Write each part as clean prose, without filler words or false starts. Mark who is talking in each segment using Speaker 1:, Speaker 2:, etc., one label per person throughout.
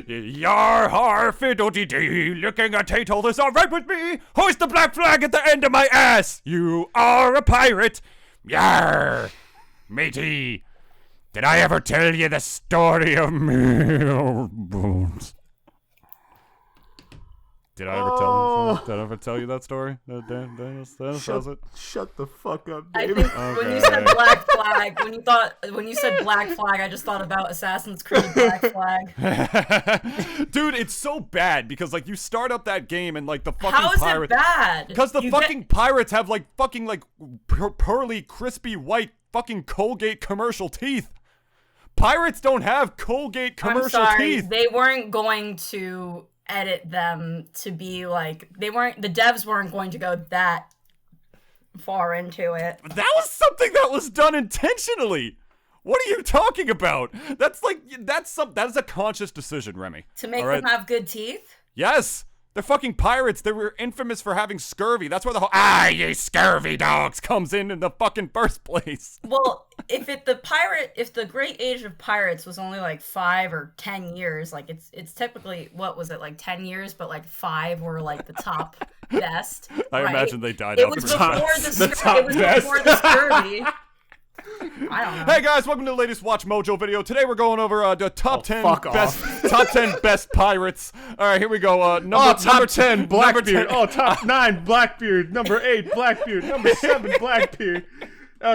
Speaker 1: Yar har fiddle-dee-dee, looking at taint, all this alright with me? Hoist the black flag at the end of my ass! You are a pirate! Yar! Matey, did I ever tell you the story of bones? Did I ever tell you that story? Dennis says it.
Speaker 2: Shut the fuck up,
Speaker 3: I
Speaker 2: David.
Speaker 3: think when you said black flag, when you said black flag, I just thought about Assassin's Creed Black Flag.
Speaker 1: Dude, it's so bad because like you start up that game and like the fucking
Speaker 3: How is
Speaker 1: pirates.
Speaker 3: it bad?
Speaker 1: Because the fucking pirates have like fucking like pearly, crispy white fucking Colgate commercial teeth. Pirates don't have Colgate commercial teeth.
Speaker 3: They weren't going to edit them to be like the devs weren't going to go that far into it.
Speaker 1: That was something that was done intentionally. What are you talking about? That is a conscious decision, Remi.
Speaker 3: To make them have good teeth?
Speaker 1: Yes. They're fucking pirates. They were infamous for having scurvy. That's where the whole ye scurvy dogs comes in the fucking first place.
Speaker 3: Well, if the great age of pirates was only like 5 or 10 years, like it's typically, what was it, like 10 years, but like 5 were like the top best.
Speaker 1: I
Speaker 3: right?
Speaker 1: imagine they died
Speaker 3: It
Speaker 1: out.
Speaker 3: was before the scurvy. I don't know.
Speaker 1: Hey guys, welcome to the latest Watch Mojo video. Today we're going over the top 10 best pirates. All right, here we go.
Speaker 2: Top 10 Blackbeard. Top 9 Blackbeard. Number 8 Blackbeard. Number 7 Blackbeard.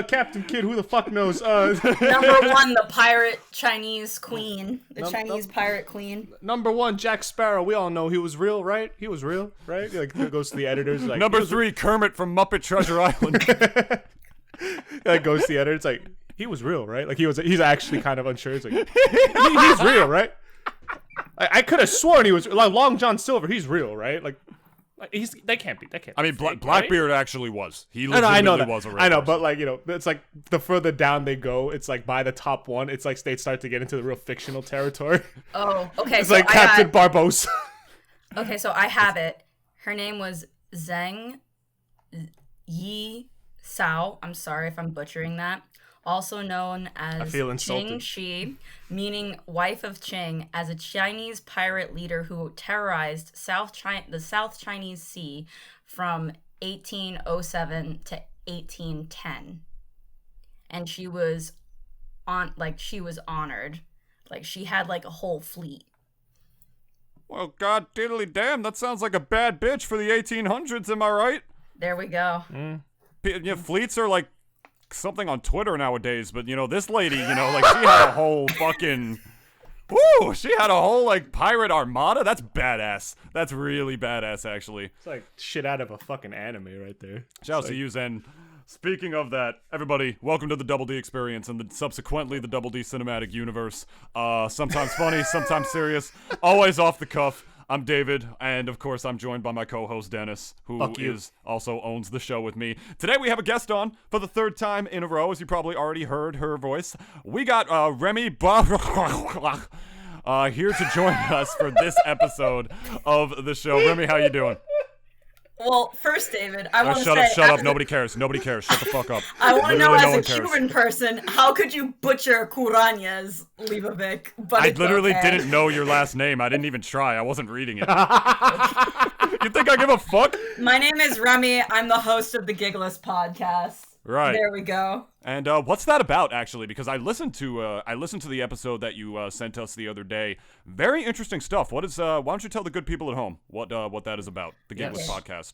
Speaker 2: Captain Kidd, who the fuck knows?
Speaker 3: Number 1, the pirate Chinese queen. Chinese pirate queen.
Speaker 2: Number 1, Jack Sparrow. We all know he was real, right? He was real, right? Like, it goes to the editors. Like,
Speaker 1: Number 3, Kermit from Muppet Treasure Island.
Speaker 2: That goes to the editor. It's like, he was real, right? Like, he's actually kind of unsure. It's like, he's real, right? I could have sworn he was, like, Long John Silver, he's real, right? Like they can't be. I mean,
Speaker 1: fake, Blackbeard actually was. He
Speaker 2: legitimately
Speaker 1: I know that. Was a real
Speaker 2: I know,
Speaker 1: person.
Speaker 2: but like, you know, it's like the further down they go, it's like by the top 1, it's like they start to get into the real fictional territory.
Speaker 3: Oh, okay.
Speaker 2: It's like Captain Barbossa.
Speaker 3: Okay, so I have it. Her name was Zheng Yi Sao. I'm sorry if I'm butchering that. Also known as Qing Shi, meaning wife of Qing, as a Chinese pirate leader who terrorized the South Chinese Sea from 1807 to 1810. And she was honored. Like, she had like a whole fleet.
Speaker 1: Well, god diddly damn, that sounds like a bad bitch for the 1800s, am I right?
Speaker 3: There we go.
Speaker 1: Yeah, fleets are like something on Twitter nowadays, but you know, this lady, you know, like she had a whole fucking she had a whole like pirate armada. That's badass. That's really badass, actually.
Speaker 2: It's like shit out of a fucking anime right there.
Speaker 1: Shout out to you, Zen. Speaking of that, everybody, welcome to the Double D experience and subsequently the Double D cinematic universe. Sometimes funny, sometimes serious, always off the cuff. I'm David, and of course I'm joined by my co-host Dennis, who also owns the show with me. Today we have a guest on for the 3rd time in a row, as you probably already heard her voice. We got Remi here to join us for this episode of the show. Remi, how you doing?
Speaker 3: Well, first, David, I want to
Speaker 1: say... Shut up. Nobody cares. Nobody cares. Shut the fuck up.
Speaker 3: I want to know, as a Cuban person, how could you butcher Curañas, Libovic?
Speaker 1: I literally didn't know your last name. I didn't even try. I wasn't reading it. You think I give a fuck?
Speaker 3: My name is Remi. I'm the host of the Giggles Podcast.
Speaker 1: Right.
Speaker 3: There we go.
Speaker 1: And what's that about, actually? Because I listened to the episode that you sent us the other day. Very interesting stuff. What is? Why don't you tell the good people at home what that is about? The Giggles Podcast.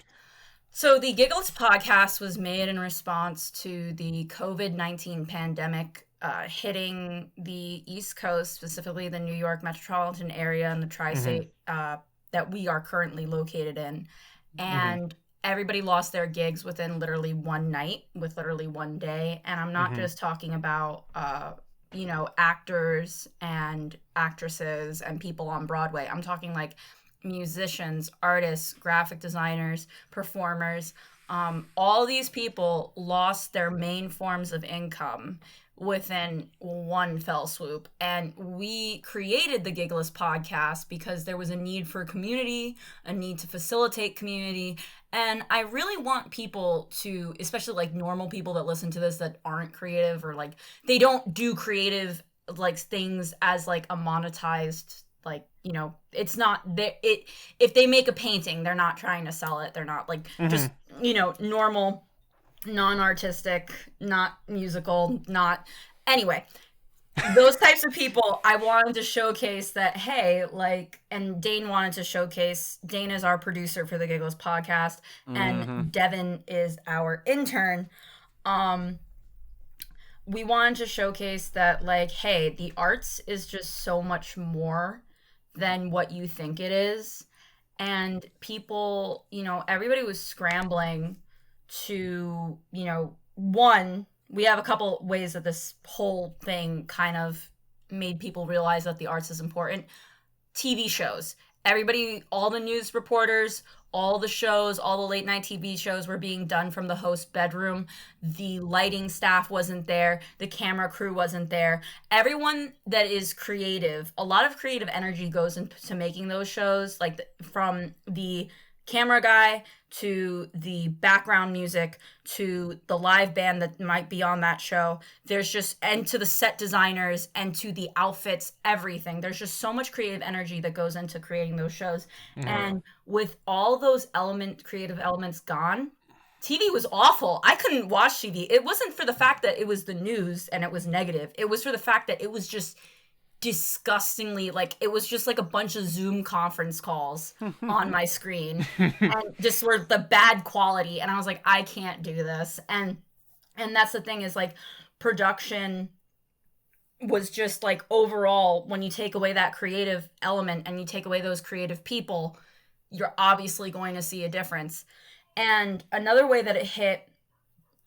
Speaker 3: So the Giggles Podcast was made in response to the COVID-19 pandemic hitting the East Coast, specifically the New York metropolitan area and the tri-state that we are currently located in, and everybody lost their gigs within literally one night, with literally one day. And I'm not just talking about, actors and actresses and people on Broadway. I'm talking like musicians, artists, graphic designers, performers. All these people lost their main forms of income within one fell swoop. And we created the Giggles Podcast because there was a need for community, a need to facilitate community. And I really want people to, especially like normal people that listen to this that aren't creative, or like they don't do creative like things as like a monetized, like, you know, it's not if they make a painting, they're not trying to sell it. They're not like just, you know, normal, non-artistic, not musical, not anyway. Those types of people, I wanted to showcase that, hey, like, and Dane wanted to showcase, Dane is our producer for the Giggles Podcast, and Devin is our intern. We wanted to showcase that, like, hey, the arts is just so much more than what you think it is. And people, you know, everybody was scrambling to, you know, one, we have a couple ways that this whole thing kind of made people realize that the arts is important. TV shows. Everybody, all the news reporters, all the shows, all the late night TV shows were being done from the host bedroom. The lighting staff wasn't there. The camera crew wasn't there. Everyone that is creative, a lot of creative energy goes into making those shows, like from the camera guy to the background music to the live band that might be on that show. There's just, and to the set designers and to the outfits, everything. There's just so much creative energy that goes into creating those shows. And with all those creative elements gone, TV was awful. I couldn't watch TV. It wasn't for the fact that it was the news and it was negative. It was for the fact that it was just disgustingly, like, it was just like a bunch of Zoom conference calls on my screen, and just were the bad quality, and I was like, I can't do this. And that's the thing, is like, production was just like, overall, when you take away that creative element and you take away those creative people, you're obviously going to see a difference. And another way that it hit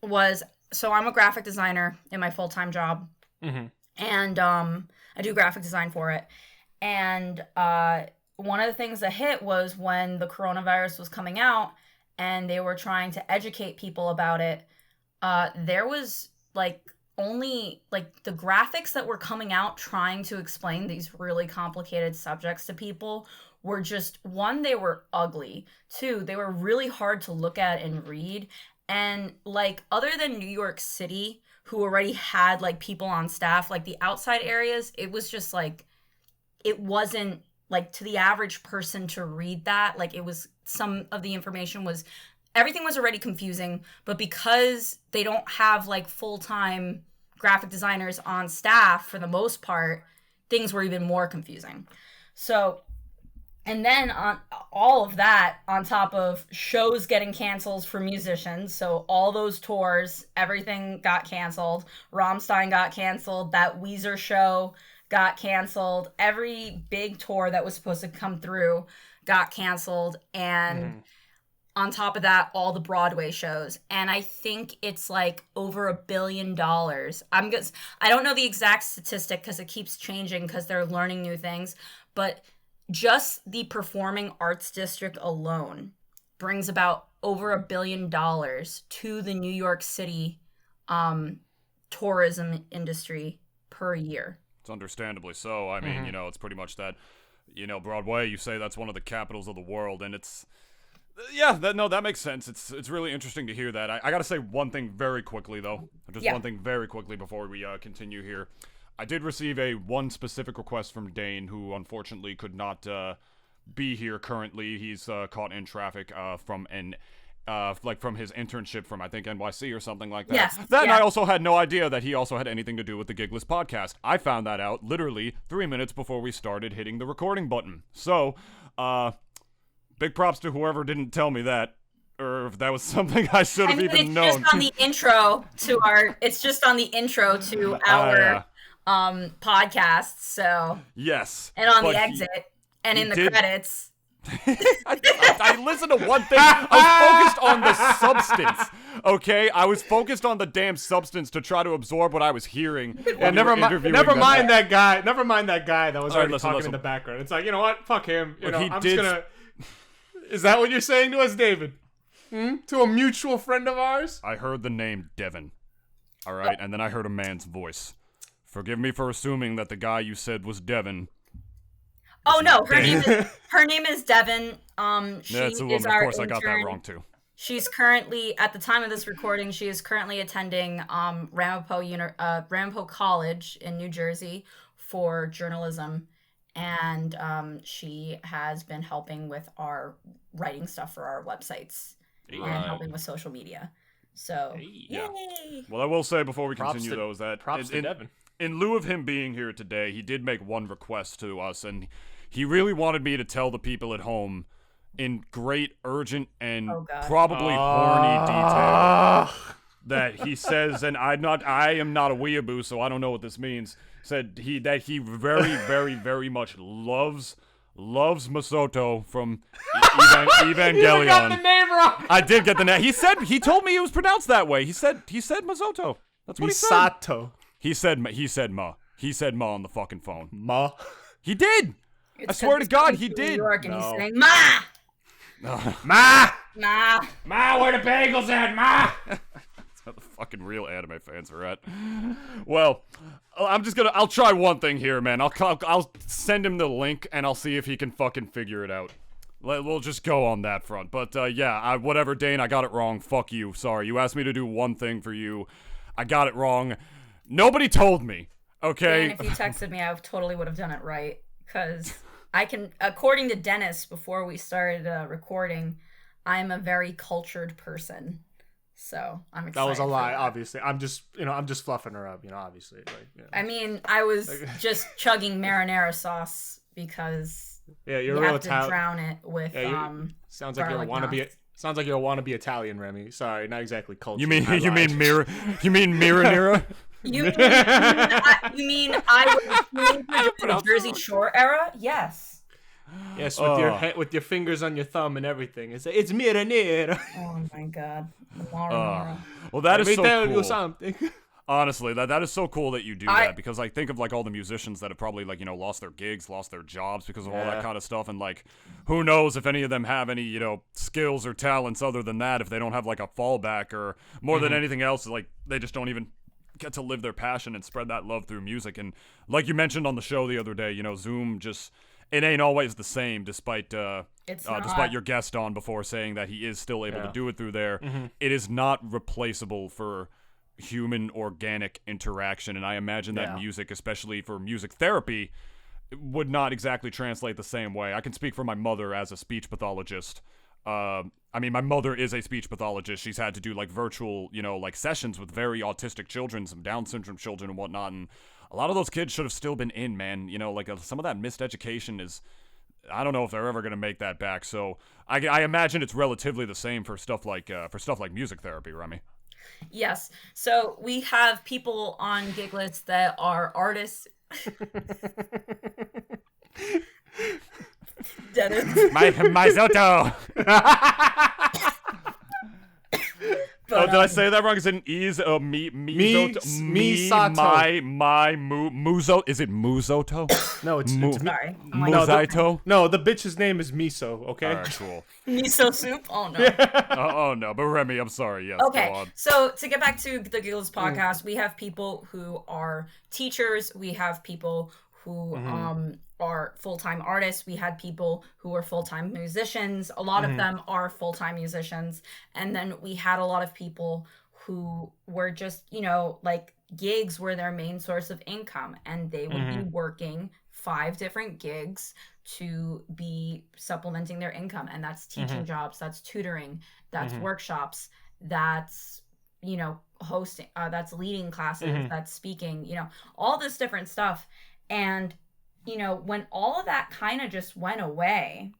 Speaker 3: was, so I'm a graphic designer in my full-time job, and I do graphic design for it. And one of the things that hit was when the coronavirus was coming out and they were trying to educate people about it. There was like only like the graphics that were coming out trying to explain these really complicated subjects to people were just, one, they were ugly. Two, they were really hard to look at and read. And like, other than New York City, who already had like people on staff, like the outside areas, it was just like, it wasn't like, to the average person to read that, like, it was, some of the information was, everything was already confusing, but because they don't have like full-time graphic designers on staff for the most part, things were even more confusing. So, and then on all of that, on top of shows getting canceled for musicians, so all those tours, everything got canceled. Rammstein got canceled. That Weezer show got canceled. Every big tour that was supposed to come through got canceled. And on top of that, all the Broadway shows. And I think it's like over $1 billion. I don't know the exact statistic because it keeps changing because they're learning new things, but just the performing arts district alone brings about over $1 billion to the New York City tourism industry per year.
Speaker 1: It's understandably so. I mean, you know, it's pretty much that, you know, Broadway, you say that's one of the capitals of the world, and it's, yeah, that makes sense. It's really interesting to hear that. I got to say one thing very quickly, though. One thing very quickly before we continue here. I did receive one specific request from Dane, who unfortunately could not be here currently. He's caught in traffic from his internship from, I think, NYC or something like that.
Speaker 3: Yes.
Speaker 1: And I also had no idea that he also had anything to do with the Giggles Podcast. I found that out literally 3 minutes before we started hitting the recording button. So, big props to whoever didn't tell me that, or if that was something I should have even known.
Speaker 3: It's just on the intro to our. It's just on the intro to our podcast. So
Speaker 1: yes,
Speaker 3: and on the exit and in the credits.
Speaker 1: I listened to one thing. I was focused on the substance. Okay, I was focused on the damn substance to try to absorb what I was hearing.
Speaker 2: And never mind that guy that was already talking in the background. It's like, you know what? Fuck him. You know, I'm just gonna. Is that what you're saying to us, David? To a mutual friend of ours?
Speaker 1: I heard the name Devin. All right, and then I heard a man's voice. Forgive me for assuming that the guy you said was Devin.
Speaker 3: Oh no, her name is Devin. She
Speaker 1: That's a woman.
Speaker 3: is our
Speaker 1: Of course,
Speaker 3: intern.
Speaker 1: I got that wrong too.
Speaker 3: She's currently, at the time of this recording, she is currently attending Ramapo College in New Jersey for journalism, and she has been helping with our writing stuff for our websites and helping with social media. So,
Speaker 1: yeah.
Speaker 3: Yay!
Speaker 1: Well, I will say before we continue, though, is that
Speaker 2: props to Devin.
Speaker 1: In lieu of him being here today, he did make one request to us, and he really wanted me to tell the people at home in great, urgent, and probably horny detail that he says, and I am not a weeaboo, so I don't know what this means. Said that he very, very, very much loves Masoto from Evangelion.
Speaker 2: You got the name wrong.
Speaker 1: I did get the name. He told me it was pronounced that way. He said Masoto. That's what
Speaker 2: Misato.
Speaker 1: he said. He said ma. He said ma on the fucking phone.
Speaker 2: Ma.
Speaker 1: He did. I swear to God, he did.
Speaker 3: New York and he's saying ma.
Speaker 2: Ma.
Speaker 3: Ma.
Speaker 2: Ma, where the bagels at, Ma?
Speaker 1: That's how the fucking real anime fans are at. Well, I'll try one thing here, man. I'll send him the link and I'll see if he can fucking figure it out. We'll just go on that front. But whatever, Dane, I got it wrong. Fuck you. Sorry. You asked me to do one thing for you. I got it wrong. Nobody told me. Okay?
Speaker 3: Dan, if you texted me, I totally would have done it right. Because according to Dennis, before we started recording, I'm a very cultured person. So I'm excited.
Speaker 2: That was a lie, obviously. I'm just fluffing her up, obviously.
Speaker 3: I mean, I was just chugging marinara sauce because
Speaker 2: you're
Speaker 3: you
Speaker 2: real
Speaker 3: have to drown it with
Speaker 2: sounds like you're a wannabe. Sounds like you're a wannabe Italian, Remy. Sorry, not exactly cultured.
Speaker 1: You mean marinara?
Speaker 3: You mean I was in the Jersey Shore era? Yes.
Speaker 2: Yes, with your fingers on your thumb and everything. It's marinara.
Speaker 3: Oh my God.
Speaker 1: Well, that is so cool. Something. Honestly, that is so cool that you do that, because I think of all the musicians that have probably lost their gigs, lost their jobs because of all that kind of stuff, and who knows if any of them have any skills or talents other than that, if they don't have a fallback, or more than anything else, they just don't even get to live their passion and spread that love through music. And like you mentioned on the show the other day, Zoom just, it ain't always the same, despite your guest on before saying that he is still able to do it through there. It is not replaceable for human organic interaction, and I imagine that music, especially for music therapy, would not exactly translate the same way. I can speak for my mother as a speech pathologist. My mother is a speech pathologist. She's had to do virtual, sessions with very autistic children, some Down syndrome children and whatnot, and a lot of those kids should have still been in, man. Some of that missed education is, I don't know if they're ever going to make that back. So I imagine it's relatively the same for stuff like music therapy, Remy.
Speaker 3: Yes. So we have people on Gigless that are artists. Dennis.
Speaker 1: My Zoto. Did I say that wrong? Is it an E's? Muzo? Is it Muzoto?
Speaker 2: No, it's
Speaker 3: sorry.
Speaker 1: Muzaito?
Speaker 2: No, the bitch's name is Miso, okay?
Speaker 1: Alright, cool.
Speaker 3: Miso soup? Oh, no.
Speaker 1: Oh, no. But Remy, I'm sorry. Yes,
Speaker 3: okay,
Speaker 1: go on.
Speaker 3: So to get back to the Giggles podcast, we have people who are teachers. We have people who are full-time artists. We had people who were full-time musicians. A lot of them are full-time musicians. And then we had a lot of people who were just, gigs were their main source of income. And they would be working 5 different gigs to be supplementing their income. And that's teaching jobs, that's tutoring, that's workshops, that's, hosting, that's leading classes, that's speaking, all this different stuff. And when all of that kind of just went away,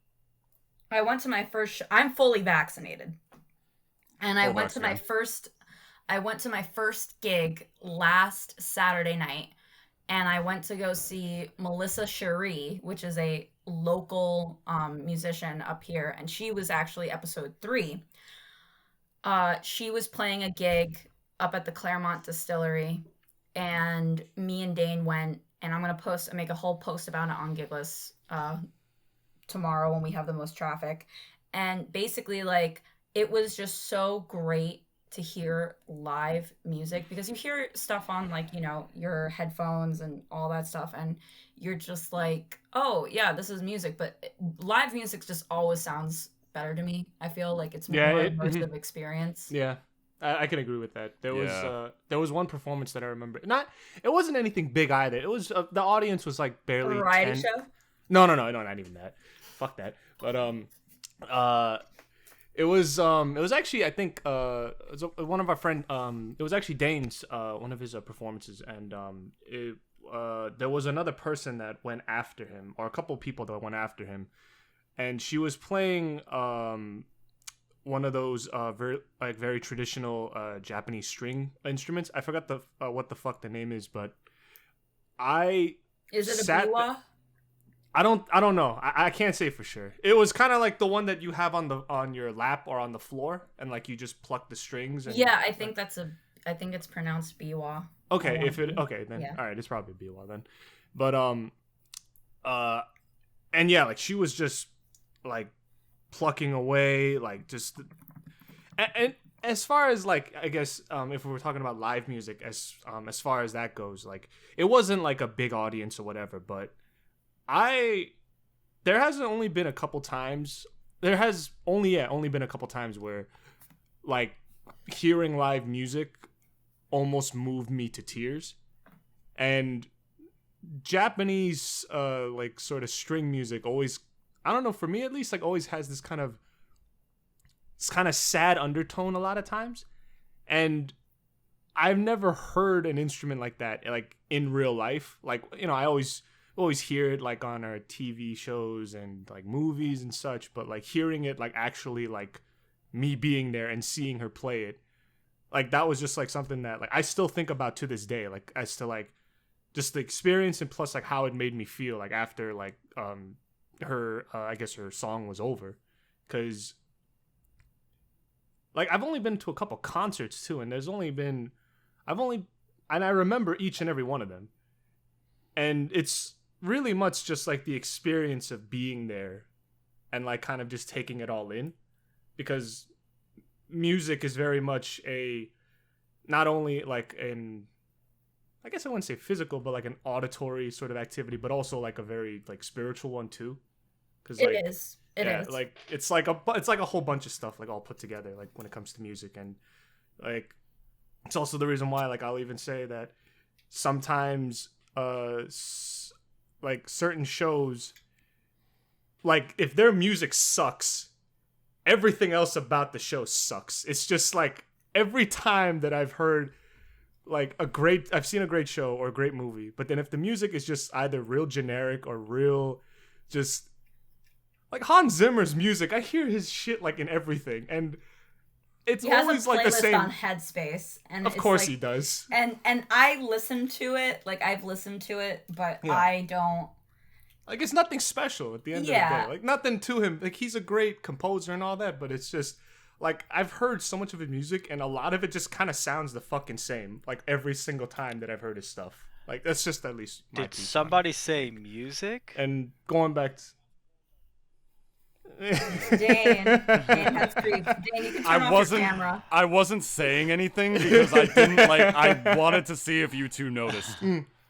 Speaker 3: I went to my first I'm fully vaccinated. And I went to my first gig last Saturday night, and I went to go see Melissa Cherie, which is a local musician up here, and she was actually episode 3. She was playing a gig up at the Claremont Distillery, and me and Dane went. And I'm going to make a whole post about it on Gigless tomorrow when we have the most traffic. And basically, it was just so great to hear live music, because you hear stuff on like, you know, your headphones and all that stuff, and you're just like, oh yeah, this is music, but live music just always sounds better to me. I feel like it's more immersive experience.
Speaker 2: Yeah, I can agree with that. There was one performance that I remember. It wasn't anything big either. It was the audience was like barely
Speaker 3: variety
Speaker 2: 10.
Speaker 3: show.
Speaker 2: No, not even that. Fuck that. But it was actually, I think it was one of our friend, it was actually Dane's one of his performances, and there was another person that went after him, or a couple of people that went after him, and she was playing one of those very traditional Japanese string instruments. I forgot what the fuck the name is, but
Speaker 3: is it a biwa?
Speaker 2: I don't know. I can't say for sure. It was kind of like the one that you have on your lap or on the floor, and like you just pluck the strings. And,
Speaker 3: yeah, I think it's pronounced biwa.
Speaker 2: Okay, then yeah. All right, it's probably biwa then. But and yeah, like she was just like plucking away, like just, and as far as like, I guess if we were talking about live music, as far as that goes, like it wasn't like a big audience or whatever, but there has only been a couple times where like hearing live music almost moved me to tears. And Japanese like sort of string music always, I don't know, for me at least, like always has this kind of sad undertone a lot of times. And I've never heard an instrument like that like in real life. Like, you know, I always hear it like on our TV shows and like movies and such, but like hearing it like actually like me being there and seeing her play it, like that was just like something that like I still think about to this day, like as to like just the experience, and plus like how it made me feel like after like her I guess her song was over. Because like I've only been to a couple concerts too, and I remember each and every one of them, and it's really much just like the experience of being there and like kind of just taking it all in, because music is very much not only like I guess I wouldn't say physical, but like an auditory sort of activity, but also like a very like spiritual one too. Because
Speaker 3: it is.
Speaker 2: Like it's like a whole bunch of stuff like all put together, like when it comes to music. And like it's also the reason why like I'll even say that sometimes like certain shows, like if their music sucks, everything else about the show sucks. It's just like every time that I've heard like I've seen a great show or a great movie, but then if the music is just either real generic or real just like Hans Zimmer's music, I hear his shit like in everything, and it's always like the same.
Speaker 3: On Headspace, and
Speaker 2: of course he does.
Speaker 3: And I listen to it, like I've listened to it, but yeah. I don't.
Speaker 2: Like it's nothing special at the end of the day. Like nothing to him. Like he's a great composer and all that, but it's just like I've heard so much of his music, and a lot of it just kind of sounds the fucking same. Like every single time that I've heard his stuff. Like that's just at least.
Speaker 4: Did somebody say music?
Speaker 2: And going back to.
Speaker 3: Dane has creeps. Dane, you can turn off your camera.
Speaker 1: I wasn't saying anything because I didn't like. I wanted to see if you two noticed.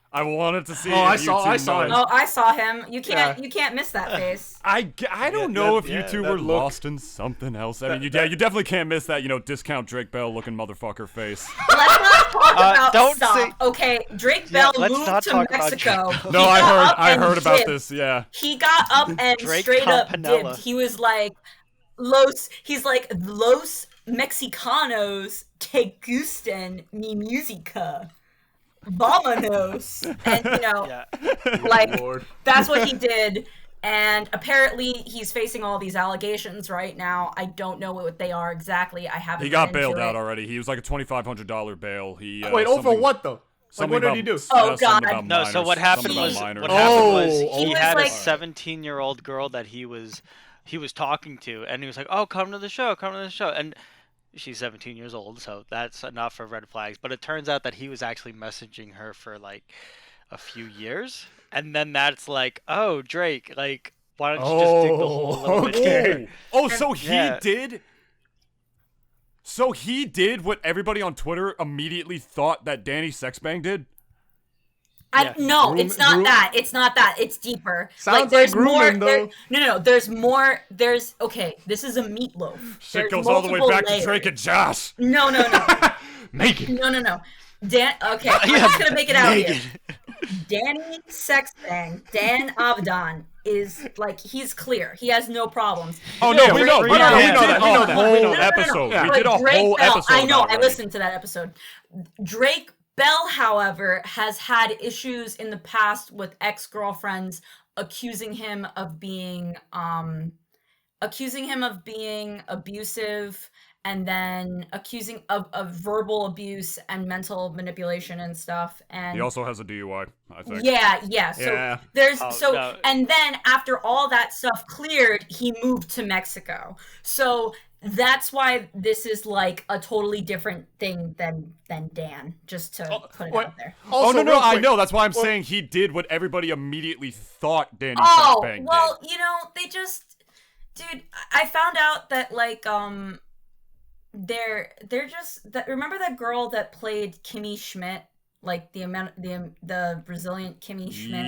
Speaker 1: I wanted to see.
Speaker 2: I saw him.
Speaker 3: Oh, I saw him. You can't miss that face.
Speaker 1: I don't know if you two were lost in something else. I mean, you definitely can't miss that. Discount Drake Bell looking motherfucker face.
Speaker 3: Let's not talk about
Speaker 4: don't
Speaker 3: stuff.
Speaker 4: say.
Speaker 3: Okay, Drake Bell moved to Mexico.
Speaker 1: No, I heard about this. Yeah.
Speaker 3: He got up and
Speaker 4: Drake
Speaker 3: straight up
Speaker 4: Campanella.
Speaker 3: dipped. He was like, Los Mexicanos te gustan mi música. Vámonos. And like
Speaker 2: Lord.
Speaker 3: That's what he did. And apparently he's facing all these allegations right now. I don't know what they are exactly. I haven't.
Speaker 1: He got bailed out already. He was like a $2,500 bail.
Speaker 2: Wait, over what though? Like what did he do?
Speaker 3: Oh God!
Speaker 4: No, so what happened was he had a 17-year-old girl that he was talking to, and he was like, "Oh, come to the show, and she's 17 years old, so that's enough for red flags. But it turns out that he was actually messaging her for like a few years, and then that's like, oh, Drake, like, why don't you just dig the hole a little bit here?
Speaker 1: Oh, so he did. So he did what everybody on Twitter immediately thought that Danny Sexbang did?
Speaker 3: No, it's not that. It's not that. It's deeper.
Speaker 2: Sounds like grooming, though.
Speaker 3: No. There's more. Okay, this is a meatloaf.
Speaker 1: Shit goes all the way back to Drake and Josh.
Speaker 3: No.
Speaker 2: Make it.
Speaker 3: No. Okay, I'm just gonna make it out here. Danny Sexbang, Dan Avidan, is like, he's clear. He has no problems.
Speaker 1: Oh no, we know that. We know that whole episode. We did a whole episode.
Speaker 3: I know. I listened to that episode. Drake Bell, however, has had issues in the past with ex-girlfriends accusing him of being abusive, and then accusing of verbal abuse and mental manipulation and stuff. And
Speaker 1: he also has a DUI, I think.
Speaker 3: Yeah. So there's and then after all that stuff cleared, he moved to Mexico. So that's why this is like a totally different thing than Dan, just to put it out there.
Speaker 1: Also, no, I know. That's why I'm saying he did what everybody immediately thought Danny Sexbang did.
Speaker 3: Well, they just, dude, I found out that like they're just remember that girl that played Kimmy Schmidt, like the Brazilian Kimmy Schmidt,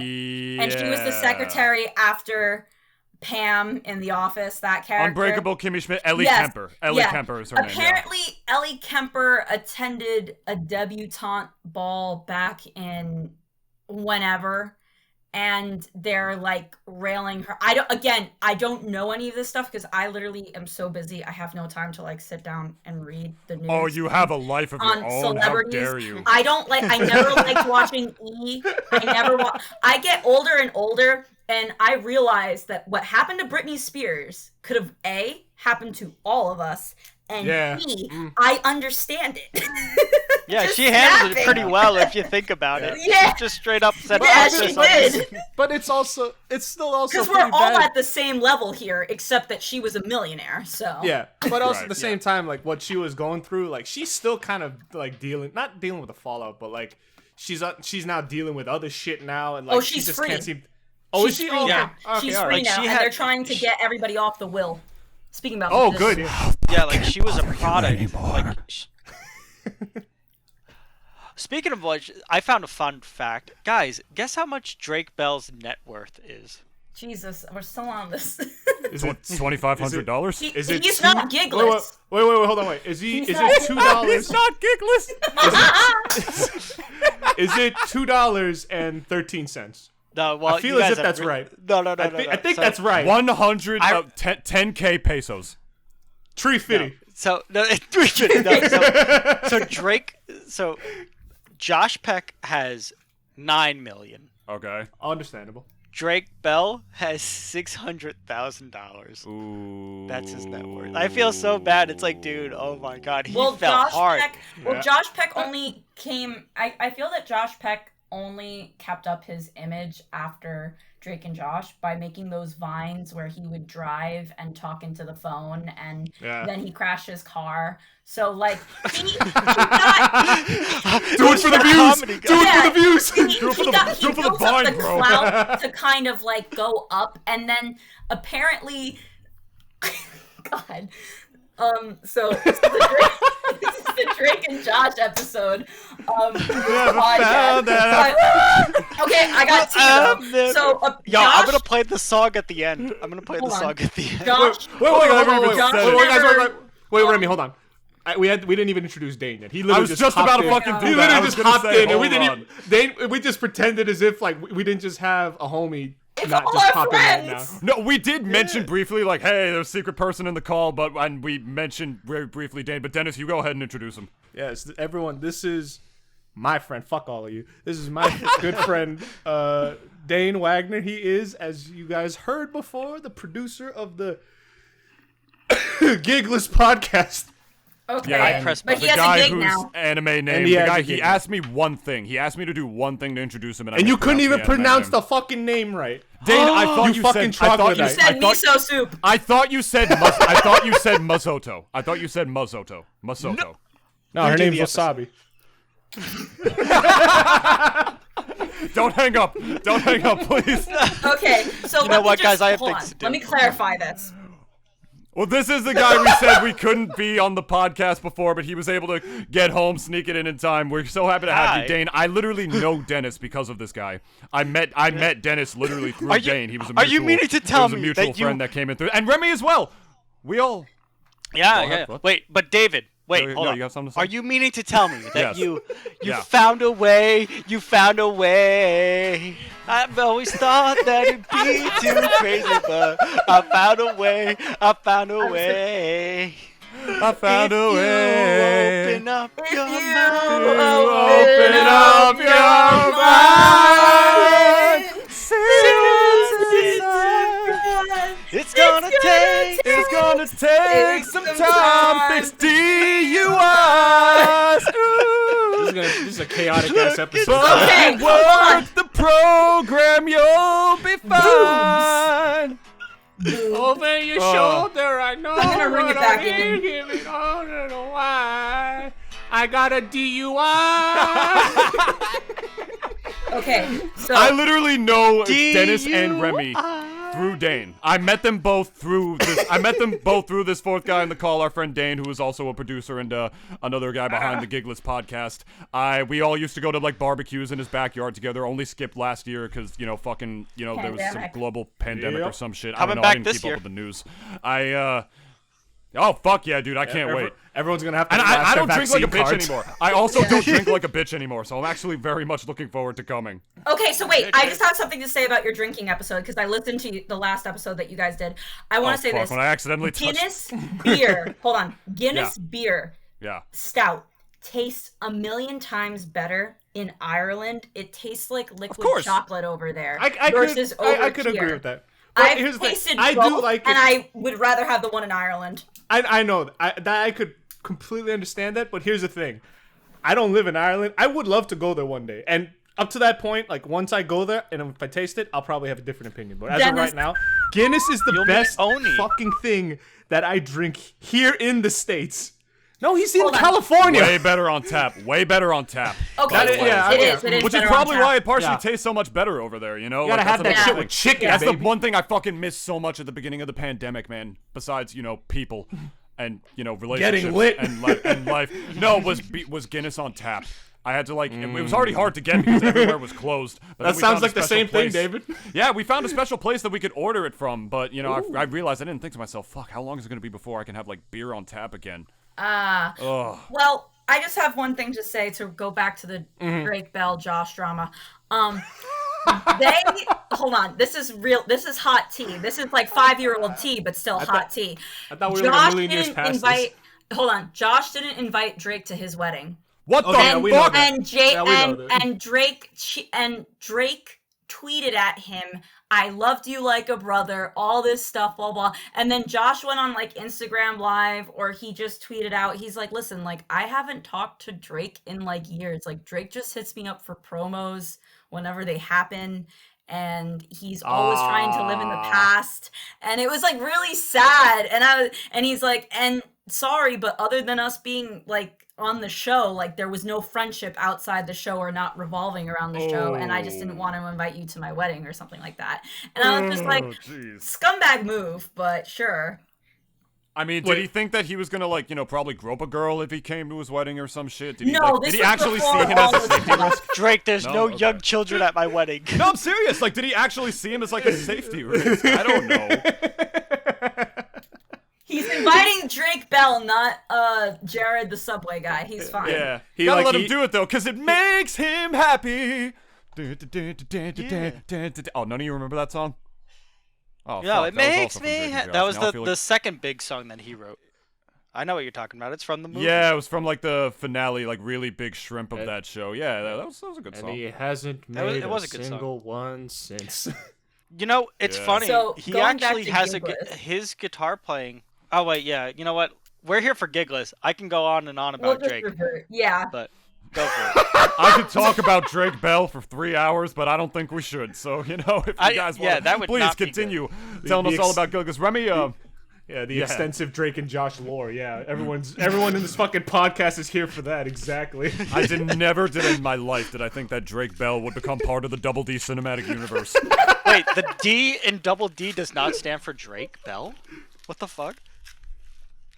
Speaker 3: and she was the secretary after Pam in The Office, that character.
Speaker 1: Unbreakable Kimmy Schmidt, Ellie Kemper. Ellie Kemper is her name.
Speaker 3: Apparently, Ellie Kemper attended a debutante ball back in whenever, and they're like railing her. I don't know any of this stuff because I literally am so busy. I have no time to like sit down and read the news.
Speaker 1: Oh, you have a life of your own. How dare you?
Speaker 3: I never liked watching E. I get older and older, and I realize that what happened to Britney Spears could have A, happened to all of us, and B, I understand it.
Speaker 4: Yeah, she handled it pretty well if you think about it.
Speaker 3: Yeah.
Speaker 4: She just straight up said,
Speaker 3: she did.
Speaker 2: But it's still also
Speaker 3: because we're all at the same level here, except that she was a millionaire. So
Speaker 2: yeah, but also at the same time, like what she was going through, like she's still kind of like not dealing with the fallout, but like she's now dealing with other shit now, and like
Speaker 3: she's
Speaker 2: she just
Speaker 3: free.
Speaker 2: can't seem. Oh,
Speaker 3: she's free now. Okay, she's free now, and they're trying to get everybody off the will. Speaking about
Speaker 2: good.
Speaker 4: Yeah, like she was a product. Like, speaking of which, I found a fun fact. Guys, guess how much Drake Bell's net worth is?
Speaker 3: Jesus, we're still on this.
Speaker 1: Is it $2,500?
Speaker 3: He's not Gigless.
Speaker 2: Wait, hold on, wait. Is it $2?
Speaker 1: He's not Gigless.
Speaker 2: Is it $2.13?
Speaker 4: No, well,
Speaker 2: I feel as if that's right.
Speaker 4: No.
Speaker 2: I think that's right.
Speaker 1: 10K pesos.
Speaker 2: 350.
Speaker 4: So Drake. So Josh Peck has $9 million.
Speaker 1: Okay.
Speaker 2: Understandable.
Speaker 4: Drake Bell has $600,000.
Speaker 1: Ooh.
Speaker 4: That's his net worth. I feel so bad. It's like, dude, oh my god, he fell hard.
Speaker 3: Josh Peck only came. I feel that Josh Peck only kept up his image after Drake and Josh by making those vines where he would drive and talk into the phone, and then he crashed his car. So like he got
Speaker 2: do it for the views. Do it for the views.
Speaker 3: He built up the clout to kind of like go up, and then apparently, God. So this is the Drake and Josh episode of the podcast. Okay, I got two. So,
Speaker 4: I'm gonna play the song at the end.
Speaker 3: Josh,
Speaker 2: Wait, Remi, hold on. We didn't even introduce Dane yet. He literally
Speaker 1: was just about to fucking do
Speaker 2: He
Speaker 1: that.
Speaker 2: literally just hopped in, and we just pretended as if like we didn't just have a homie.
Speaker 3: It's
Speaker 2: not
Speaker 3: all
Speaker 2: just
Speaker 3: our
Speaker 2: pop
Speaker 3: friends.
Speaker 2: in right now.
Speaker 1: No, we did mention briefly, like, hey, there's a secret person in the call, and we mentioned very briefly Dane. But Dennis, you go ahead and introduce him.
Speaker 2: Yes, everyone, this is my friend. Fuck all of you. This is my good friend, Dane Wagner. He is, as you guys heard before, the producer of the Gigless Podcast.
Speaker 3: Okay,
Speaker 1: yeah,
Speaker 3: but he
Speaker 1: the
Speaker 3: has
Speaker 1: guy
Speaker 3: a gig
Speaker 1: whose
Speaker 3: now.
Speaker 1: Anime name. The guy, he asked me one thing. He asked me to do one thing to introduce him, and
Speaker 2: you couldn't even pronounce the fucking name right.
Speaker 1: Dane, I thought you
Speaker 2: fucking
Speaker 1: said. I thought
Speaker 3: you said miso soup.
Speaker 1: I thought you said. I thought you said Masoto. I thought you said Masoto. Masoto.
Speaker 2: No, her name's Wasabi.
Speaker 1: Don't hang up. Don't hang up, please.
Speaker 3: Okay, so
Speaker 4: you know what, guys? I have
Speaker 3: hold
Speaker 4: things
Speaker 3: on.
Speaker 4: to do.
Speaker 3: Let me clarify this.
Speaker 1: Well, this is the guy we said we couldn't be on the podcast before, but he was able to get home, sneak it in time. We're so happy to have you, Dane. I literally know Dennis because of this guy. I met Dennis literally through Dane. He was a mutual,
Speaker 4: are you meaning to tell me
Speaker 1: that friend that came in through, and Remi as well. We all.
Speaker 4: Yeah. Wait, but David. Wait, hold on.
Speaker 1: You have something to say?
Speaker 4: Are you meaning to tell me that
Speaker 1: Yes.
Speaker 4: you found a way? You found a way. I've always thought that it'd be too crazy, but I found a way. I found a way.
Speaker 1: I found a way.
Speaker 4: Open up your
Speaker 1: Open
Speaker 4: mind.
Speaker 1: up your mind.
Speaker 4: It's gonna take
Speaker 1: some time. Fix DUIs.
Speaker 2: This is a chaotic ass episode.
Speaker 3: Okay,
Speaker 1: But work the program, you'll be fine.
Speaker 2: Over your shoulder, I know.
Speaker 3: I'm gonna ring it back in.
Speaker 2: Give it all, I don't know why. I got a DUI.
Speaker 3: Okay, so
Speaker 1: I literally know Dennis and Remi through Dane. I met them both through this fourth guy in the call, our friend Dane, who is also a producer and another guy behind the Gigless Podcast. We all used to go to like barbecues in his backyard together. Only skipped last year because there was some global pandemic or some shit. I don't know. I didn't keep up with the news. Oh fuck yeah, dude! I can't wait.
Speaker 2: Everyone's gonna have to.
Speaker 1: And I don't drink like a bitch
Speaker 2: cards.
Speaker 1: anymore. I also don't drink like a bitch anymore, so I'm actually very much looking forward to coming.
Speaker 3: okay, so wait, I just have something to say about your drinking episode because I listened to the last episode that you guys did. I want to say this.
Speaker 1: When I accidentally touched...
Speaker 3: Guinness beer. Hold on. Guinness beer.
Speaker 1: Yeah.
Speaker 3: Stout tastes 1,000,000 times better in Ireland. It tastes like liquid chocolate over there.
Speaker 2: I could agree with that. But
Speaker 3: I've tasted both,
Speaker 2: do like it.
Speaker 3: and I would rather have the one in Ireland.
Speaker 2: I know that I could completely understand that, but here's the thing: I don't live in Ireland. I would love to go there one day, and up to that point, like once I go there and if I taste it, I'll probably have a different opinion. But as of right now, Guinness is the best fucking thing that I drink here in the States. No, he's in California.
Speaker 1: Way better on tap. Way better on tap.
Speaker 3: Okay, it is.
Speaker 1: Which is probably why it partially tastes so much better over there, You
Speaker 2: gotta have that shit with chicken,
Speaker 1: That's
Speaker 2: baby.
Speaker 1: the one thing I fucking missed so much at the beginning of the pandemic, man. Besides, people and, relationships.
Speaker 2: Getting lit.
Speaker 1: And life. No, was Guinness on tap. I had to it was already hard to get because everywhere was closed. But
Speaker 2: that sounds like the same thing, David.
Speaker 1: Yeah, we found a special place that we could order it from, but, I realized I didn't think to myself, fuck, how long is it going to be before I can have, beer on tap again?
Speaker 3: Well, I just have one thing to say to go back to the Drake Bell Josh drama. Hold on. This is real. This is hot tea. This is like 5-year-old tea, but still hot tea.
Speaker 2: I thought we were like a million years past this.
Speaker 3: Hold on. Josh didn't invite Drake to his wedding.
Speaker 1: What the fuck?
Speaker 3: And Drake tweeted at him, I loved you like a brother, all this stuff, blah, blah. And then Josh went on Instagram Live, or he just tweeted out, he's like, listen, I haven't talked to Drake in years. Drake just hits me up for promos whenever they happen. And he's always trying to live in the past. And it was really sad. And he's like, and sorry, but other than us being on the show, there was no friendship outside the show or not revolving around the show, and I just didn't want to invite you to my wedding or something like that. And I was just scumbag move, but sure.
Speaker 1: I mean, did he think that he was gonna probably grope a girl if he came to his wedding or some shit? Did he actually see him as a safety risk?
Speaker 4: Drake, there's no young children at my wedding.
Speaker 1: No, I'm serious. Did he actually see him as a safety risk? I don't know.
Speaker 3: He's inviting Drake Bell, not Jared the Subway guy. He's fine.
Speaker 1: Yeah, gotta let him do it though, cause it makes him happy. Oh, none of you remember that song? Oh,
Speaker 4: no, it makes me. That was the second big song that he wrote. I know what you're talking about. It's from the movie.
Speaker 1: Yeah, it was from the finale, really big shrimp of that show. Yeah, that was a good song.
Speaker 2: And he hasn't made a single one since.
Speaker 4: It's funny. So, he actually has his guitar playing. Oh wait, yeah. You know what? We're here for Giggles. I can go on and on about Drake.
Speaker 3: Yeah.
Speaker 4: But go for it.
Speaker 1: I could talk about Drake Bell for 3 hours, but I don't think we should. So, if you guys want, please continue telling us all about Giggles. Remi,
Speaker 2: the extensive Drake and Josh lore. Yeah, everyone in this fucking podcast is here for that. Exactly.
Speaker 1: I never in my life did I think that Drake Bell would become part of the Double D cinematic universe.
Speaker 4: Wait, the D in Double D does not stand for Drake Bell? What the fuck?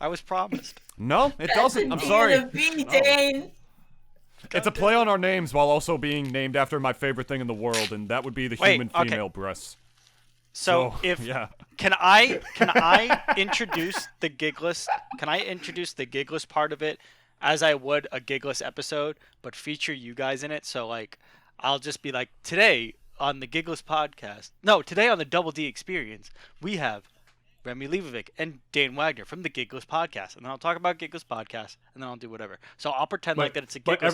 Speaker 4: I was promised.
Speaker 1: No, it doesn't. I'm sorry.
Speaker 3: Dane.
Speaker 1: It's a play on our names while also being named after my favorite thing in the world, and that would be the human female breasts.
Speaker 4: So can I introduce the Gigless? Can I introduce the Gigless part of it as I would a Gigless episode, but feature you guys in it? So like, I'll just be like, today on the Gigless Podcast. No, today on the Double D Experience, we have Remi Levovic and Dane Wagner from the Gigless Podcast, and then I'll talk about Gigless Podcast, and then I'll do whatever. So I'll pretend like that it's a Gigless.
Speaker 2: But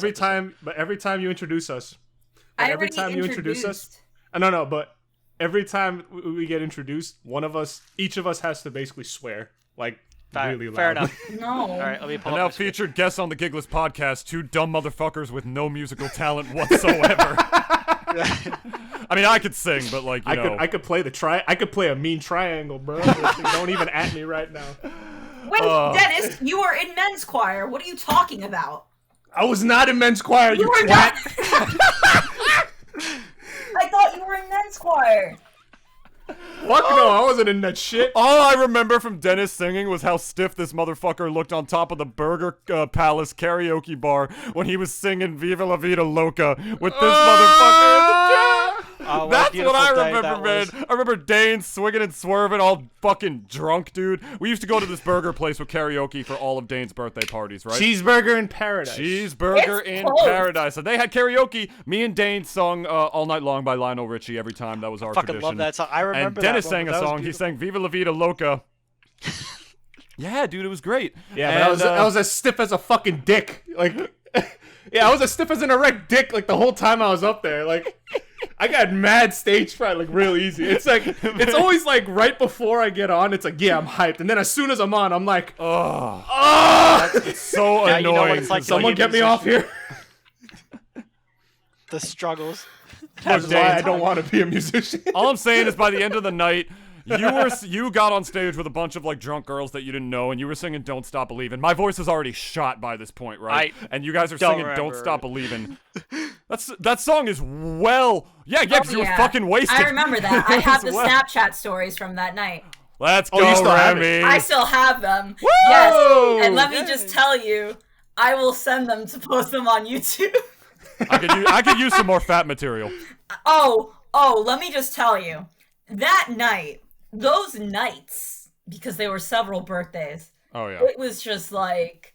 Speaker 2: every time you introduce us, but every time we get introduced, each of us has to basically swear like really loud.
Speaker 4: Fair enough.
Speaker 3: No.
Speaker 4: All right, let me pull
Speaker 1: And
Speaker 4: up
Speaker 1: now featured guests on the Gigless Podcast, two dumb motherfuckers with no musical talent whatsoever. I mean, I could sing, but like, you know.
Speaker 2: I could play I could play a mean triangle, bro. Don't even at me right now.
Speaker 3: Wait, Dennis, you were in men's choir. What are you talking about?
Speaker 2: I was not in men's choir, you
Speaker 3: were
Speaker 2: twat.
Speaker 3: not. I thought you were in men's choir.
Speaker 2: Fuck no, I wasn't in that shit.
Speaker 1: All I remember from Dennis singing was how stiff this motherfucker looked on top of the Burger Palace karaoke bar when he was singing Viva La Vida Loca with this motherfucker in the chair. That's what I remember, man. I remember Dane swinging and swerving, all fucking drunk, dude. We used to go to this burger place with karaoke for all of Dane's birthday parties, right?
Speaker 2: Cheeseburger in Paradise.
Speaker 1: Cheeseburger in Paradise. And they had karaoke. Me and Dane sung All Night Long by Lionel Richie every time. That was our tradition.
Speaker 4: I fucking love that song. I remember
Speaker 1: and Dennis
Speaker 4: that
Speaker 1: sang a song. He sang Viva La Vida Loca. Yeah, dude, it was great.
Speaker 2: Yeah, but I was as stiff as a fucking dick. Like, yeah, I was as stiff as an erect dick like the whole time I was up there. Like, I got mad stage fright like real easy. It's like, it's always like right before I get on, it's like, yeah, I'm hyped. And then as soon as I'm on, I'm like,
Speaker 1: it's so annoying. You know what it's like,
Speaker 2: someone get me off here.
Speaker 4: The struggles.
Speaker 2: That's why I don't want to be a musician.
Speaker 1: All I'm saying is by the end of the night, you got on stage with a bunch of like drunk girls that you didn't know, and you were singing "Don't Stop Believing." My voice is already shot by this point, right? And you guys are singing "Don't Stop Believing." That song is because you were fucking wasted.
Speaker 3: I remember that. I have the Snapchat stories from that night.
Speaker 1: Let's go, Remi.
Speaker 3: I still have them.
Speaker 1: Woo!
Speaker 3: Yes, and let me just tell you, I will send them to post them on YouTube.
Speaker 1: I could use some more fat material.
Speaker 3: Oh, let me just tell you, that night. Those nights, because there were several birthdays. Oh yeah. It was just like,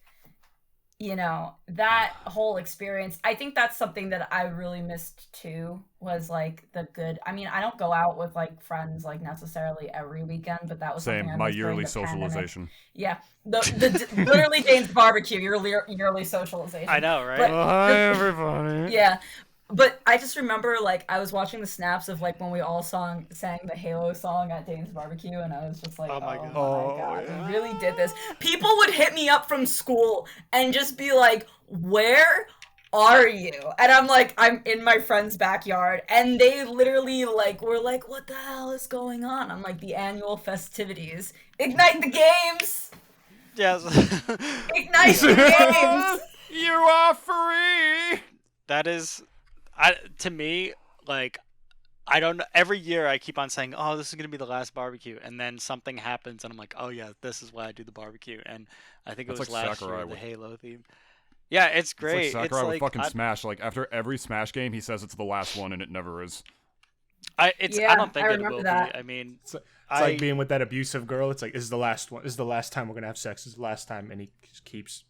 Speaker 3: you know, that whole experience. I think that's something that I really missed too, was like the good. I mean, I don't go out with like friends like necessarily every weekend, but that was
Speaker 1: same. My yearly socialization.
Speaker 3: Yeah, the literally Dane's barbecue, your yearly socialization.
Speaker 4: I know, right?
Speaker 1: Hi everybody.
Speaker 3: Yeah. But I just remember, like, I was watching the snaps of, like, when we all sang the Halo song at Dane's barbecue, and I was just like, oh my god,
Speaker 1: yeah.
Speaker 3: we really did this. People would hit me up from school and just be like, where are you? And I'm like, I'm in my friend's backyard, and they literally, like, were like, what the hell is going on? I'm like, the annual festivities. Ignite the games!
Speaker 4: Yes.
Speaker 3: Ignite the games!
Speaker 1: You are free!
Speaker 4: That is... to me, like, I don't know. Every year I keep on saying, oh, this is going to be the last barbecue. And then something happens and I'm like, oh, yeah, this is why I do the barbecue. And I think it was like last year, the Halo theme. Yeah, it's great.
Speaker 1: It's like Sakurai with fucking Smash. Like, after every Smash game, he says it's the last one, and it never is.
Speaker 4: I don't think it will
Speaker 3: that.
Speaker 4: be. I mean...
Speaker 2: It's like being with that abusive girl. It's like, this is the last one. This is the last time we're going to have sex. This is the last time. And he just keeps...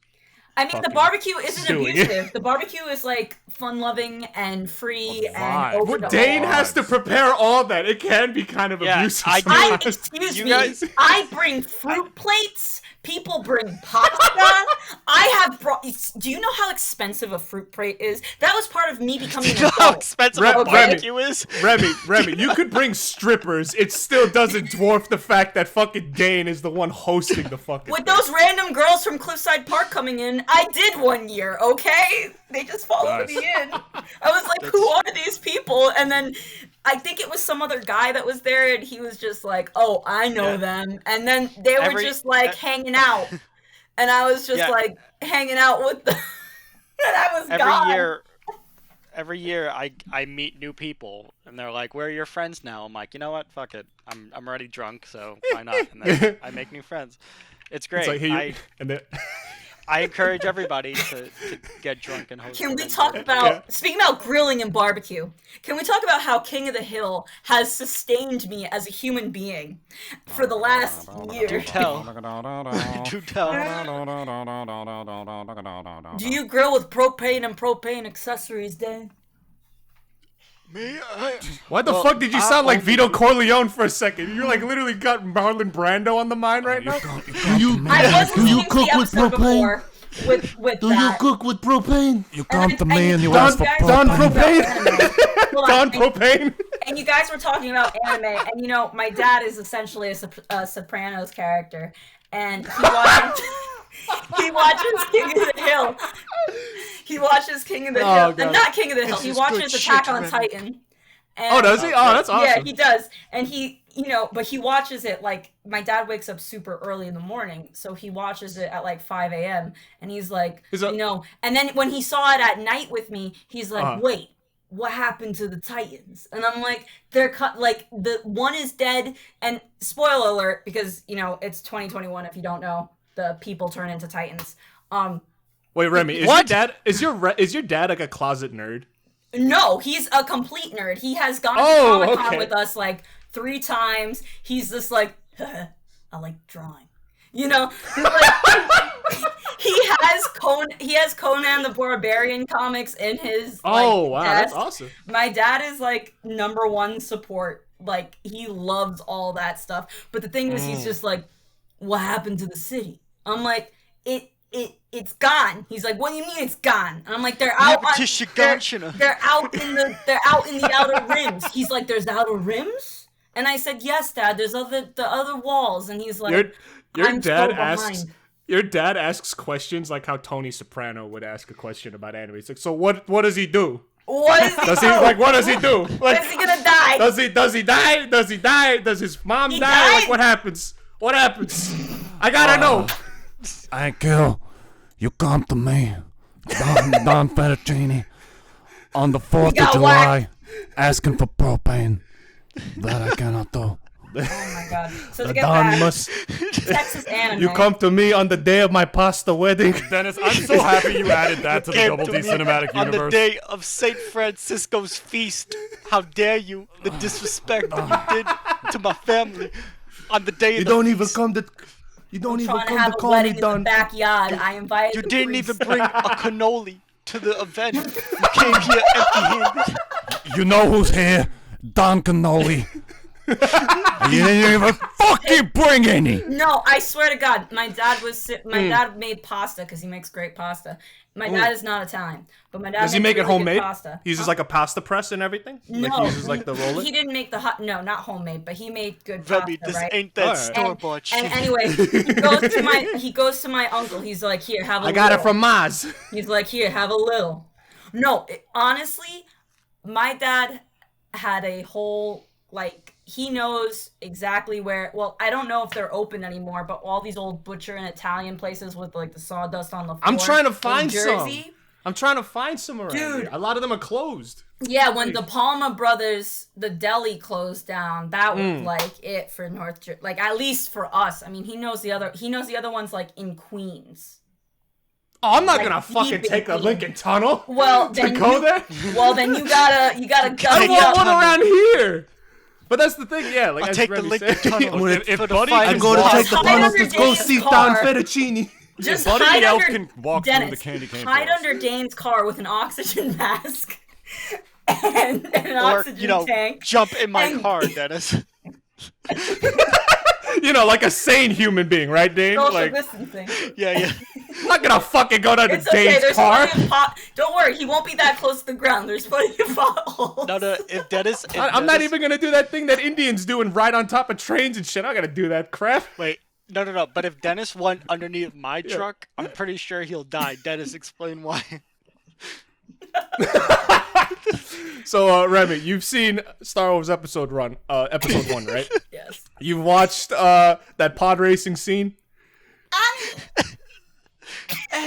Speaker 3: I mean, the barbecue isn't abusive. The barbecue is, like, fun-loving and free and over the
Speaker 2: Dane has to prepare all that. It can be kind of abusive.
Speaker 3: Excuse me. I bring fruit plates. People bring pasta. I have brought... Do you know how expensive a fruit plate is? That was part of me becoming an adult.
Speaker 4: How expensive a barbecue is?
Speaker 2: Remi, you could bring strippers. It still doesn't dwarf the fact that fucking Dane is the one hosting the fucking
Speaker 3: With those random girls from Cliffside Park coming in, I did one year, okay? They just followed me in. I was like, who are these people? And then... I think it was some other guy that was there, and he was just like, oh, I know them. And then they were just, like, hanging out. And I was just, like, hanging out with them. And I was gone.
Speaker 4: Every year, I meet new people, and they're like, where are your friends now? I'm like, you know what? Fuck it. I'm already drunk, so why not? And then I make new friends. It's great.
Speaker 2: It's like
Speaker 4: I encourage everybody to get drunk and host.
Speaker 3: Can we talk about, speaking about grilling and barbecue, can we talk about how King of the Hill has sustained me as a human being for the last year?
Speaker 4: Do tell. Do tell.
Speaker 3: Do you grill with propane and propane accessories, Dan?
Speaker 2: Why the fuck did you sound like Vito Corleone for a second? You like literally got Marlon Brando on the mind right now.
Speaker 3: I wasn't listening to the episode before with
Speaker 5: Do you cook with propane?
Speaker 1: You come to me and you
Speaker 2: Don
Speaker 1: ask for
Speaker 2: Propane. Don Propane.
Speaker 3: And you guys were talking about anime, and you know, my dad is essentially a Sopranos character, and he watches King of the Hill. He watches King of the Hill. And not King of the Hill. He watches Attack on Titan. And,
Speaker 2: does he? Oh, that's awesome.
Speaker 3: Yeah, he does. And he, but he watches it like, my dad wakes up super early in the morning, so he watches it at like 5 a.m. And he's like, and then when he saw it at night with me, he's like, wait, what happened to the Titans? And I'm like, they're cut, like, the one is dead, and spoiler alert, because, it's 2021, if you don't know, the people turn into Titans.
Speaker 2: Wait, Remi, is your dad like a closet nerd?
Speaker 3: No, he's a complete nerd. He has gone to Comic-Con with us like 3 times. He's just like, I like drawing. He's like, he has Conan the Barbarian comics in his wow, desk.
Speaker 2: That's awesome.
Speaker 3: My dad is like #1 support. Like, he loves all that stuff. But the thing is, he's just like, what happened to the city? I'm like, it's gone. He's like, what do you mean it's gone? And I'm like, they're out in the outer rims. He's like, there's outer rims? And I said, yes, Dad, there's the other walls. And he's like,
Speaker 2: your dad asks questions like how Tony Soprano would ask a question about anime. It's like, so what does he do?
Speaker 3: What does he do?
Speaker 2: What does he do? Like,
Speaker 3: is he gonna die?
Speaker 2: Does he die? Does he die? Does his mom die?
Speaker 3: Died?
Speaker 2: Like, what happens? What happens? I gotta know.
Speaker 5: Thank you. You come to me, Don Fettuccine, on the 4th of July, asking for propane. That I cannot do.
Speaker 3: Oh my god. So to get back, Texas anime.
Speaker 2: You come to me on the day of my pasta wedding.
Speaker 1: Dennis, I'm so happy you added that to the Double D Cinematic Universe.
Speaker 4: On the day of St. Francisco's feast, how dare you, the disrespect that you did to my family. On the day
Speaker 5: you don't even come to... You don't even come to call me Don.
Speaker 3: In the backyard. I invited
Speaker 4: you didn't even bring a cannoli to the event. You came here empty-handed.
Speaker 5: You know who's here? Don Cannoli. You didn't even fucking bring any.
Speaker 3: No, I swear to God, my dad made pasta because he makes great pasta. My dad is not Italian, but my dad
Speaker 2: does he make it homemade?
Speaker 3: Pasta.
Speaker 2: He uses like a pasta press and everything.
Speaker 3: No,
Speaker 2: like he uses like the roller.
Speaker 3: He didn't make not homemade, but he made good
Speaker 4: Remi,
Speaker 3: pasta.
Speaker 4: this
Speaker 3: right?
Speaker 4: ain't that store-bought shit.
Speaker 3: And anyway, he goes to my uncle. He's like, here, have a little.
Speaker 2: I got it from Maz.
Speaker 3: He's like, here, have a little. No, honestly, my dad had a whole he knows exactly where. Well, I don't know if they're open anymore, but all these old butcher and Italian places with like the sawdust on the floor.
Speaker 2: I'm trying to find
Speaker 3: Jersey.
Speaker 2: some. I'm trying to find some around
Speaker 3: Dude.
Speaker 2: here. A lot of them are closed.
Speaker 3: Yeah, when the Palma brothers, the deli closed down, that was like it for North Jersey. Like, at least for us. I mean, he knows the other ones like in Queens.
Speaker 2: Oh, I'm not gonna fucking take the Lincoln Tunnel.
Speaker 3: Well, then
Speaker 2: to go there.
Speaker 3: Well, then you gotta
Speaker 2: I want one around here. But that's the thing, yeah. Like,
Speaker 4: I'll take the Lincoln Tunnel.
Speaker 1: If Buddy
Speaker 5: I'm going to take the tunnel to go see Don Fettuccine.
Speaker 3: Just
Speaker 1: Buddy
Speaker 3: hide
Speaker 1: the Elf
Speaker 3: under,
Speaker 1: can walk
Speaker 3: Dennis,
Speaker 1: through the candy cane
Speaker 3: hide
Speaker 1: forest.
Speaker 3: under Dane's car with an oxygen mask and an oxygen tank.
Speaker 4: Jump in my car, Dennis.
Speaker 2: Like a sane human being, right, Dane?
Speaker 3: Social distancing.
Speaker 4: Yeah.
Speaker 2: I'm not gonna fucking go down to Dane's car.
Speaker 3: Don't worry, he won't be that close to the ground. There's plenty of potholes.
Speaker 4: No, if Dennis...
Speaker 2: I'm not even gonna do that thing that Indians do and ride on top of trains and shit. I gotta do that crap.
Speaker 4: Wait, no. But if Dennis went underneath my truck, I'm pretty sure he'll die. Dennis, explain why.
Speaker 2: So, Remi, you've seen Star Wars Episode 1, right?
Speaker 3: Yes.
Speaker 2: You've watched that pod racing scene. Do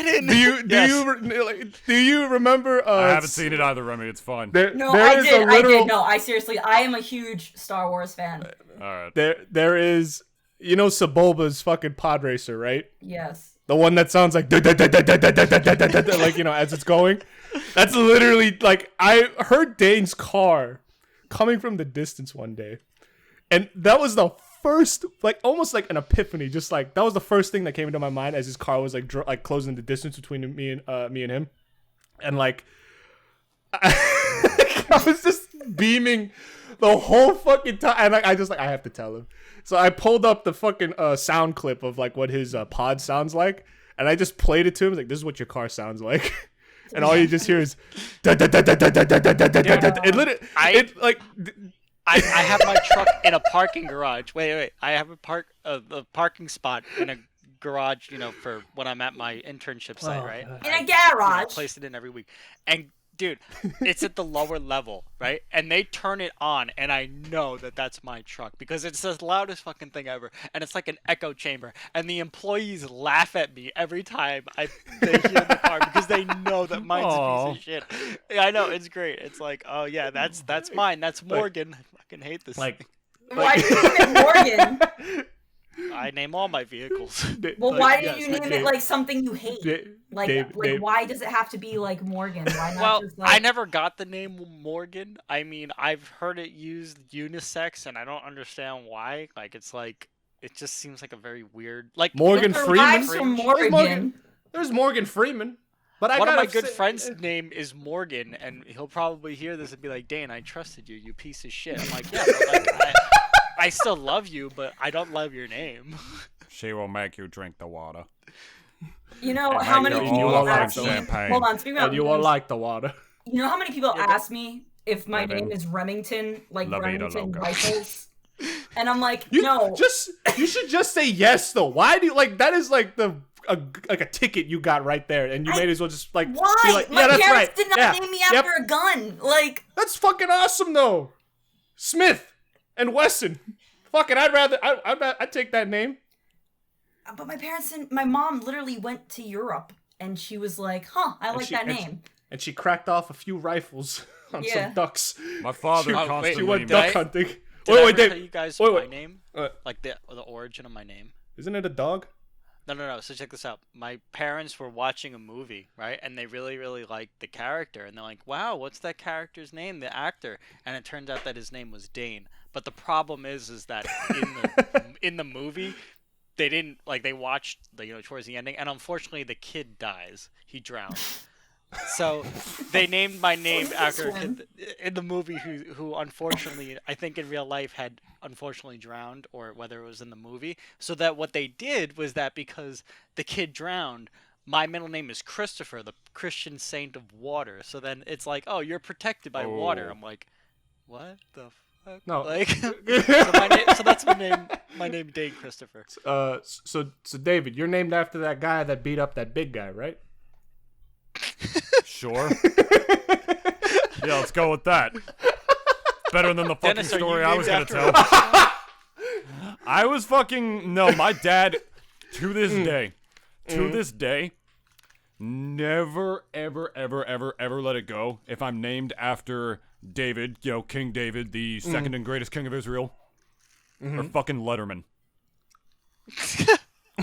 Speaker 2: you remember?
Speaker 1: I haven't seen it either, Remi. It's fun.
Speaker 3: I did. No, I seriously, I am a huge Star Wars fan.
Speaker 1: All right.
Speaker 2: There is you know Sebulba's fucking pod racer, right?
Speaker 3: Yes.
Speaker 2: The one that sounds like like, you know, as it's going. That's literally like, I heard Dane's car coming from the distance one day, and that was the first, like, almost like an epiphany. Just like, that was the first thing that came into my mind as his car was like closing the distance between me and him, and like I was just beaming the whole fucking time, and like, I have to tell him. So I pulled up the fucking sound clip of like what his pod sounds like, and I just played it to him. Like, this is what your car sounds like, and all you just hear is I
Speaker 4: have my truck in a parking garage. Wait. I have a parking spot in a garage, you know, for when I'm at my internship site, right?
Speaker 3: In a garage.
Speaker 4: I place it in every week. And dude, it's at the lower level, right? And they turn it on, and I know that that's my truck because it's the loudest fucking thing ever, and it's like an echo chamber. And the employees laugh at me every time they hear the car because they know that mine's a piece of shit. Yeah, I know, it's great. It's like, oh yeah, that's mine. That's Morgan. I fucking hate this thing.
Speaker 3: Why do you name it Morgan?
Speaker 4: I name all my vehicles.
Speaker 3: Well, why did you name it like something you hate? Like, why does it have to be like Morgan? Why not just like...
Speaker 4: I never got the name Morgan. I mean, I've heard it used unisex, and I don't understand why. Like, it's like, it just seems like a very weird, like
Speaker 2: Morgan Freeman.
Speaker 3: From Morgan.
Speaker 2: There's Morgan Freeman. But
Speaker 4: one of my good friends' name is Morgan, and he'll probably hear this and be like, "Dane, I trusted you, you piece of shit." I'm like, yeah, but like, I still love you, but I don't love your name.
Speaker 1: She will make you drink the water.
Speaker 3: You know how many people ask me? Hold on, speaking about
Speaker 2: you won't like the water.
Speaker 3: You know how many people ask me if my name is Remington, like Remington Rifles? And I'm like, no.
Speaker 2: You should just say yes, though. Why do you like that? Is like like a ticket you got right there, and you may as well just like
Speaker 3: why?
Speaker 2: Be like,
Speaker 3: my
Speaker 2: that's
Speaker 3: parents
Speaker 2: right.
Speaker 3: did not name me after a gun. Like,
Speaker 2: that's fucking awesome, though. Smith and Wesson. Fucking, I'd take that name.
Speaker 3: But my parents and my mom literally went to Europe, and she was like, "Huh, I like that name."
Speaker 2: And she cracked off a few rifles on some ducks.
Speaker 1: My father constantly
Speaker 2: went duck hunting.
Speaker 4: Wait, Dave. Tell you guys my name? Like the origin of my name?
Speaker 2: Isn't it a dog?
Speaker 4: No. So check this out. My parents were watching a movie, right? And they really, really liked the character. And they're like, wow, what's that character's name, the actor? And it turns out that his name was Dane. But the problem is that in the movie, they didn't, like, they watched, towards the ending. And unfortunately, the kid dies. He drowns. So they named my name after a kid in the movie who unfortunately, I think in real life had unfortunately drowned, or whether it was in the movie. So that what they did was that because the kid drowned, my middle name is Christopher, the Christian saint of water. So then it's like, oh, you're protected by water. I'm like, what the fuck?
Speaker 2: No.
Speaker 4: Like, so that's my name Dane Christopher.
Speaker 2: So David, you're named after that guy that beat up that big guy, right?
Speaker 1: Sure. Yeah, let's go with that. Better than the fucking story I was gonna tell. I was no, my dad, to this day, never, ever let it go. If I'm named after David, King David, the second and greatest king of Israel, or fucking Letterman.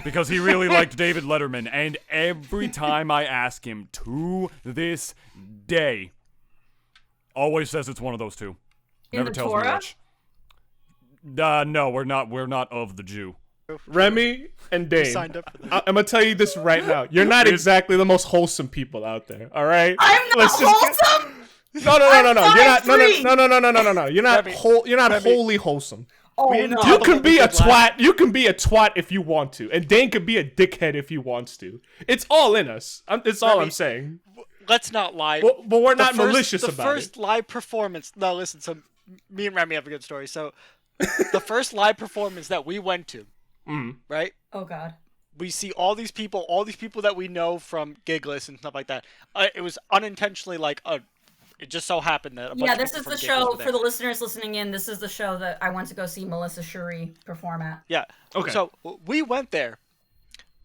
Speaker 1: Because he really liked David Letterman, and every time I ask him to this day, always says it's one of those two. Never tells
Speaker 3: Torah?
Speaker 1: me which. No, we're not of the Jew.
Speaker 2: Remi and Dane.
Speaker 4: Signed up for this.
Speaker 2: I'm gonna tell you this right now. You're not exactly the most wholesome people out there. All right.
Speaker 3: I'm not wholesome.
Speaker 2: No. You're not. No. You're not. You're not wholly wholesome.
Speaker 3: Oh,
Speaker 2: you can be a twat. You can be a twat if you want to, and Dane could be a dickhead if he wants to. It's all in us. It's all I'm saying.
Speaker 4: Let's not lie.
Speaker 2: But we're not malicious about it.
Speaker 4: The first live performance. No, listen. So me and Remi have a good story. So the first live performance that we went to, right?
Speaker 3: Oh God.
Speaker 4: We see all these people that we know from Gigless and stuff like that. It was unintentionally it just so happened that
Speaker 3: this is the show for the listeners listening in. This is the show that I went to go see Melissa Cherie perform at.
Speaker 4: Yeah. Okay. So we went there.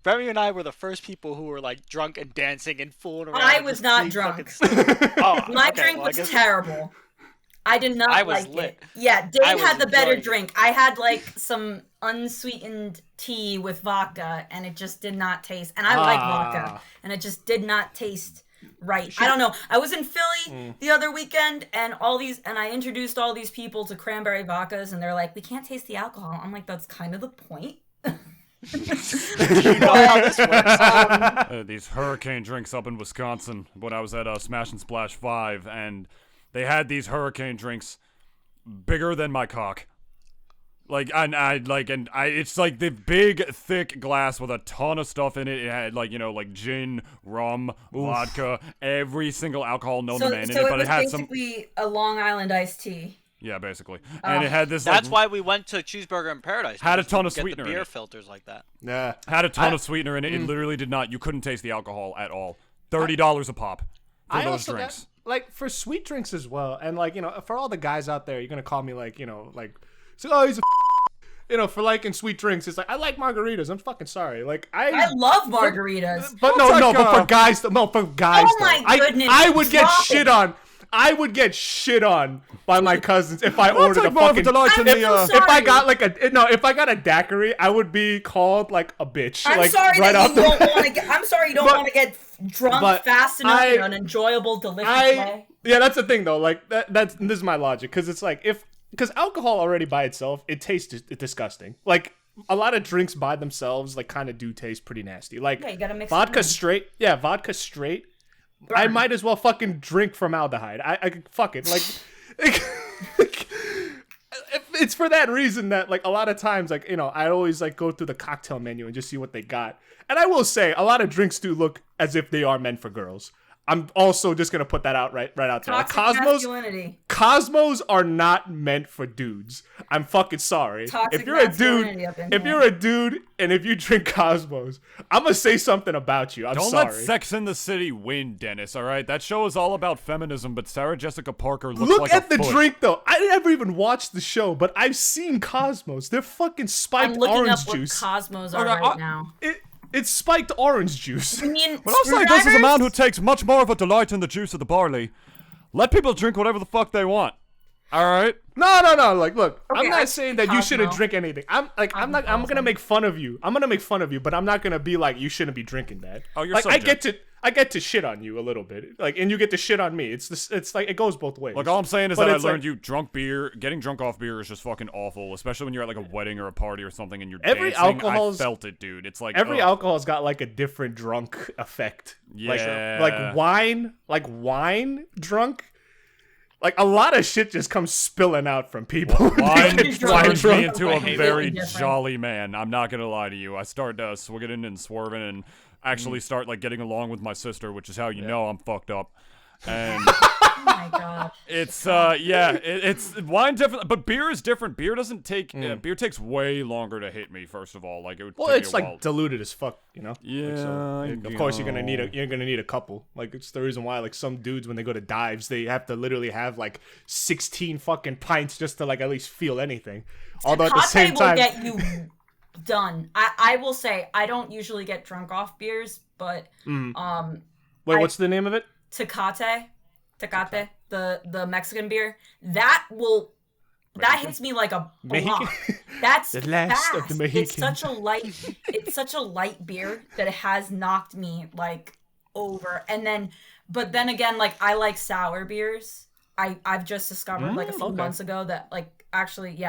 Speaker 4: Remi and I were the first people who were drunk and dancing and fooling around.
Speaker 3: I was not drunk.
Speaker 4: My
Speaker 3: drink was terrible. I did not like it. Yeah, Dane had the better drink. I had like some unsweetened tea with vodka, and it just did not taste. And I like vodka, and it just did not taste right. I don't know. I was in Philly the other weekend, and I introduced all these people to cranberry vodkas, and they're like, "We can't taste the alcohol." I'm like, "That's kind of the point."
Speaker 4: You know how this works.
Speaker 1: These hurricane drinks up in Wisconsin when I was at Smash and Splash 5, and they had these hurricane drinks bigger than my cock. It's like the big thick glass with a ton of stuff in it. It had like gin, rum, vodka, every single alcohol known to man in it. But it had
Speaker 3: basically a Long Island iced tea.
Speaker 1: Yeah, basically. And it had this.
Speaker 4: That's why we went to Cheeseburger in Paradise.
Speaker 1: Had a ton of sweetener
Speaker 4: in it. Beer
Speaker 1: it.
Speaker 4: Filters like that.
Speaker 2: Yeah.
Speaker 1: Had a ton of sweetener in it. It literally did not. You couldn't taste the alcohol at all. $30 a pop for those drinks.
Speaker 2: For sweet drinks as well, and for all the guys out there, you're gonna call me he's a for liking sweet drinks. It's like, I like margaritas. I'm fucking sorry.
Speaker 3: I love margaritas.
Speaker 2: But for guys,
Speaker 3: Oh my goodness!
Speaker 2: I would get shit on. I would get shit on by my cousins if I ordered a fucking. If I got a daiquiri, I would be called like a bitch.
Speaker 3: I'm sorry you don't want to get drunk fast enough in an enjoyable, delicious way.
Speaker 2: Yeah, that's the thing though. This is my logic, because it's like because alcohol already by itself, it tastes disgusting. Like a lot of drinks by themselves, kind of do taste pretty nasty. Like
Speaker 3: you gotta mix
Speaker 2: vodka straight. Yeah, vodka straight. Burn. I might as well fucking drink formaldehyde. I fuck it. It's for that reason that a lot of times I always go through the cocktail menu and just see what they got. And I will say a lot of drinks do look as if they are meant for girls. I'm also just gonna put that out right out there. Cosmos are not meant for dudes. I'm fucking sorry. If you're a dude and if you drink Cosmos, I'm gonna say something about you.
Speaker 1: Don't let Sex and the City win, Dennis. All right, that show is all about feminism, but Sarah Jessica Parker looks like
Speaker 2: at the drink though. I never even watched the show, but I've seen Cosmos. They're fucking spiked orange juice.
Speaker 3: Cosmos are right now.
Speaker 2: It's spiked orange juice.
Speaker 3: You mean
Speaker 1: I'll say this is a man who takes much more of a delight in the juice of the barley. Let people drink whatever the fuck they want. All right?
Speaker 2: No. Look, okay, I'm not saying that you shouldn't drink anything. I'm gonna make fun of you. I'm gonna make fun of you, but I'm not gonna be like, you shouldn't be drinking that.
Speaker 1: Oh, you're subject.
Speaker 2: I get to shit on you a little bit, and you get to shit on me. It's like it goes both ways.
Speaker 1: Look, all I'm saying is that I learned getting drunk off beer is just fucking awful, especially when you're at a wedding or a party or something and you're dancing. I felt it, dude. It's like
Speaker 2: every alcohol's got a different drunk effect.
Speaker 1: Yeah,
Speaker 2: wine drunk. A lot of shit just comes spilling out from people.
Speaker 1: Wine turns me into a very jolly man. I'm not gonna lie to you. I start swigging and swerving and actually start getting along with my sister, which is how you know I'm fucked up. And
Speaker 3: oh my god,
Speaker 1: it's it's wine different, but beer is different. Beer doesn't take beer takes way longer to hit me. First of all, it would. Well,
Speaker 2: it's diluted as fuck, you know.
Speaker 1: Yeah,
Speaker 2: of course you're gonna need a couple. It's the reason why some dudes when they go to dives they have to literally have 16 fucking pints just to at least feel anything. Although at the same time,
Speaker 3: will get you done. I will say I don't usually get drunk off beers, but
Speaker 2: wait, what's the name of it?
Speaker 3: Tecate, the Mexican beer, that hits me like a block. That's
Speaker 2: the last of the Mexicans.
Speaker 3: It's such a light beer that it has knocked me over. But then again, I like sour beers. I've just discovered a few months ago that a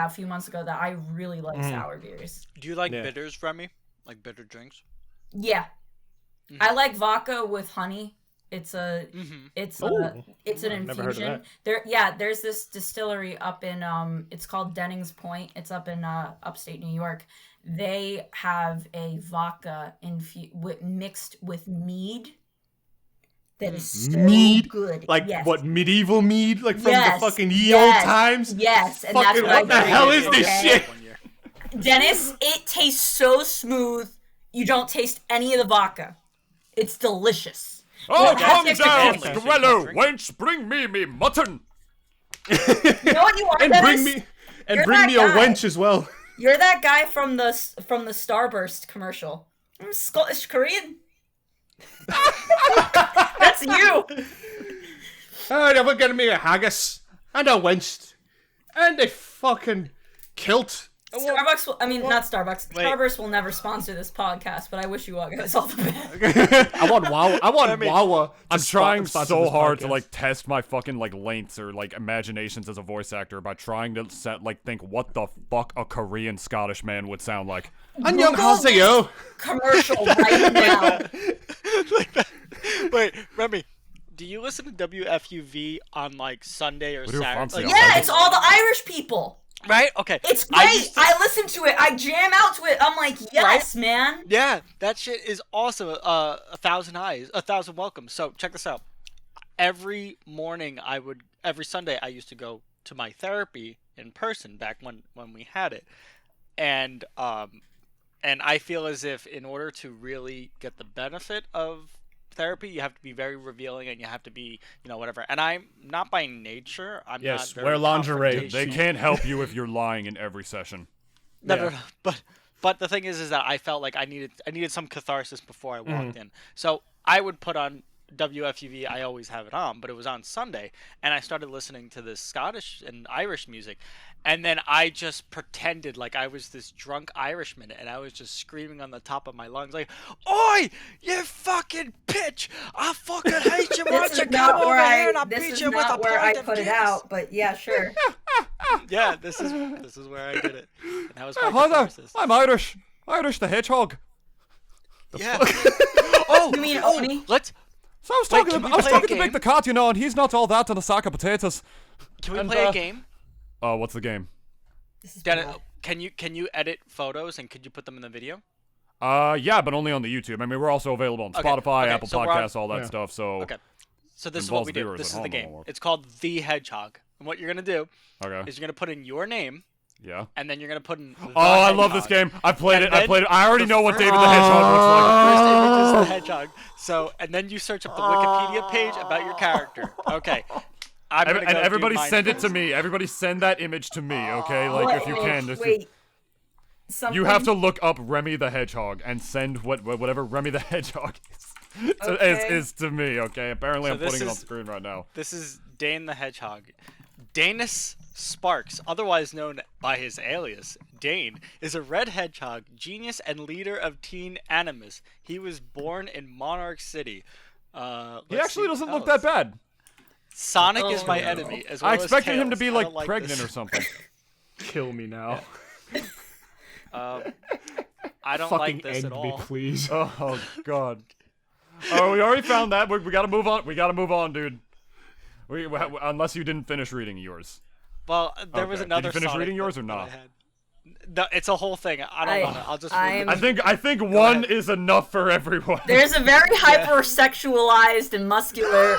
Speaker 3: few months ago that I really like sour beers.
Speaker 4: Do you like bitters, Remi? Like bitter drinks?
Speaker 3: Yeah. Mm-hmm. I like vodka with honey. It's an infusion. There's this distillery up in it's called Dennings Point. It's up in upstate New York. They have a vodka mixed with mead. That is so good.
Speaker 2: What, medieval mead? From the fucking old times?
Speaker 3: Yes, and
Speaker 2: fucking
Speaker 3: that's
Speaker 2: what the hell is this shit?
Speaker 3: Dennis, it tastes so smooth. You don't taste any of the vodka. It's delicious.
Speaker 1: Oh, come down, Grello, wench, bring me mutton.
Speaker 3: You know what you want,
Speaker 2: and
Speaker 3: Dennis?
Speaker 2: bring me a wench as well.
Speaker 3: You're that guy from the Starburst commercial. I'm Scottish Korean. That's you.
Speaker 2: Never get me a haggis. and a winced, and a fucking kilt.
Speaker 3: Starbucks will, not Starbucks. Starburst will never sponsor this podcast, but I wish you all guys all the best.
Speaker 2: I want Wawa.
Speaker 1: I'm trying so hard to like test my fucking like lengths or like imaginations as a voice actor by trying to think what the fuck a Korean Scottish man would sound like.
Speaker 2: Annyeong haseyo.
Speaker 3: Commercial right now.
Speaker 4: Wait, Remi, do you listen to WFUV on like Sunday or Saturday?
Speaker 3: Yeah, it's all the Irish people.
Speaker 4: Right? Okay.
Speaker 3: It's great. I listen to it. I jam out to it. I'm like, yes, right? Man.
Speaker 4: Yeah, that shit is awesome. 1,000 highs, 1,000 welcomes. So check this out. Every Sunday, I used to go to my therapy in person back when we had it, and I feel as if in order to really get the benefit of therapy, you have to be very revealing and you have to be, whatever. And I'm not by nature. I'm not very
Speaker 2: wear lingerie.
Speaker 1: They can't help you if you're lying in every session.
Speaker 4: No. But the thing is that I felt like I needed some catharsis before I walked in. So I would put on WFUV. I always have it on, but it was on Sunday, and I started listening to this Scottish and Irish music. And then I just pretended like I was this drunk Irishman, and I was just screaming on the top of my lungs like, "Oi, you fucking bitch! I fucking hate you! Why don't you come over here and I'll beat you with a pint of
Speaker 3: This is not where I put it out, but yeah, sure."
Speaker 4: Yeah, this is where I did it. And that was my
Speaker 1: catharsis. I'm Irish the Hedgehog.
Speaker 4: Yeah.
Speaker 3: Oh, you mean Oni?
Speaker 1: So I was talking to Big the Cat, and he's not all that in a sack of potatoes.
Speaker 4: Can we play a game?
Speaker 1: Oh, what's the game?
Speaker 4: Can you edit photos and could you put them in the video?
Speaker 1: Yeah, but only on the YouTube. I mean, we're also available on Spotify, Apple Podcasts, all that stuff. So
Speaker 4: So this is what we do. This is the game. It's called The Hedgehog. And what you're gonna do is you're gonna put in your name.
Speaker 1: Yeah.
Speaker 4: And then you're gonna put in.
Speaker 1: I love this game. I played it. I already know what David the Hedgehog looks like.
Speaker 4: First image is the hedgehog. So, and then you search up the Wikipedia page about your character. Okay.
Speaker 1: And everybody send it to me. Everybody send that image to me, okay? Like, if you can.
Speaker 3: Wait.
Speaker 1: You have to look up Remi the Hedgehog and send whatever Remi the Hedgehog is to me, okay? Apparently, I'm putting it on screen right now.
Speaker 4: This is Dane the Hedgehog. Danis Sparks, otherwise known by his alias, Dane, is a red hedgehog, genius, and leader of Teen Animus. He was born in Monarch City.
Speaker 1: He actually doesn't look that bad.
Speaker 4: Sonic is my enemy. As well
Speaker 1: I expected
Speaker 4: as
Speaker 1: him to be like
Speaker 4: like
Speaker 1: pregnant or something.
Speaker 2: Kill me now.
Speaker 4: I don't
Speaker 2: fucking
Speaker 4: like this at all.
Speaker 2: Me, please.
Speaker 1: Oh God. Oh, we already found that. We gotta move on. We gotta move on, dude. Unless you didn't finish reading yours.
Speaker 4: Well, there was another.
Speaker 1: Did you finish
Speaker 4: Sonic
Speaker 1: reading yours or not?
Speaker 4: No, it's a whole thing. I don't know. I'll just.
Speaker 1: I think one is enough for everyone.
Speaker 3: There's a very hypersexualized and muscular.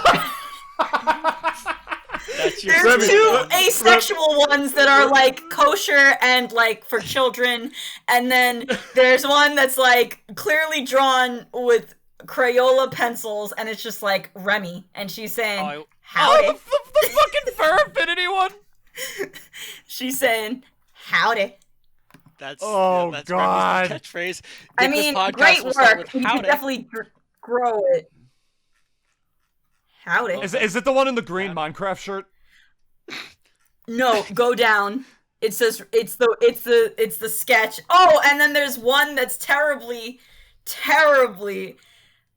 Speaker 3: There's two asexual ones that are like kosher and like for children, and then there's one that's like clearly drawn with Crayola pencils, and it's just like Remi, and she's saying, "Howdy."
Speaker 1: Oh, the fucking fur affinity one.
Speaker 3: She's saying, "Howdy."
Speaker 4: That's
Speaker 1: God.
Speaker 4: Remi's catchphrase.
Speaker 3: I mean, great work. You can definitely grow it. Howdy.
Speaker 1: Is it the one in the green Minecraft shirt?
Speaker 3: No, go down. It says it's the sketch. Oh, and then there's one that's terribly.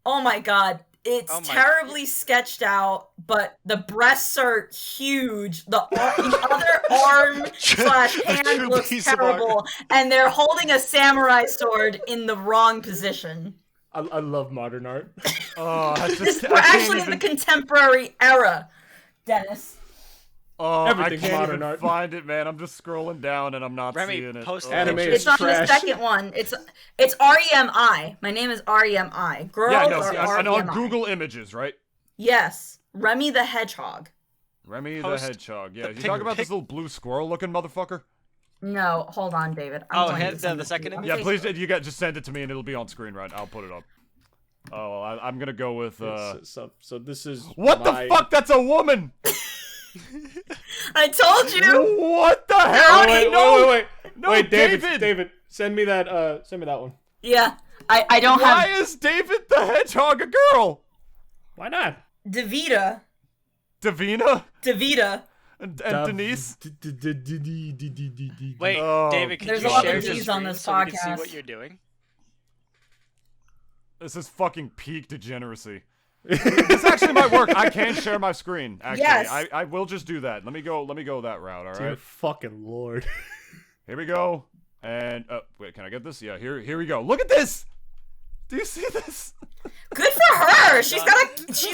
Speaker 3: Oh my God. It's terribly sketched out, but the breasts are huge. The other arm/hand looks terrible, and they're holding a samurai sword in the wrong position.
Speaker 2: I love modern art.
Speaker 1: Oh,
Speaker 3: we're actually in the contemporary era, Dennis.
Speaker 1: Oh, I can't even find it, man. I'm just scrolling down and I'm not seeing it.
Speaker 2: Anime
Speaker 3: it's on the second one. It's REMI. My name is REMI. Girls are REMI.
Speaker 1: And on Google Images, right?
Speaker 3: Yes. Remi the Hedgehog.
Speaker 1: Remi the Hedgehog. Yeah. You talk about this little blue squirrel-looking motherfucker?
Speaker 3: No, hold on, David.
Speaker 4: The second image?
Speaker 1: Yeah, please. Just send it to me and it'll be on screen, right? I'll put it up. Oh, I'm gonna go with.
Speaker 2: So this is.
Speaker 1: What the fuck? That's a woman.
Speaker 3: I told you.
Speaker 1: What the hell?
Speaker 2: Wait, David, send me that one.
Speaker 3: Yeah, I don't have.
Speaker 1: Why is David the Hedgehog a girl?
Speaker 2: Why not?
Speaker 3: Davina.
Speaker 1: Davina?
Speaker 3: Davina.
Speaker 1: And Denise.
Speaker 4: Wait, David, can
Speaker 3: There's
Speaker 4: you
Speaker 3: a lot
Speaker 4: share
Speaker 3: of
Speaker 4: your
Speaker 3: D's on
Speaker 4: screen
Speaker 3: this
Speaker 4: so we can see
Speaker 3: podcast.
Speaker 4: what you're doing?
Speaker 1: This is fucking peak degeneracy. This actually might work. I can share my screen. Actually,
Speaker 3: Yes.
Speaker 1: I will just do that. Let me go that route. All
Speaker 2: Dear
Speaker 1: right.
Speaker 2: fucking lord.
Speaker 1: Here we go. And wait, can I get this? Yeah. Here we go. Look at this. Do you see this?
Speaker 3: Good for her. She's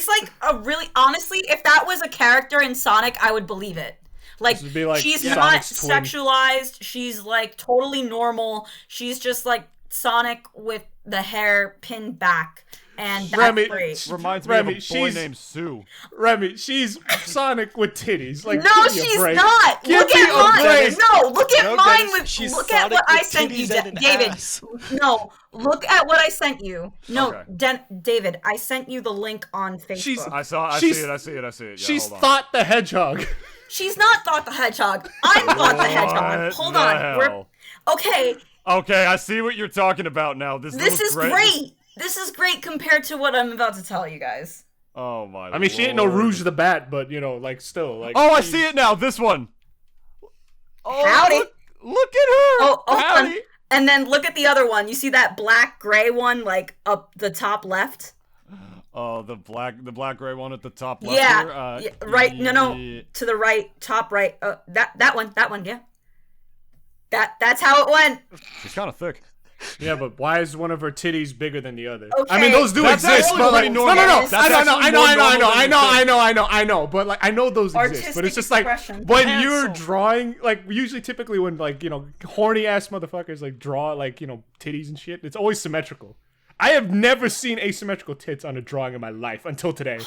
Speaker 3: like a really, honestly, if that was a character in Sonic, I would believe it. Like,
Speaker 2: would be like
Speaker 3: she's
Speaker 2: Sonic's
Speaker 3: not
Speaker 2: twin.
Speaker 3: sexualized. She's like totally normal. She's just like Sonic with the hair pinned back. And that's
Speaker 2: Remi,
Speaker 3: great.
Speaker 1: Reminds me
Speaker 2: Remi,
Speaker 1: of a boy named Sue.
Speaker 2: Remy, she's Sonic with titties. Like,
Speaker 3: No,
Speaker 2: give me a
Speaker 3: she's
Speaker 2: break.
Speaker 3: not.
Speaker 2: Give
Speaker 3: Look
Speaker 2: me
Speaker 3: at
Speaker 2: a
Speaker 3: mine.
Speaker 2: break.
Speaker 3: No, look at
Speaker 6: No,
Speaker 3: mine
Speaker 6: Dennis,
Speaker 3: with.
Speaker 6: she's
Speaker 3: Look at
Speaker 6: Sonic
Speaker 3: what I
Speaker 6: with
Speaker 3: sent you,
Speaker 6: titties and an
Speaker 3: David.
Speaker 6: ass.
Speaker 3: No, look at what I sent you. No,
Speaker 1: Okay.
Speaker 3: David, I sent you the link on Facebook.
Speaker 1: I
Speaker 2: She's-
Speaker 1: see it. Yeah,
Speaker 2: She's
Speaker 1: hold on.
Speaker 2: Thought the Hedgehog.
Speaker 3: She's not Thought the Hedgehog. I'm Thought the Hedgehog.
Speaker 1: What
Speaker 3: Hold
Speaker 1: the
Speaker 3: on.
Speaker 1: hell?
Speaker 3: Okay.
Speaker 1: Okay, I see what you're talking about now. This
Speaker 3: This
Speaker 1: looks
Speaker 3: is great. This is great compared to what I'm about to tell you guys.
Speaker 1: Oh my.
Speaker 2: I mean, she ain't no
Speaker 1: Lord.
Speaker 2: Rouge the Bat, but you know, like still, like.
Speaker 1: Oh, I see it now. This one. Oh,
Speaker 3: Howdy.
Speaker 1: Look at her.
Speaker 3: Oh, hold on.
Speaker 1: Howdy.
Speaker 3: And then look at the other one. You see that black gray one, like up the top left?
Speaker 1: Oh, the black gray one at the top left.
Speaker 3: Yeah,
Speaker 1: Here?
Speaker 3: yeah, right. No,
Speaker 1: yeah.
Speaker 3: to the right, top right. That one. Yeah. That's how it went.
Speaker 1: She's kind of thick.
Speaker 2: Yeah, but why is one of her titties bigger than the other?
Speaker 3: Okay.
Speaker 2: I mean, those do
Speaker 1: That's
Speaker 2: exist,
Speaker 1: actually
Speaker 2: but like,
Speaker 1: pretty
Speaker 2: no,
Speaker 1: normal.
Speaker 3: That's
Speaker 2: I
Speaker 1: actually
Speaker 2: know, but like, I know those exist, but
Speaker 3: Artistic
Speaker 2: it's just like
Speaker 3: expression.
Speaker 2: when you're
Speaker 4: Cancel.
Speaker 2: drawing, like, usually, typically, when like horny ass motherfuckers like draw like titties and shit, it's always symmetrical. I have never seen asymmetrical tits on a drawing in my life until today.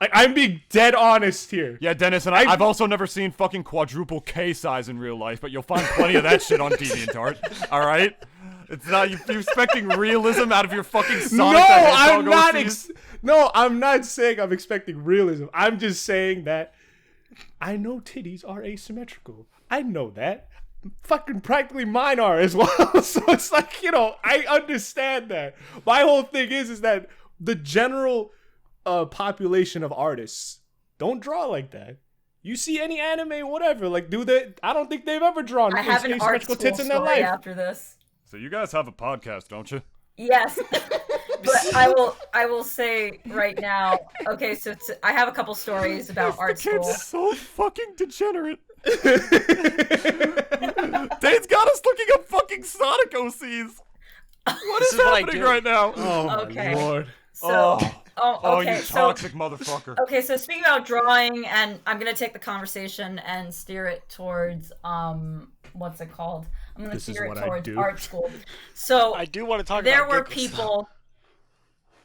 Speaker 2: Like, I'm being dead honest here.
Speaker 1: Yeah, Dennis, and I've also never seen fucking quadruple K size in real life, but you'll find plenty of that shit on DeviantArt. All right. It's not you're expecting realism out of your fucking Sonic the Hedgehog
Speaker 2: I'm not.
Speaker 1: OCs?
Speaker 2: No, I'm not saying I'm expecting realism. I'm just saying that I know titties are asymmetrical. I know that. Fucking practically mine are as well. So it's like, I understand that. My whole thing is that the general population of artists don't draw like that. You see any anime, whatever, like I don't think they've ever drawn
Speaker 3: I have an art
Speaker 2: asymmetrical
Speaker 3: school
Speaker 2: tits in their
Speaker 3: story
Speaker 2: life.
Speaker 3: after this.
Speaker 1: So you guys have a podcast, don't you?
Speaker 3: Yes, but I will say right now. Okay, so I have a couple stories about art school.
Speaker 1: Kid's so fucking degenerate. Dane's got us looking up fucking Sonic OCs. What is
Speaker 6: is what I
Speaker 1: happening
Speaker 6: do.
Speaker 1: right now?
Speaker 2: Oh my
Speaker 3: Okay.
Speaker 2: lord.
Speaker 3: So,
Speaker 1: Oh,
Speaker 3: okay,
Speaker 1: you
Speaker 3: so
Speaker 1: toxic motherfucker.
Speaker 3: okay, so speaking about drawing, and I'm gonna take the conversation and steer it towards what's it called? I'm gonna
Speaker 2: This is
Speaker 3: steer it
Speaker 2: what I
Speaker 3: towards
Speaker 2: do.
Speaker 3: art school. So
Speaker 6: I do want to talk
Speaker 3: there
Speaker 6: about
Speaker 3: were
Speaker 6: Giggles.
Speaker 3: people.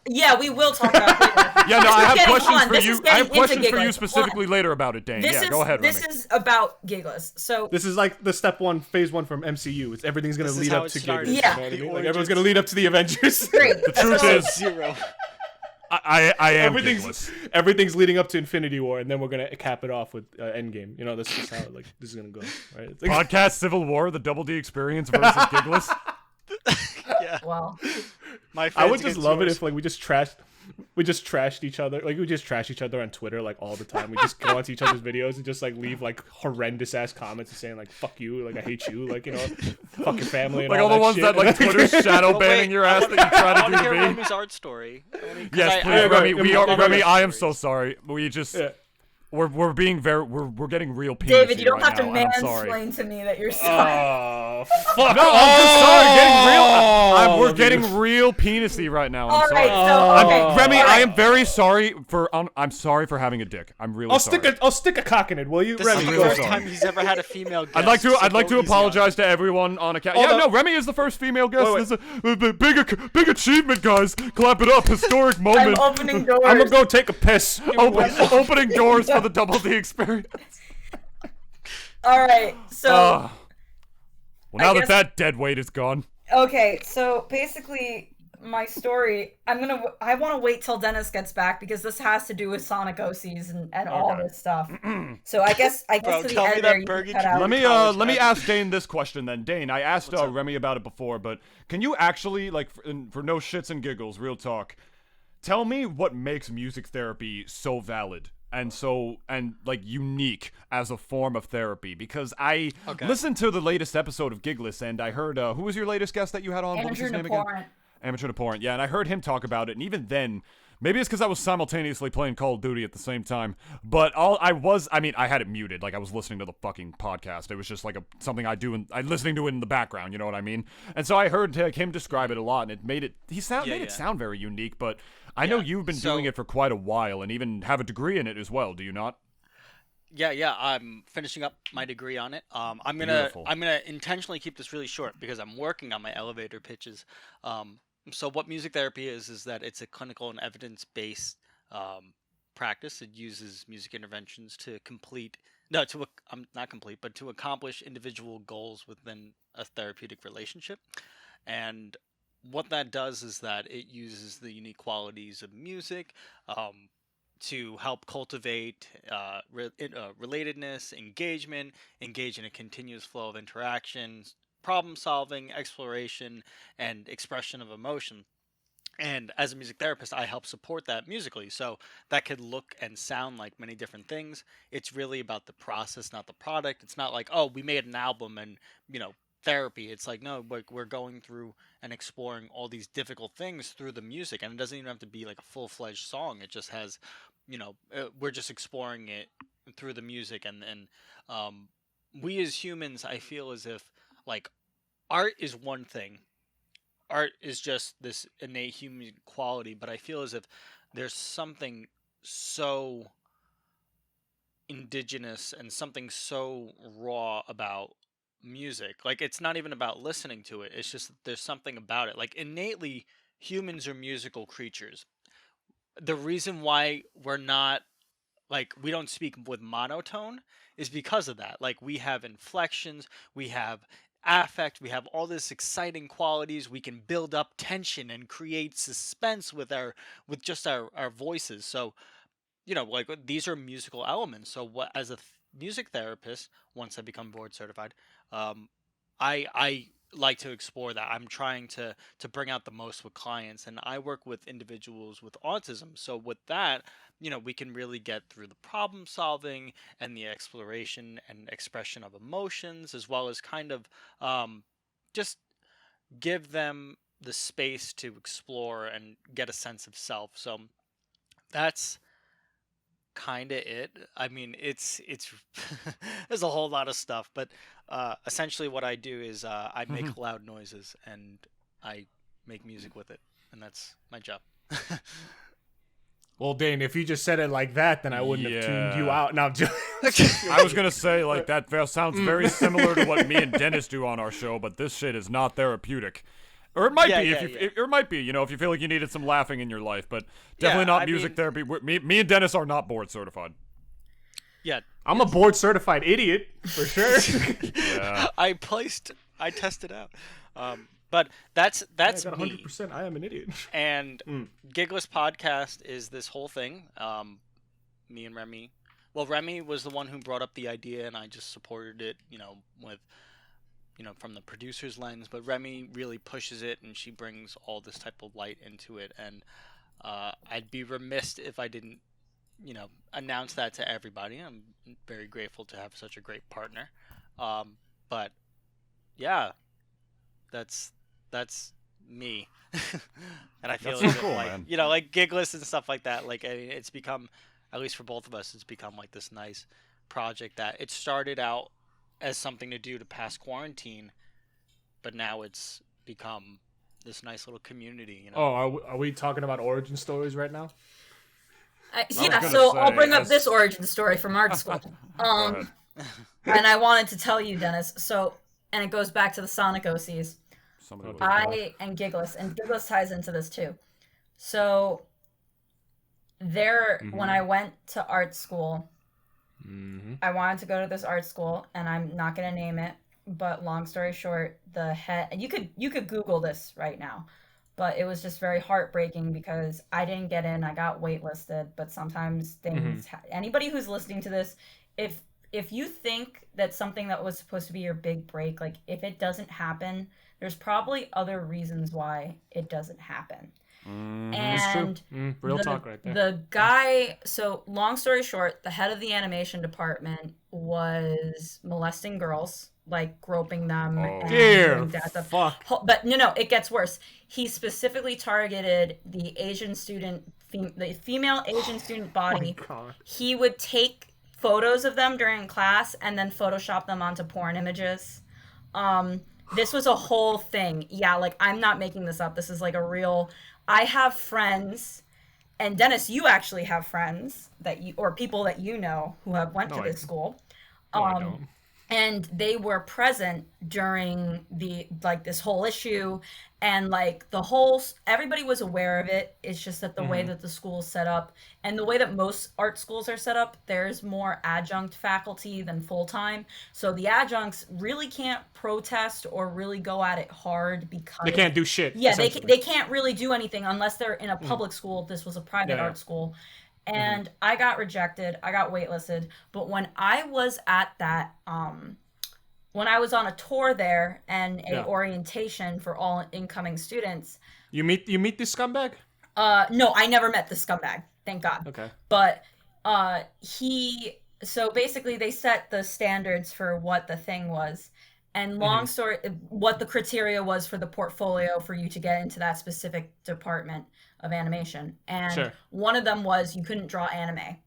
Speaker 3: Yeah, we will talk about Giggles.
Speaker 1: Yeah, no, I have questions for
Speaker 3: This
Speaker 1: you.
Speaker 3: is
Speaker 1: I
Speaker 3: getting
Speaker 1: have
Speaker 3: into
Speaker 1: questions for you
Speaker 3: Giggles.
Speaker 1: specifically later about it, Dane. Yeah, go ahead, Remy.
Speaker 3: This is about Giggles. So
Speaker 2: This is like the phase 1 from MCU. It's everything's gonna
Speaker 6: This is
Speaker 2: lead
Speaker 6: how
Speaker 2: up
Speaker 6: it
Speaker 2: to
Speaker 6: started.
Speaker 2: Giggles.
Speaker 3: Yeah.
Speaker 2: You know what I
Speaker 6: The
Speaker 2: mean? Like,
Speaker 6: origins.
Speaker 2: everyone's gonna lead up to the Avengers.
Speaker 3: great.
Speaker 1: The truth is,
Speaker 6: Zero.
Speaker 1: I am
Speaker 2: everything's
Speaker 1: Gigless.
Speaker 2: everything's leading up to Infinity War, and then we're gonna cap it off with Endgame. This is how this is gonna go, right? It's like,
Speaker 1: Podcast Civil War, the Double D Experience versus Gigless.
Speaker 3: Well,
Speaker 6: My
Speaker 2: I
Speaker 6: friends
Speaker 2: would just
Speaker 6: against
Speaker 2: love it
Speaker 6: yours.
Speaker 2: if like we just trashed each other. Like we just trash each other on Twitter like all the time. We just go onto each other's videos and just like leave like horrendous ass comments and saying like "fuck you," like "I hate you," like fuck your family, and
Speaker 1: Like all the ones
Speaker 2: shit.
Speaker 1: that like Twitter's shadow
Speaker 4: Well,
Speaker 1: banning
Speaker 4: wait,
Speaker 1: your ass that you try
Speaker 4: I
Speaker 1: to
Speaker 4: want
Speaker 1: do
Speaker 4: to hear
Speaker 1: to me.
Speaker 4: Remy's art story.
Speaker 1: Yes, please, Remy. Remy. I am so sorry. We just
Speaker 2: Yeah.
Speaker 1: we're being we're getting real penis
Speaker 3: David, you don't
Speaker 1: right
Speaker 3: have to
Speaker 1: now, and I'm sorry.
Speaker 3: mansplain to me that you're sorry.
Speaker 2: Oh fuck!
Speaker 1: No, I'm just sorry. We're getting real penisy right now. I'm
Speaker 3: All
Speaker 1: sorry.
Speaker 3: right, so okay,
Speaker 1: Remy,
Speaker 3: all
Speaker 1: I
Speaker 3: right.
Speaker 1: am very sorry for. I'm sorry for having a dick. I'm really
Speaker 2: I'll
Speaker 1: sorry.
Speaker 2: stick a cock in it, will you,
Speaker 6: This
Speaker 2: Remy?
Speaker 6: is the
Speaker 1: really
Speaker 6: first
Speaker 1: sorry.
Speaker 6: time he's ever had a female guest.
Speaker 1: I'd like to
Speaker 6: so
Speaker 1: I'd like
Speaker 6: go
Speaker 1: to
Speaker 6: easy on him.
Speaker 1: apologize to everyone on account.
Speaker 2: Hold
Speaker 1: Yeah,
Speaker 2: up.
Speaker 1: no, Remy is the first female guest.
Speaker 2: Wait,
Speaker 1: This is a big achievement, guys. Clap it up. Historic
Speaker 3: I'm
Speaker 1: moment.
Speaker 3: opening doors.
Speaker 2: I'm gonna go take a piss.
Speaker 1: Opening doors for the Double D Experience.
Speaker 3: All right, so
Speaker 1: Well, now
Speaker 3: guess-
Speaker 1: that dead weight is gone.
Speaker 3: okay, so basically my story. I want to wait till Dennis gets back because this has to do with Sonic OCs and all
Speaker 1: Okay.
Speaker 3: this stuff. So I guess
Speaker 6: Bro,
Speaker 3: to the
Speaker 6: tell me
Speaker 3: editor
Speaker 6: that
Speaker 3: you
Speaker 6: Burger
Speaker 3: can cut
Speaker 6: King-
Speaker 3: out.
Speaker 1: Let me ask Dane this question then. Dane, I asked Remy about it before, but can you actually for no shits and giggles, real talk, tell me what makes music therapy so valid and like unique as a form of therapy, because I listened to the latest episode of Giggles, and I heard who was your latest guest that you had on? What was his name again? Amateur Abhorrent. Yeah, and I heard him talk about it, and even then, maybe it's because I was simultaneously playing Call of Duty at the same time, but I had it muted, like I was listening to the fucking podcast. It was just like something I do, and I'm listening to it in the background, you know what I mean? And so I heard him describe it a lot, and it made it sound very unique, but I know you've been doing it for quite a while, and even have a degree in it as well, do you not?
Speaker 6: Yeah, I'm finishing up my degree on it. I'm gonna intentionally keep this really short because I'm working on my elevator pitches. So what music therapy is that it's a clinical and evidence-based practice. It uses music interventions to accomplish individual goals within a therapeutic relationship. And what that does is that it uses the unique qualities of music to help cultivate relatedness, engage in a continuous flow of interactions, problem solving, exploration, and expression of emotion. And as a music therapist, I help support that musically. So that could look and sound like many different things. It's really about the process, not the product. It's not like, oh, we made an album and, therapy. It's like, no, we're going through and exploring all these difficult things through the music. And it doesn't even have to be like a full-fledged song. It just has, we're just exploring it through the music. And we as humans, I feel as if, like, art is one thing. Art is just this innate human quality, but I feel as if there's something so indigenous and something so raw about music. Like, it's not even about listening to it. It's just there's something about it. Like, innately, humans are musical creatures. The reason why we're not, like, we don't speak with monotone is because of that. Like, we have inflections, we have affect, we have all this exciting qualities. We can build up tension and create suspense with our voices. So, like, these are musical elements. So what, as a music therapist, once I become board certified, I like to explore that. I'm trying to bring out the most with clients, and I work with individuals with autism. So with that, we can really get through the problem solving and the exploration and expression of emotions, as well as kind of just give them the space to explore and get a sense of self. So that's kind of it. I mean, it's there's a whole lot of stuff, but essentially what I do is I make loud noises and I make music with it, and that's my job.
Speaker 2: Well, Dane, if you just said it like that, then I wouldn't have tuned you out. Now,
Speaker 1: I was gonna say, like, that sounds very similar to what me and Dennis do on our show, but this shit is not therapeutic. Or it might be, if it might be, if you feel like you needed some laughing in your life, but definitely not music therapy. Me and Dennis are not board certified.
Speaker 6: Yeah,
Speaker 2: I'm a board certified idiot for sure.
Speaker 1: Yeah.
Speaker 6: I tested out. But that's
Speaker 2: I got
Speaker 6: me.
Speaker 2: 100%. I am an idiot.
Speaker 6: And Gigless Podcast is this whole thing. Me and Remi. Well, Remi was the one who brought up the idea, and I just supported it. With from the producer's lens. But Remi really pushes it, and she brings all this type of light into it. And I'd be remiss if I didn't, announce that to everybody. I'm very grateful to have such a great partner. But yeah, that's me. And I feel
Speaker 1: That's
Speaker 6: like,
Speaker 1: cool, man.
Speaker 6: like Gigless and stuff like that. Like, it's become, at least for both of us, it's become like this nice project that it started out as something to do to pass quarantine, but now it's become this nice little community.
Speaker 2: Oh, are we talking about origin stories right now?
Speaker 3: I'll bring up this origin story from art school. And I wanted to tell you, Dennis. So, and it goes back to the Sonic OCs. And Giggles ties into this too. So, when I went to art school, I wanted to go to this art school, and I'm not going to name it, but long story short, the head, and you could Google this right now, but it was just very heartbreaking because I didn't get in. I got waitlisted, but sometimes things, anybody who's listening to this, if you think that something that was supposed to be your big break, like if it doesn't happen, there's probably other reasons why it doesn't happen. And
Speaker 2: real talk right there.
Speaker 3: The guy, so long story short, the head of the animation department was molesting girls, like groping them and doing that stuff.
Speaker 2: Fuck.
Speaker 3: But no, it gets worse. He specifically targeted the Asian student, the female Asian student body.
Speaker 2: Oh my God.
Speaker 3: He would take photos of them during class and then Photoshop them onto porn images. This was a whole thing. Yeah, like I'm not making this up. This is like a real. I have friends, and Dennis, you actually have friends that you or people that you know who have went to this school.
Speaker 2: No, I don't.
Speaker 3: And they were present during this whole issue, and like everybody was aware of it. It's just that the way that the school is set up and the way that most art schools are set up, there's more adjunct faculty than full-time. So the adjuncts really can't protest or really go at it hard because
Speaker 2: they can't do shit.
Speaker 3: Yeah, they can't really do anything unless they're in a public school. This was a private art school. And I got rejected. I got waitlisted. But when I was at that, when I was on a tour there and a orientation for all incoming students.
Speaker 2: You meet this scumbag?
Speaker 3: No, I never met the scumbag. Thank God.
Speaker 2: Okay.
Speaker 3: But so basically they set the standards for what the thing was. And long story, what the criteria was for the portfolio for you to get into that specific department of animation. And one of them was you couldn't draw anime.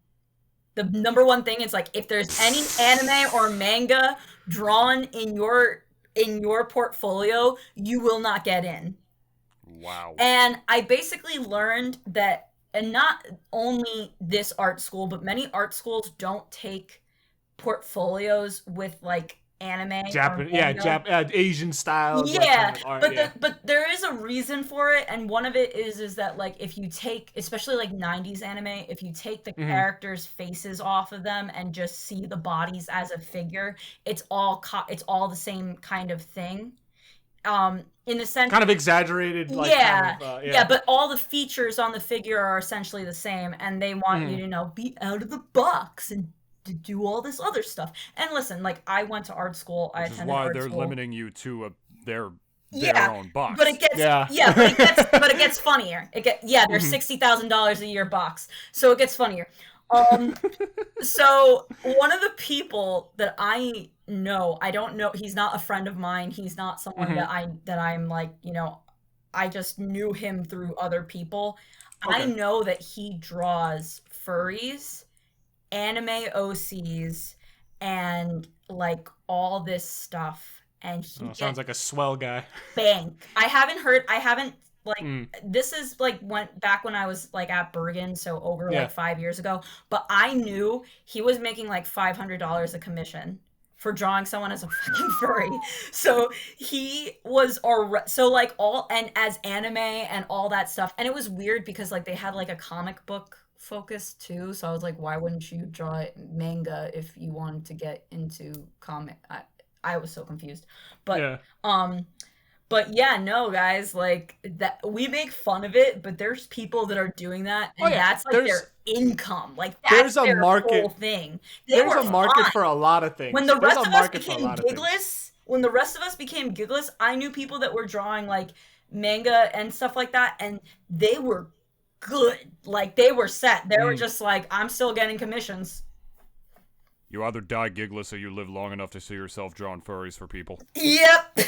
Speaker 3: The number one thing is like if there's any anime or manga drawn in your portfolio, you will not get in.
Speaker 1: Wow.
Speaker 3: And I basically learned that, and not only this art school, but many art schools don't take portfolios with like anime,
Speaker 2: Asian style.
Speaker 3: But there is a reason for it, and one of it is that like if you take, especially like 90s anime, if you take the characters' faces off of them and just see the bodies as a figure, it's all the same kind of thing. In the sense,
Speaker 2: kind of exaggerated.
Speaker 3: But all the features on the figure are essentially the same, and they want you to be out of the box and to do all this other stuff. And listen, like I went to art school. I attended art school.
Speaker 1: Which is why they're limiting you to their own box.
Speaker 3: But it gets but it gets funnier. They're $60,000 a year box, so it gets funnier. So one of the people that I know, I don't know, he's not a friend of mine. He's not someone that I'm like, I just knew him through other people. Okay. I know that he draws furries, anime OCs, and like all this stuff. And he
Speaker 2: sounds like a swell guy.
Speaker 3: Bank. This is like went back when I was like at Bergen, so over like 5 years ago. But I knew he was making like $500 a commission for drawing someone as a fucking furry. So he was as anime and all that stuff. And it was weird because like they had like a comic book focus too. So I was like, why wouldn't you draw manga if you wanted to get into comic? I was so confused. But But yeah, no, guys, like that we make fun of it, but there's people that are doing that, and that's like their income. Like that's their whole thing.
Speaker 2: There's a market for a lot of things.
Speaker 3: When the rest of us became Giggles, I knew people that were drawing like manga and stuff like that, and they were good. Like they were set. They were just like, I'm still getting commissions.
Speaker 1: You either die Gigless or you live long enough to see yourself drawing furries for people.
Speaker 3: Yep.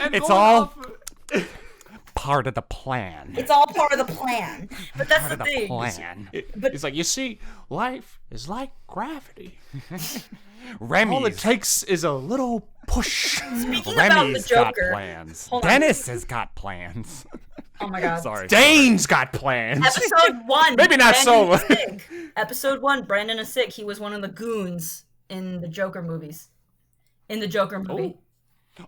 Speaker 5: and it's all part of the plan.
Speaker 3: It's all part of the plan. But that's the thing.
Speaker 2: It's like, you see, life is like gravity.
Speaker 5: Remi's
Speaker 2: all it takes is a little push.
Speaker 3: Speaking
Speaker 5: Remi's
Speaker 3: about the Joker,
Speaker 5: got plans. Dennis has got plans.
Speaker 3: Oh my God.
Speaker 1: Sorry.
Speaker 2: Dane's got plans.
Speaker 3: Episode 1.
Speaker 2: Maybe not so.
Speaker 3: Episode 1, Brandon is sick. He was one of the goons in the Joker movies. In the Joker movie.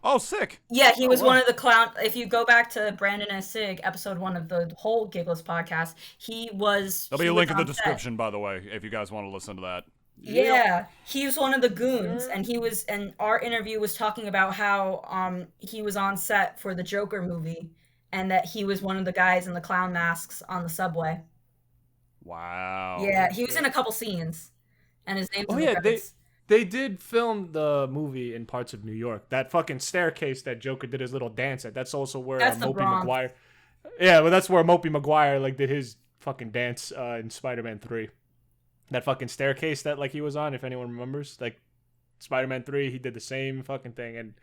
Speaker 1: Oh, sick.
Speaker 3: Yeah, he was one of the clown. If you go back to Brandon and Sig, episode 1 of the whole Giggles podcast, he was.
Speaker 1: There'll be a link in the description, by the way, if you guys want to listen to that.
Speaker 3: Yeah, he was one of the goons, and our interview was talking about how he was on set for the Joker movie, and that he was one of the guys in the clown masks on the subway.
Speaker 1: Wow.
Speaker 3: Yeah, he was in a couple scenes, and his name's in the credits.
Speaker 2: They did film the movie in parts of New York. That fucking staircase that Joker did his little dance at. That's also where Mopey Maguire. Yeah, but that's where Mopey Maguire like did his fucking dance in Spider-Man 3. That fucking staircase that like he was on, if anyone remembers, like Spider-Man 3, he did the same fucking thing, and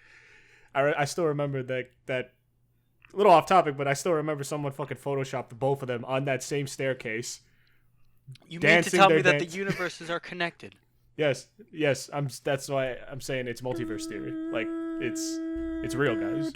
Speaker 2: I still remember that a little off topic, but I still remember someone fucking photoshopped both of them on that same staircase.
Speaker 6: You mean to tell me that the universes are connected?
Speaker 2: Yes. That's why I'm saying it's multiverse theory. Like it's real, guys.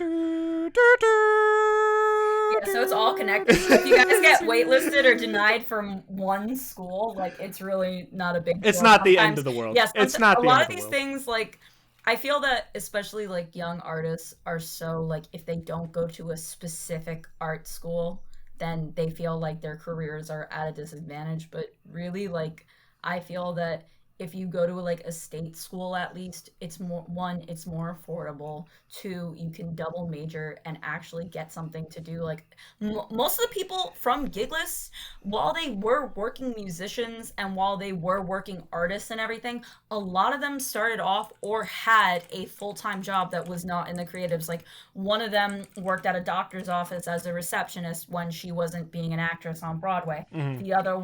Speaker 3: Yeah, so it's all connected. So if you guys get waitlisted or denied from one school, like it's really not a big deal.
Speaker 2: It's not the end of the world.
Speaker 3: Yes,
Speaker 2: it's not.
Speaker 3: A lot of these things, like I feel that especially like young artists are so like if they don't go to a specific art school, then they feel like their careers are at a disadvantage. But really, like I feel that if you go to like a state school, at least it's more affordable. 2, you can double major and actually get something to do. Like most of the people from Giggles, while they were working musicians and while they were working artists and everything, a lot of them started off or had a full-time job that was not in the creatives. Like one of them worked at a doctor's office as a receptionist when she wasn't being an actress on Broadway. Mm-hmm. The other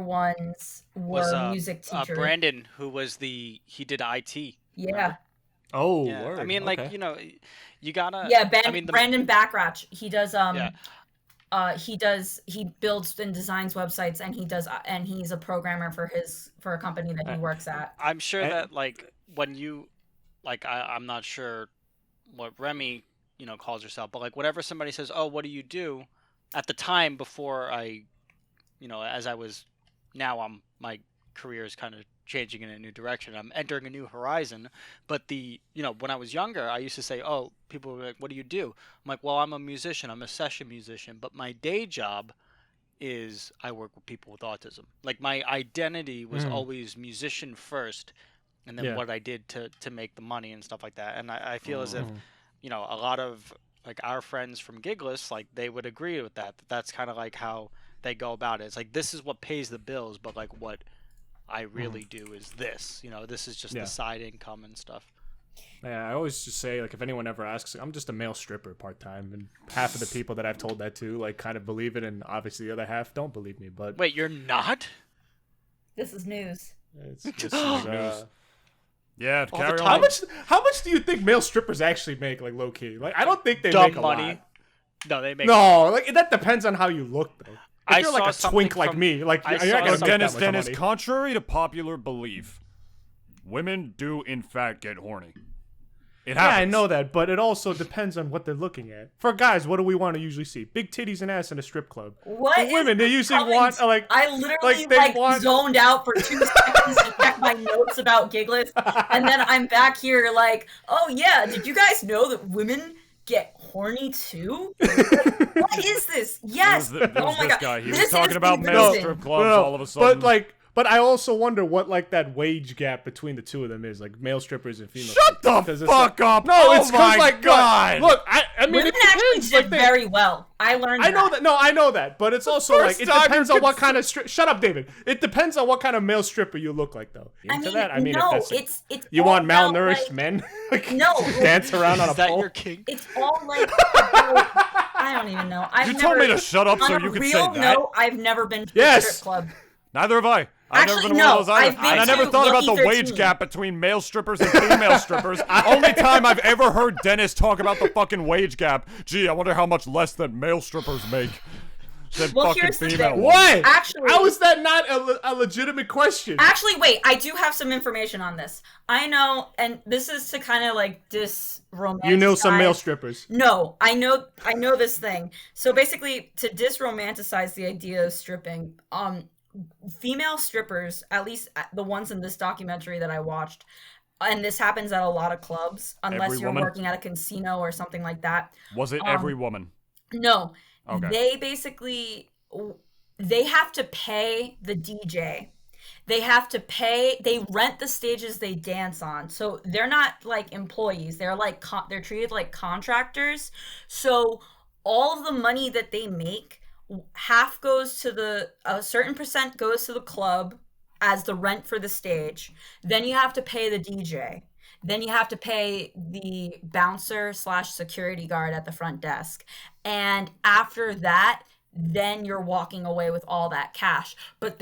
Speaker 3: ones were music teachers.
Speaker 6: Brandon, who was he did IT.
Speaker 3: Yeah.
Speaker 6: Remember?
Speaker 2: Oh,
Speaker 6: yeah.
Speaker 2: word.
Speaker 6: I mean, like, you know, you gotta.
Speaker 3: Yeah, Brandon Backrach. He does. He builds and designs websites, and he's a programmer for a company that he works at.
Speaker 6: I'm sure that like when you, like, I'm not sure what Remi, you know, calls herself, but like whatever somebody says, oh, what do you do? At the time before you know, as I was, my career is kind of changing in a new direction. I'm entering a new horizon. But you know, when I was younger, I used to say, oh, people were like, what do you do? I'm like, well, I'm a musician. I'm a session musician. But my day job is I work with people with autism. Like my identity was always musician first, and then what I did to make the money and stuff like that. And I feel as if, you know, a lot of like our friends from Giggles, like they would agree with that. That's kind of like how they go about it. It's like, this is what pays the bills, but like what I really do is this, you know, this is just the side income and stuff.
Speaker 2: Yeah, I always just say, like, if anyone ever asks, I'm just a male stripper part-time, and half of the people that I've told that to, like, kind of believe it, and obviously the other half don't believe me, but...
Speaker 6: Wait, you're not?
Speaker 3: This is news.
Speaker 2: It's just news.
Speaker 1: Yeah, carry on.
Speaker 2: How much do you think male strippers actually make, like, low-key? Like, I don't think they make a
Speaker 6: money.
Speaker 2: lot.
Speaker 6: No, they make
Speaker 2: like, that depends on how you look, though. If you're like a twink like me, like you're not gonna make that much
Speaker 1: Dennis,
Speaker 2: money.
Speaker 1: contrary to popular belief, women do in fact get horny. It happens.
Speaker 2: Yeah, I know that, but it also depends on what they're looking at. For guys, what do we want to usually see? Big titties and ass in a strip club.
Speaker 3: What?
Speaker 2: For women, they usually want like.
Speaker 3: I literally zoned out for 2 seconds to check my notes about Gigless, and then I'm back here like, oh yeah, did you guys know that women get horny too? What is this? Yes. Oh my god.
Speaker 1: Guy. He was talking about male strip clubs all of a sudden.
Speaker 2: But I also wonder what like that wage gap between the two of them is, like male strippers and female.
Speaker 1: Shut the fuck up!
Speaker 2: No, it's because like God. Look, I mean,
Speaker 3: women actually did very well. I learned.
Speaker 2: I know that. No, I know that. But it's also like it depends on what kind of shut up, David. It depends on what kind of male stripper you look like, though.
Speaker 3: It's
Speaker 2: you want malnourished men? Like,
Speaker 3: no,
Speaker 2: dance around on a pole.
Speaker 6: Is that your kink?
Speaker 3: It's all like. I don't even know.
Speaker 1: You told me to shut up so you could say that.
Speaker 3: No, I've never been to a strip club.
Speaker 1: Neither have I. I've never been one of those either. And I never thought about the wage gap between male strippers and female strippers. Only time I've ever heard Dennis talk about the fucking wage gap. Gee, I wonder how much less than male strippers make than fucking female.
Speaker 2: What?
Speaker 3: Actually,
Speaker 2: how is that not a legitimate question?
Speaker 3: Actually, wait. I do have some information on this. I know, and this is to kind of like romanticize.
Speaker 2: You know some male strippers.
Speaker 3: No, I know this thing. So basically, to romanticize the idea of stripping, female strippers, at least the ones in this documentary that I watched, and this happens at a lot of clubs, unless you're working at a casino or something like that.
Speaker 1: Was it every woman?
Speaker 3: No.
Speaker 1: Okay.
Speaker 3: They have to pay the DJ. They rent the stages they dance on. So they're not like employees. They're like, they're treated like contractors. So all of the money that they make, half goes to a certain percent goes to the club as the rent for the stage. Then you have to pay the DJ. Then you have to pay the bouncer / security guard at the front desk. And after that, then you're walking away with all that cash. But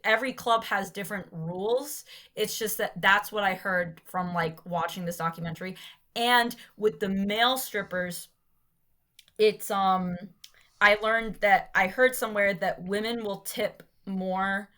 Speaker 3: every club has different rules. It's just that's what I heard from like watching this documentary. And with the male strippers, it's I heard somewhere that women will tip more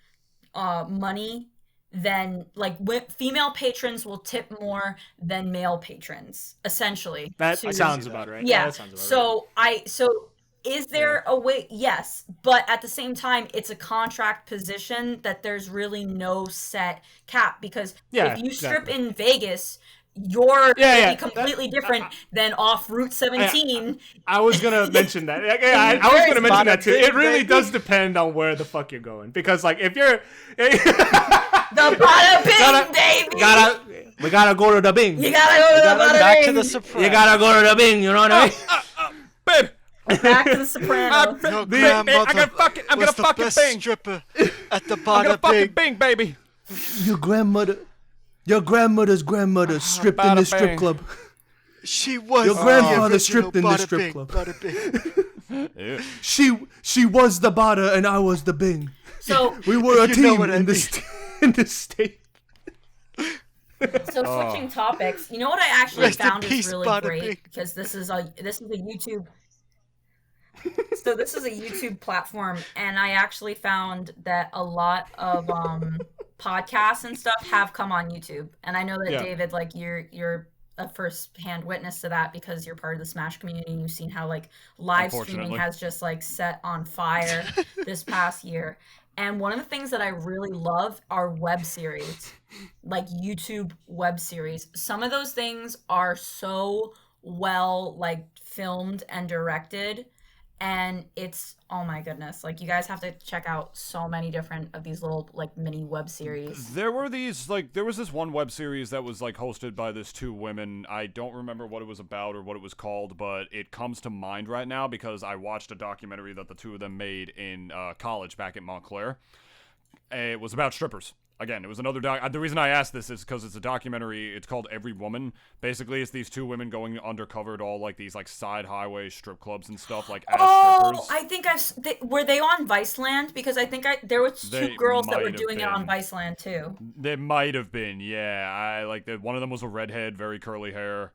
Speaker 3: money than like female patrons will tip more than male patrons, essentially.
Speaker 2: That sounds about right.
Speaker 3: Yeah.
Speaker 2: That sounds about right.
Speaker 3: So is there a way? Yes, but at the same time, it's a contract position that there's really no set cap, because if you strip in Vegas, you're gonna be completely different than off Route 17.
Speaker 2: I was gonna mention that. I was gonna mention that too. It really does depend on where the fuck you're going, because like if you're
Speaker 3: the bada bing, baby.
Speaker 2: We gotta go to the bing.
Speaker 3: You gotta go to the bada
Speaker 4: back
Speaker 3: bing.
Speaker 4: to the Sopranos.
Speaker 2: You gotta go to the bing. You know what I mean?
Speaker 1: Babe.
Speaker 3: Back to the Sopranos.
Speaker 6: Your
Speaker 1: I'm gonna fucking bing.
Speaker 6: Stripper at the
Speaker 1: I'm gonna
Speaker 6: bada
Speaker 1: fucking
Speaker 6: bing.
Speaker 1: bing, baby.
Speaker 2: Your grandmother's grandmother stripped in the strip club.
Speaker 6: She was
Speaker 2: Your grandfather stripped in the
Speaker 6: bada
Speaker 2: strip
Speaker 6: bing,
Speaker 2: club.
Speaker 6: Bada bing.
Speaker 2: She was the bada and I was the bing.
Speaker 3: So
Speaker 2: We were a
Speaker 6: You know
Speaker 2: team
Speaker 6: what I
Speaker 2: in
Speaker 6: mean.
Speaker 2: in the state.
Speaker 3: So switching topics, you know what I actually
Speaker 6: Rest in
Speaker 3: found is
Speaker 6: peace,
Speaker 3: really
Speaker 6: bada
Speaker 3: great,
Speaker 6: bing.
Speaker 3: because this is a YouTube. So this is a YouTube platform, and I actually found that a lot of podcasts and stuff have come on YouTube, and I know that David, like you're a first-hand witness to that, because you're part of the Smash community and you've seen how like live streaming has just like set on fire this past year. And one of the things that I really love are web series, like YouTube web series. Some of those things are so well like filmed and directed, and it's, oh my goodness, like you guys have to check out so many different of these little like mini web series.
Speaker 1: There was this one web series that was like hosted by these two women. I don't remember what it was about or what it was called, but it comes to mind right now because I watched a documentary that the two of them made in college back at Montclair. It was about strippers. Again, it was another the reason I asked this is because it's a documentary. It's called Every Woman. Basically, it's these two women going undercover to all like these like side highway strip clubs and stuff like as strippers.
Speaker 3: I think were they on Viceland? Because I think there was two girls that were doing it on Viceland too.
Speaker 1: They might have been, yeah. I like that. One of them was a redhead, very curly hair,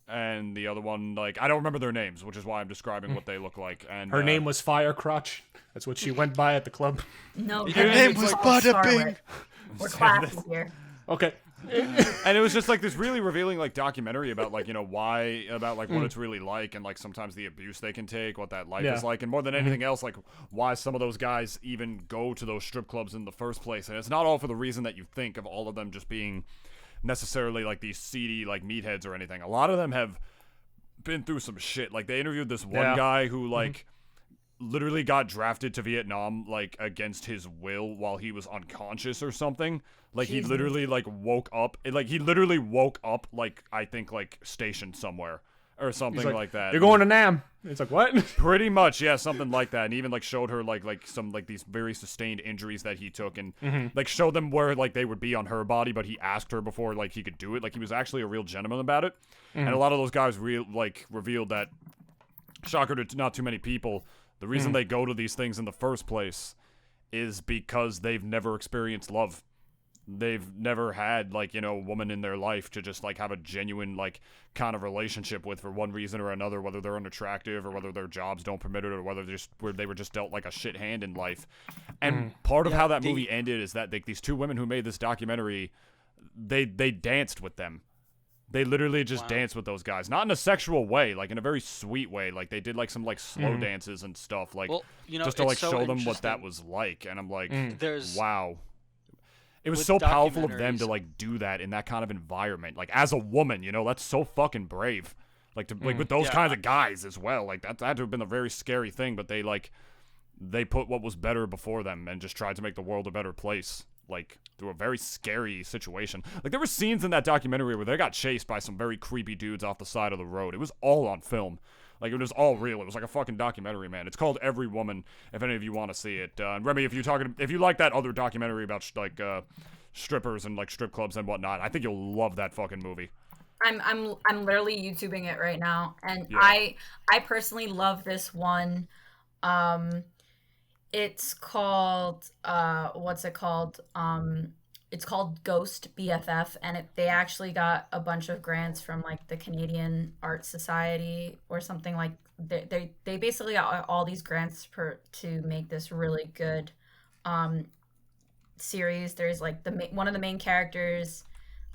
Speaker 1: and the other one, like, I don't remember their names, which is why I'm describing what they look like. And
Speaker 2: Her name was Fire Crotch. That's what she went by at the club.
Speaker 3: No,
Speaker 6: Your name was Bada Bing.
Speaker 3: We're classy here.
Speaker 2: Okay.
Speaker 1: And it was just like this really revealing like documentary about like, you know, why, about like what it's really like, and like sometimes the abuse they can take, what that life is like, and more than anything else, like why some of those guys even go to those strip clubs in the first place. And it's not all for the reason that you think of all of them just being necessarily like these seedy like meatheads or anything. A lot of them have been through some shit. Like they interviewed this one guy who like literally got drafted to Vietnam like against his will while he was unconscious or something. Like he literally like woke up like I think like stationed somewhere or something like that.
Speaker 2: You're going to Nam. It's like, what?
Speaker 1: Pretty much, yeah, something like that. And even like showed her like some like these very sustained injuries that he took, and like showed them where like they would be on her body, but he asked her before like he could do it. Like he was actually a real gentleman about it. And a lot of those guys revealed that, shocker to not too many people, the reason they go to these things in the first place is because they've never experienced love. They've never had, like, you know, a woman in their life to just, like, have a genuine, like, kind of relationship with for one reason or another, whether they're unattractive or whether their jobs don't permit it or whether they were just dealt, like, a shit hand in life. And part of how that movie ended is that these two women who made this documentary, they danced with them. They literally just danced with those guys. Not in a sexual way, like, in a very sweet way. Like, they did, like, some, like, slow dances and stuff, like,
Speaker 6: Well, you know,
Speaker 1: just to, like,
Speaker 6: it's so
Speaker 1: show them what that
Speaker 6: interesting.
Speaker 1: was like. And I'm like,
Speaker 6: There's
Speaker 1: wow. It was
Speaker 6: with
Speaker 1: so powerful of them
Speaker 6: documentaries-
Speaker 1: to like do that in that kind of environment. Like as a woman, you know, that's so fucking brave. Like to like with those kinds of guys as well. Like that had to have been a very scary thing, but they put what was better before them and just tried to make the world a better place. like through a very scary situation. Like there were scenes in that documentary where they got chased by some very creepy dudes off the side of the road. It was all on film. Like it was all real. It was like a fucking documentary, man. It's called Every Woman. If any of you want to see it, and Remi, if you like that other documentary about strippers and like strip clubs and whatnot, I think you'll love that fucking movie.
Speaker 3: I'm literally YouTubing it right now, and yeah. I personally love this one. It's called what's it called? It's called Ghost BFF, and they actually got a bunch of grants from like the Canadian Art Society or something. Like they basically got all these grants to make this really good series. There's like one of the main characters.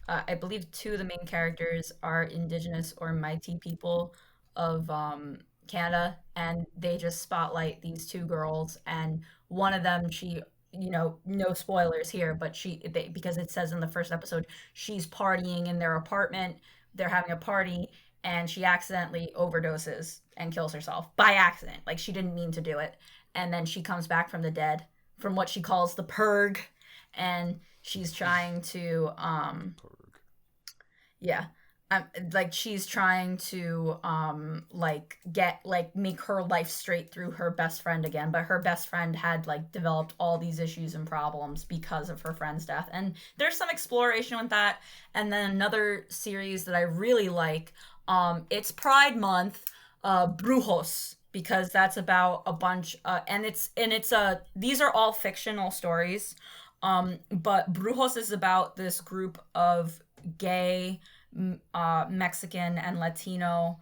Speaker 3: I believe two of the main characters are Indigenous or Métis people of Canada, and they just spotlight these two girls, and one of them, she, no spoilers here, but because it says in the first episode, she's partying in their apartment, they're having a party, and she accidentally overdoses and kills herself by accident. Like she didn't mean to do it, and then she comes back from the dead, from what she calls the purg, and she's trying to she's trying to make her life straight through her best friend again, but her best friend had like developed all these issues and problems because of her friend's death, and there's some exploration with that. And then another series that I really like, it's Pride Month, Brujos, because that's about a bunch these are all fictional stories, but Brujos is about this group of gay Mexican and Latino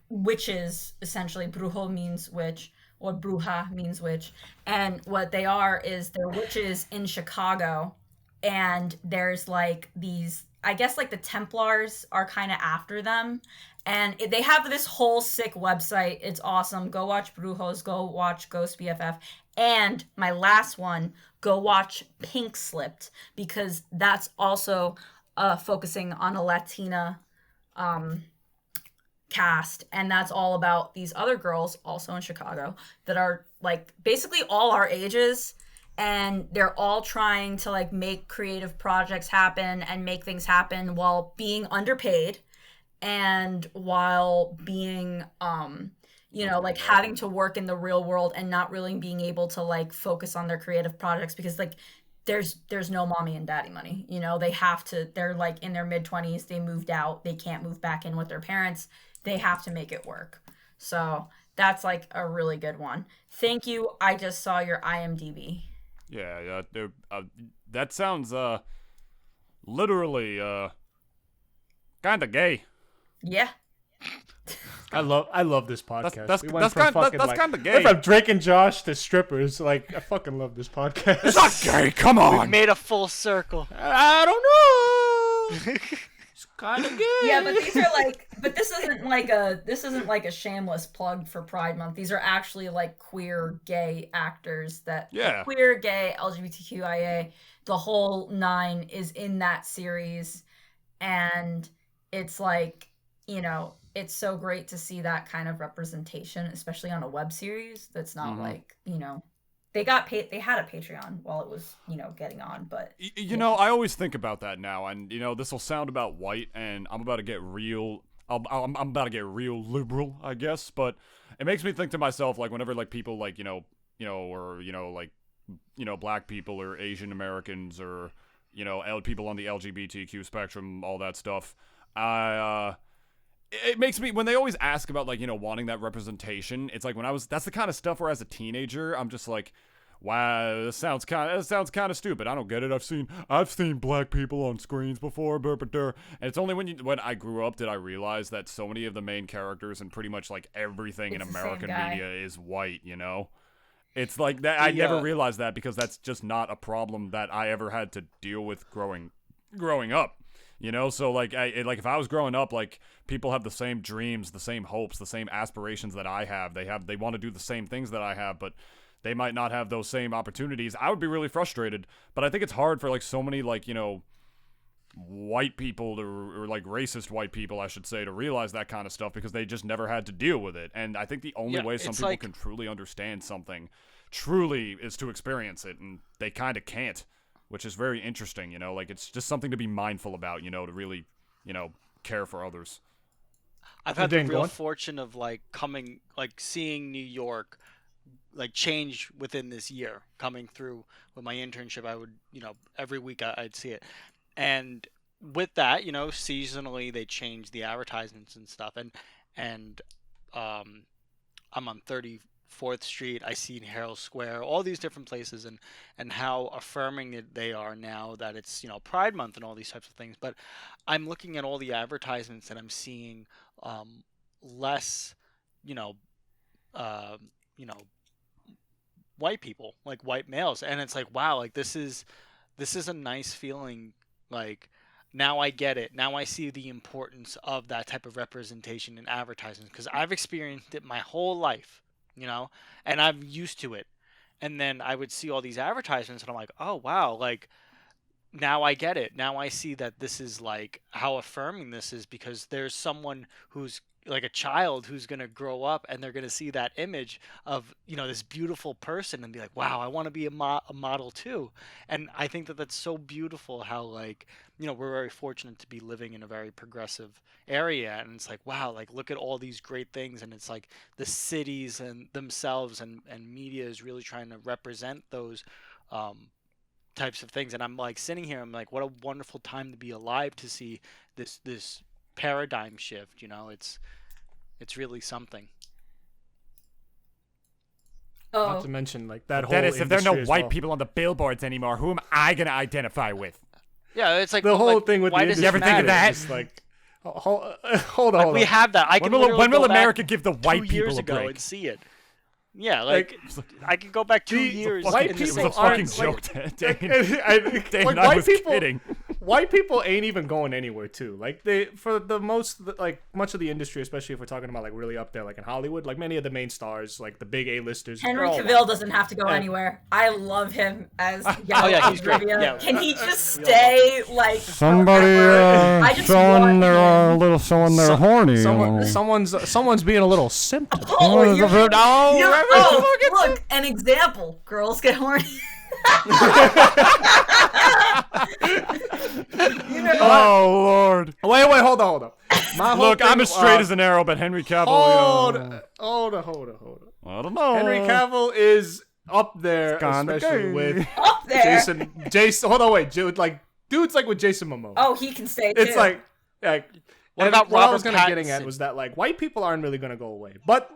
Speaker 3: witches. Essentially, brujo means witch, or bruja means witch, and what they are is they're witches in Chicago, and there's like these, I guess like the Templars are kind of after them, and they have this whole sick website. It's awesome. Go watch Brujos, go watch Ghost BFF, and my last one, go watch Pink Slipped, because that's also focusing on a Latina cast, and that's all about these other girls also in Chicago that are like basically all our ages, and they're all trying to like make creative projects happen and make things happen while being underpaid and while being like having to work in the real world and not really being able to like focus on their creative projects because like there's no mommy and daddy money. They're like in their mid-20s, they moved out, they can't move back in with their parents, they have to make it work. So that's like a really good one. Thank you. I just saw your IMDb.
Speaker 1: Yeah, that sounds literally kind of gay.
Speaker 3: Yeah.
Speaker 2: I love this podcast.
Speaker 1: That's kind of gay.
Speaker 2: From Drake and Josh to strippers, like I fucking love this podcast.
Speaker 1: It's not gay. Come on.
Speaker 4: We've made a full circle.
Speaker 2: I don't know. It's kind of gay.
Speaker 3: Yeah, but this isn't like a shameless plug for Pride Month. These are actually like queer gay actors queer, gay, LGBTQIA, the whole nine is in that series, and it's like, it's so great to see that kind of representation, especially on a web series that's not like, they had a Patreon while it was, getting on, but
Speaker 1: I always think about that now, and this will sound about white, and I'm about to get real liberal, I guess, but it makes me think to myself, like, whenever like people like black people or Asian Americans or people on the LGBTQ spectrum, all that stuff, it makes me, when they always ask about like, wanting that representation, it's like that's the kind of stuff where as a teenager, I'm just like, wow, this sounds kind of stupid. I don't get it. I've seen black people on screens before, and it's only when I grew up did I realize that so many of the main characters and pretty much like everything in American media is white, It's like that. I never realized that because that's just not a problem that I ever had to deal with growing up. So like if I was growing up, like people have the same dreams, the same hopes, the same aspirations that I have. They want to do the same things that I have, but they might not have those same opportunities. I would be really frustrated. But I think it's hard for like so many like, white people or like racist white people, I should say, to realize that kind of stuff because they just never had to deal with it. And I think the only way some people can truly understand something truly is to experience it, and they kind of can't, which is very interesting, like it's just something to be mindful about, to really, care for others.
Speaker 6: I've had the real fortune of seeing New York change within this year. Coming through with my internship, I would, every week I'd see it. And with that, seasonally they change the advertisements and stuff. And I'm on 34th Street. I see in Herald Square, all these different places, and how affirming they are now that it's, Pride Month and all these types of things. But I'm looking at all the advertisements and I'm seeing less, white people, like white males, and it's like, wow, like this is a nice feeling. Like, now I get it. Now I see the importance of that type of representation in advertisements, because I've experienced it my whole life, and I'm used to it. And then I would see all these advertisements and I'm like, oh wow, like now I get it. Now I see that this is like how affirming this is, because there's someone who's like a child who's going to grow up and they're going to see that image of, this beautiful person and be like, wow, I want to be a model too. And I think that that's so beautiful how we're very fortunate to be living in a very progressive area. And it's like, wow, like look at all these great things. And it's like the cities and themselves and media is really trying to represent those types of things. And I'm like sitting here, I'm like, what a wonderful time to be alive to see this paradigm shift. It's really something.
Speaker 2: Not to mention that whole
Speaker 1: Dennis, if there are no white
Speaker 2: well.
Speaker 1: people on the billboards anymore, who am I gonna identify with?
Speaker 6: Yeah, it's like
Speaker 2: the whole thing with
Speaker 6: why
Speaker 2: the
Speaker 6: does
Speaker 2: industry.
Speaker 1: You ever think of that?
Speaker 2: Just hold on.
Speaker 6: We have that.
Speaker 1: When will America give the white
Speaker 6: 2
Speaker 1: people
Speaker 6: years
Speaker 1: a
Speaker 6: ago
Speaker 1: break?
Speaker 6: and see it? Yeah, I could go back 2 years.
Speaker 2: White
Speaker 6: in
Speaker 2: people
Speaker 1: It was a fucking joke, Dane. Dane, I was kidding.
Speaker 2: White people ain't even going anywhere too. Much of the industry, especially if we're talking about really up there, in Hollywood, many of the main stars, the big A-listers.
Speaker 3: Henry Cavill doesn't have to go anywhere. I love him as
Speaker 6: he's great. Yeah.
Speaker 3: Can he just stay
Speaker 5: somebody showing their horny?
Speaker 2: Someone's being a little simple.
Speaker 3: Look, an example. Girls get horny.
Speaker 1: Oh Lord!
Speaker 2: Wait, hold on.
Speaker 1: I'm as straight as an arrow, but Henry Cavill.
Speaker 2: Hold on.
Speaker 1: I don't know.
Speaker 2: Henry Cavill is up there, especially with
Speaker 3: up there.
Speaker 2: Jason. Hold on, wait. Dudes with Jason Momoa.
Speaker 3: Oh, he can stay too.
Speaker 2: It's
Speaker 6: what about
Speaker 2: what
Speaker 6: Robert
Speaker 2: I was getting at
Speaker 6: Pattinson?
Speaker 2: was that white people aren't really gonna go away, but.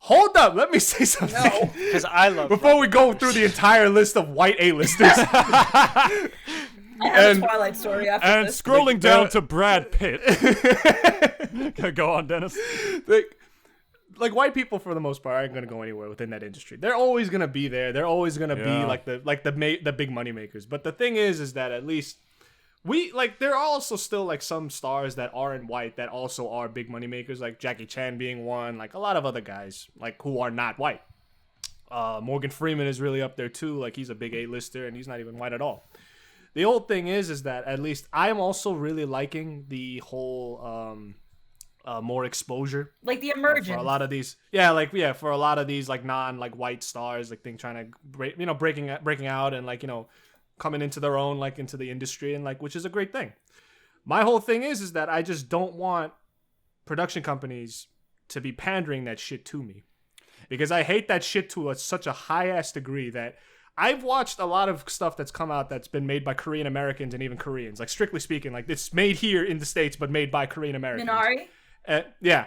Speaker 2: Hold up, let me say something.
Speaker 3: No.
Speaker 6: Because I love
Speaker 2: before we go through the entire list of white A-listers.
Speaker 3: I have a Twilight story after this.
Speaker 1: And scrolling down to Brad Pitt. Go on, Dennis.
Speaker 2: White people for the most part aren't gonna go anywhere within that industry. They're always gonna be there. They're always gonna be the big money makers. But the thing is that at least there are also still some stars that aren't white that also are big money makers, like Jackie Chan being one, a lot of other guys who are not white. Morgan Freeman is really up there too. He's a big A-lister and he's not even white at all. The old thing is that at least I'm also really liking the whole more exposure,
Speaker 3: the emergence
Speaker 2: for a lot of these. For a lot of these non-white stars, trying to breaking out and coming into their own, into the industry, and which is a great thing. My whole thing is that I just don't want production companies to be pandering that shit to me, because I hate that shit to such a high ass degree that I've watched a lot of stuff that's come out that's been made by Korean Americans and even Koreans. Strictly speaking, it's made here in the States but made by Korean Americans.
Speaker 3: Minari?
Speaker 2: Yeah,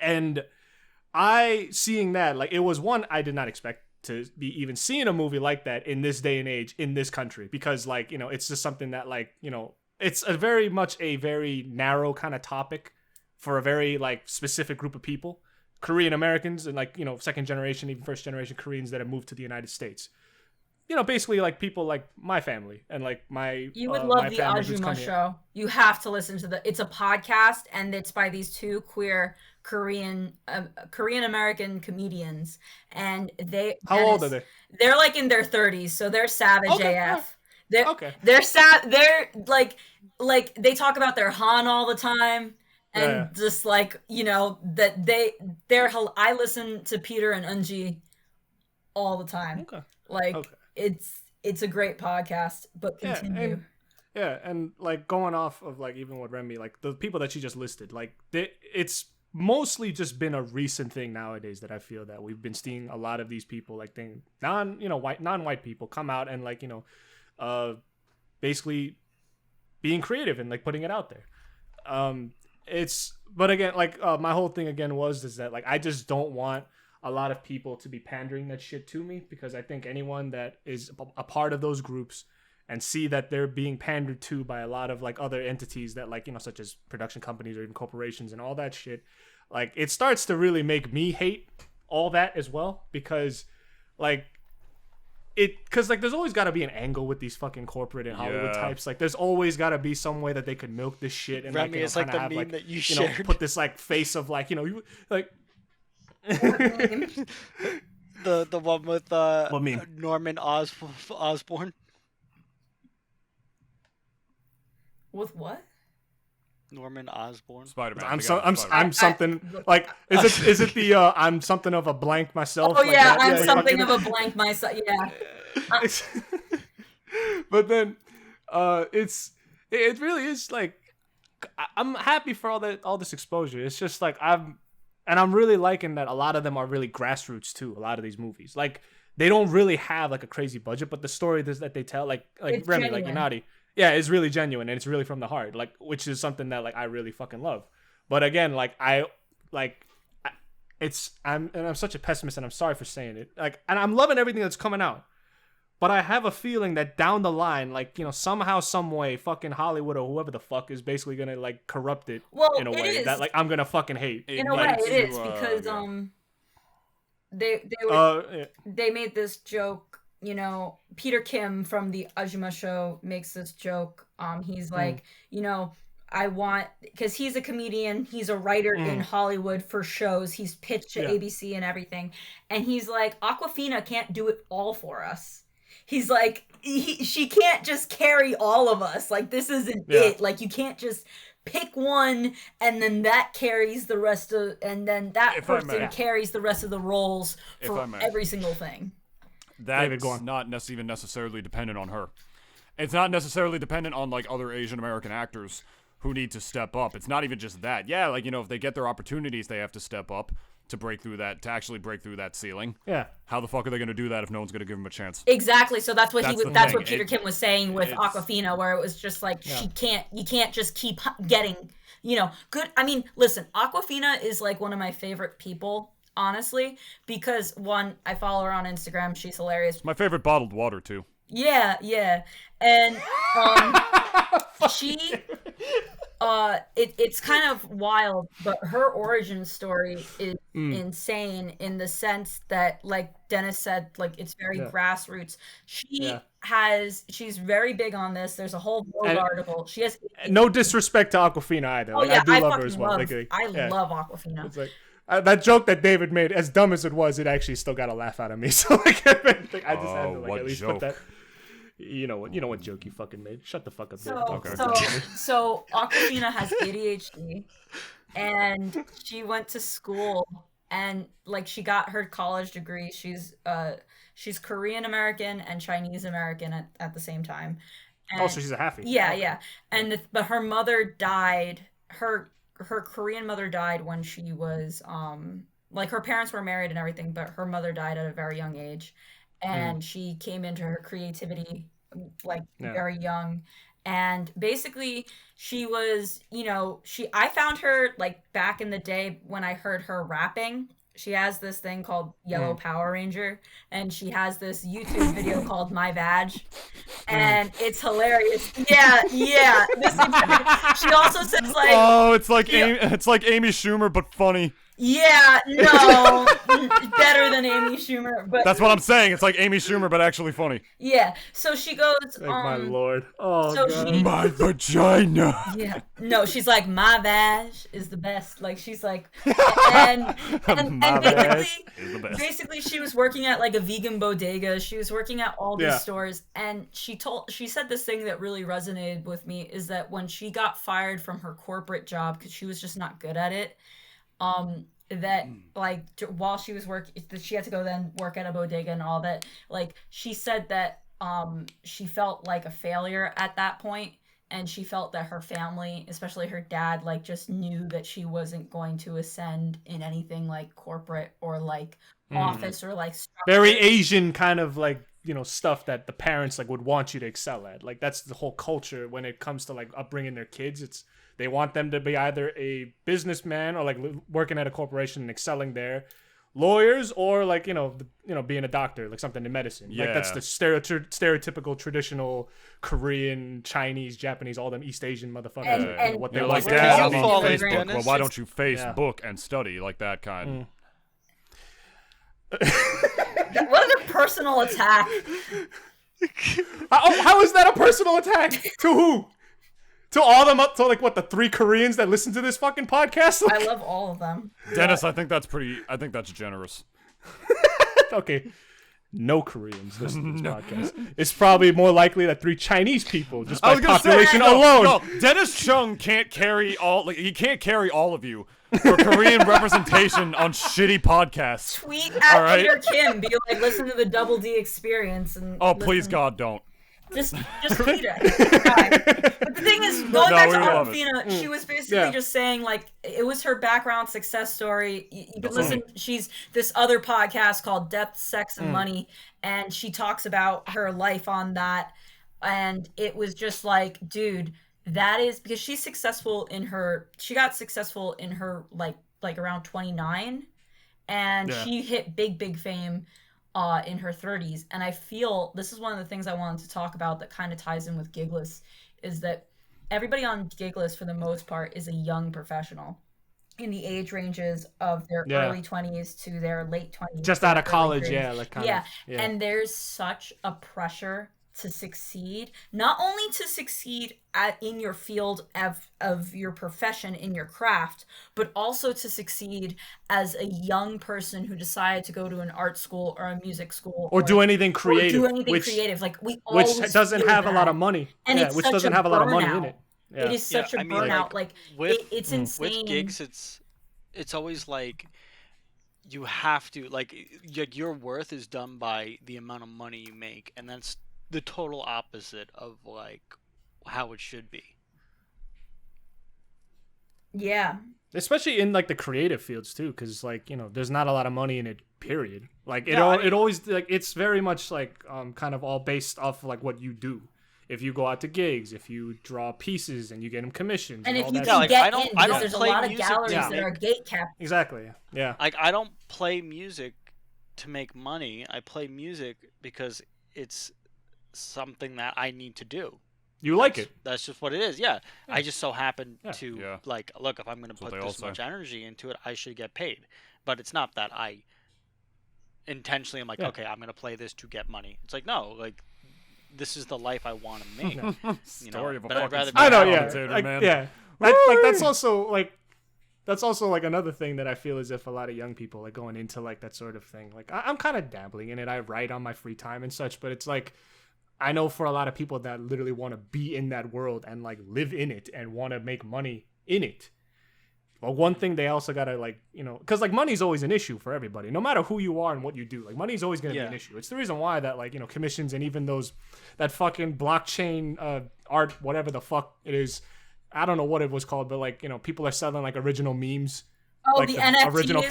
Speaker 2: and seeing that, it was one I did not expect to be even seeing a movie like that in this day and age in this country, because it's just something that it's a very narrow kind of topic for a very specific group of people, Korean Americans and second generation, even first generation Koreans that have moved to the United States. Basically people my family and my
Speaker 3: you would love the Ajuma show. You have to listen to it's a podcast and it's by these two queer Korean American comedians, and
Speaker 2: how old are they?
Speaker 3: They're in their 30s, so they're savage AF.
Speaker 2: They're
Speaker 3: They're they talk about their Han all the time, and just that they're. I listen to Peter and Unji all the time. Okay. Like it's a great podcast, but continue.
Speaker 2: And like going off of like even with Remi, like the people that she just listed, like it's mostly just been a recent thing nowadays that I feel that we've been seeing a lot of these people like non-white people come out and like, basically being creative and like putting it out there. But again, like my whole thing again is that like I just don't want a lot of people to be pandering that shit to me, because I think anyone that is a part of those groups and see that they're being pandered to by a lot of like other entities that like, such as production companies or even corporations and all that shit, like it starts to really make me hate all that as well, because like there's always got to be an angle with these fucking corporate and Hollywood types. Like, there's always got to be some way that they could milk this shit and
Speaker 6: Remi, it's like the
Speaker 2: have,
Speaker 6: meme
Speaker 2: like,
Speaker 6: that you shared.
Speaker 2: Put this like face of like, you like
Speaker 6: the one with
Speaker 2: what meme?
Speaker 6: Norman Osborn.
Speaker 3: With what?
Speaker 6: Norman Osborn.
Speaker 1: Spider-Man.
Speaker 2: I'm something like is it the I'm something of a blank myself?
Speaker 3: Oh
Speaker 2: like
Speaker 3: yeah,
Speaker 2: that?
Speaker 3: I'm something of a blank myself. Yeah.
Speaker 2: But then, it really is like I'm happy for all this exposure. It's just like I'm really liking that a lot of them are really grassroots too. A lot of these movies, like they don't really have like a crazy budget, but the story that they tell, like
Speaker 3: it's
Speaker 2: Remi,
Speaker 3: genuine.
Speaker 2: like Yanadi. Yeah, it's really genuine and it's really from the heart, like, which is something that like I really fucking love. But again, like I'm such a pessimist, and I'm sorry for saying it. Like, and I'm loving everything that's coming out, but I have a feeling that down the line, like, somehow, some way, fucking Hollywood or whoever the fuck is basically gonna like corrupt it in a way that like I'm gonna fucking hate.
Speaker 3: In a way, it is because they made this joke. Peter Kim from the Ajima show makes this joke. He's like, I want, because he's a comedian, he's a writer in Hollywood for shows, he's pitched to ABC and everything, and he's like, Awkwafina can't do it all for us. He's like, she can't just carry all of us. Like, this isn't it. Like, you can't just pick one and then that carries the rest of, and then that person carries the rest of the roles for every single thing.
Speaker 1: That's not even necessarily dependent on her. It's not necessarily dependent on like other Asian American actors who need to step up. It's not even just that. Yeah, like, if they get their opportunities, they have to step up to actually break through that ceiling.
Speaker 2: Yeah.
Speaker 1: How the fuck are they going to do that if no one's going to give them a chance?
Speaker 3: Exactly. So that's what what Peter Kim was saying with Awkwafina, where it was just like, you can't just keep getting, good. I mean, listen, Awkwafina is like one of my favorite people, honestly, because one, I follow her on Instagram. She's hilarious.
Speaker 1: It's my favorite bottled water too.
Speaker 3: Yeah. And she it's kind of wild, but her origin story is insane in the sense that, like Dennis said, like it's very grassroots. She's very big on this. There's a whole Vogue article. She has
Speaker 2: no disrespect to Awkwafina either.
Speaker 3: Oh,
Speaker 2: like,
Speaker 3: yeah,
Speaker 2: I do love her as well.
Speaker 3: I love Awkwafina.
Speaker 2: It's like that joke that David made, as dumb as it was, it actually still got a laugh out of me. So like, I just had to like at least put that. You know what joke you fucking made? Shut the fuck up.
Speaker 3: So Awkwafina has ADHD, and she went to school, and like she got her college degree. She's Korean American and Chinese American at the same time. And,
Speaker 2: so she's a halfie.
Speaker 3: Yeah. And but her mother died. Her Korean mother died when she was like her parents were married and everything, but her mother died at a very young age. And she came into her creativity like very young, and basically she was, I found her like back in the day when I heard her rapping. She has this thing called Yellow Power Ranger, and she has this YouTube video called My Badge, and it's hilarious. Yeah. She also says like,
Speaker 1: oh, it's like Amy Schumer but funny.
Speaker 3: Yeah, no, better than Amy Schumer, but
Speaker 1: that's what I'm saying. It's like Amy Schumer, but actually funny.
Speaker 3: Yeah. So she goes,
Speaker 2: my lord,
Speaker 1: my vagina.
Speaker 3: Yeah. No, she's like, my vag is the best. Like she's like, and basically she was working at like a vegan bodega. She was working at all these stores, and she said this thing that really resonated with me is that when she got fired from her corporate job because she was just not good at it. that like while she was working, she had to go then work at a bodega and all that. Like she said that she felt like a failure at that point, and she felt that her family, especially her dad, like just knew that she wasn't going to ascend in anything like corporate or like office or like structure.
Speaker 2: Very Asian kind of like, you know, stuff that the parents like would want you to excel at. Like that's the whole culture when it comes to like upbringing their kids. It's they want them to be either a businessman or like working at a corporation and excelling there, lawyers, or like being a doctor, like something in medicine.
Speaker 1: Yeah.
Speaker 2: Like that's the stereotypical traditional Korean, Chinese, Japanese, all them East Asian motherfuckers.
Speaker 3: And
Speaker 2: what they
Speaker 1: like
Speaker 2: like.
Speaker 1: that.
Speaker 4: Yeah,
Speaker 1: Facebook. Well, why don't you Facebook and study like that kind?
Speaker 3: What a personal attack!
Speaker 2: How is that a personal attack? To who? To all them up to like what, the 3 Koreans that listen to this fucking podcast? Like,
Speaker 3: I love all of them.
Speaker 1: Dennis, I think that's generous.
Speaker 2: okay. No Koreans listen to this podcast. It's probably more likely that 3 Chinese people, just by population alone.
Speaker 1: No, Dennis Chung can't carry he can't carry all of you for Korean representation on shitty podcasts.
Speaker 3: Tweet at Peter Kim, be like, listen to the Double D Experience, and
Speaker 1: please God, don't.
Speaker 3: Just tweet it. But the thing is, going back to Aquafina, she was basically just saying, like, it was her background success story. You can listen, she's this other podcast called Death, Sex, and Money, and she talks about her life on that. And it was just like, dude, that is because she got successful in her like around 29, and she hit big fame in her 30s. And I feel this is one of the things I wanted to talk about that kind of ties in with Gigless, is that everybody on Gigless for the most part is a young professional in the age ranges of their early 20s to their late 20s.
Speaker 2: Just out of college,
Speaker 3: 30s. And there's such a pressure to succeed, not only to succeed in your field of your profession, in your craft, but also to succeed as a young person who decided to go to an art school or a music school
Speaker 2: or do anything creative,
Speaker 3: like we always
Speaker 2: which doesn't have a lot of money,
Speaker 3: and it's
Speaker 2: which
Speaker 3: such
Speaker 2: doesn't have a lot of money in it.
Speaker 3: It is such a burnout. It's insane.
Speaker 6: With gigs, it's always like you have to your worth is done by the amount of money you make, and that's the total opposite of like how it should be.
Speaker 3: Yeah.
Speaker 2: Especially in like the creative fields too, because like, there's not a lot of money in it, period. Like it always like it's very much like kind of all based off of, like what you do. If you go out to gigs, if you draw pieces and you get them commissions,
Speaker 3: and if
Speaker 2: all
Speaker 3: you
Speaker 2: that
Speaker 3: can get in,
Speaker 6: I
Speaker 3: because
Speaker 6: don't
Speaker 3: there's a
Speaker 6: play
Speaker 3: lot of
Speaker 6: music
Speaker 3: galleries
Speaker 6: to
Speaker 3: that are gate kept.
Speaker 2: Exactly. Yeah.
Speaker 6: Like I don't play music to make money. I play music because it's something that I need to do.
Speaker 2: You like it.
Speaker 6: That's just what it is. Yeah. I just so happen to like, look, if I'm going to put this much energy into it, I should get paid. But it's not that I intentionally am like, okay, I'm going to play this to get money. It's like, no, like this is the life I want to make.
Speaker 1: Story of a
Speaker 6: but I'd rather
Speaker 2: I know,
Speaker 1: man.
Speaker 2: Yeah. That's also like another thing that I feel as if a lot of young people like going into like that sort of thing. Like I'm kind of dabbling in it. I write on my free time and such, but it's like I know for a lot of people that literally want to be in that world and like live in it and want to make money in it. But one thing they also gotta like, because like money's always an issue for everybody, no matter who you are and what you do. Like money's always gonna be an issue. It's the reason why that like commissions and even that fucking blockchain art, whatever the fuck it is, I don't know what it was called, but like people are selling like original memes.
Speaker 3: Oh,
Speaker 2: like
Speaker 3: the NFTs.
Speaker 2: Original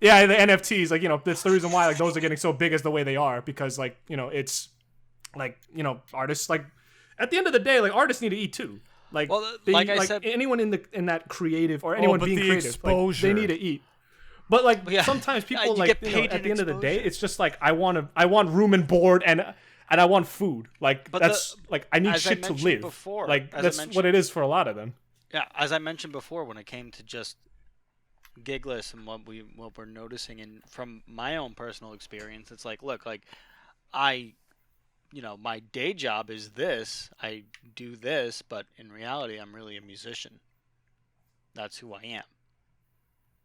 Speaker 2: yeah, the NFTs. Like that's the reason why like those are getting so big as the way they are, because like it's like artists, like at the end of the day, like artists need to eat too. Like,
Speaker 6: like I said,
Speaker 2: anyone in that creative or anyone being creative, like, they need to eat. But like sometimes people like at the end of the day, it's just like I want room and board and I want food. Like like I need shit to live. Like that's what it is for a lot of them.
Speaker 6: Yeah, as I mentioned before, when it came to just Gigless and what we're noticing, and from my own personal experience, it's like, look, like my day job is this. I do this, but in reality, I'm really a musician. That's who I am.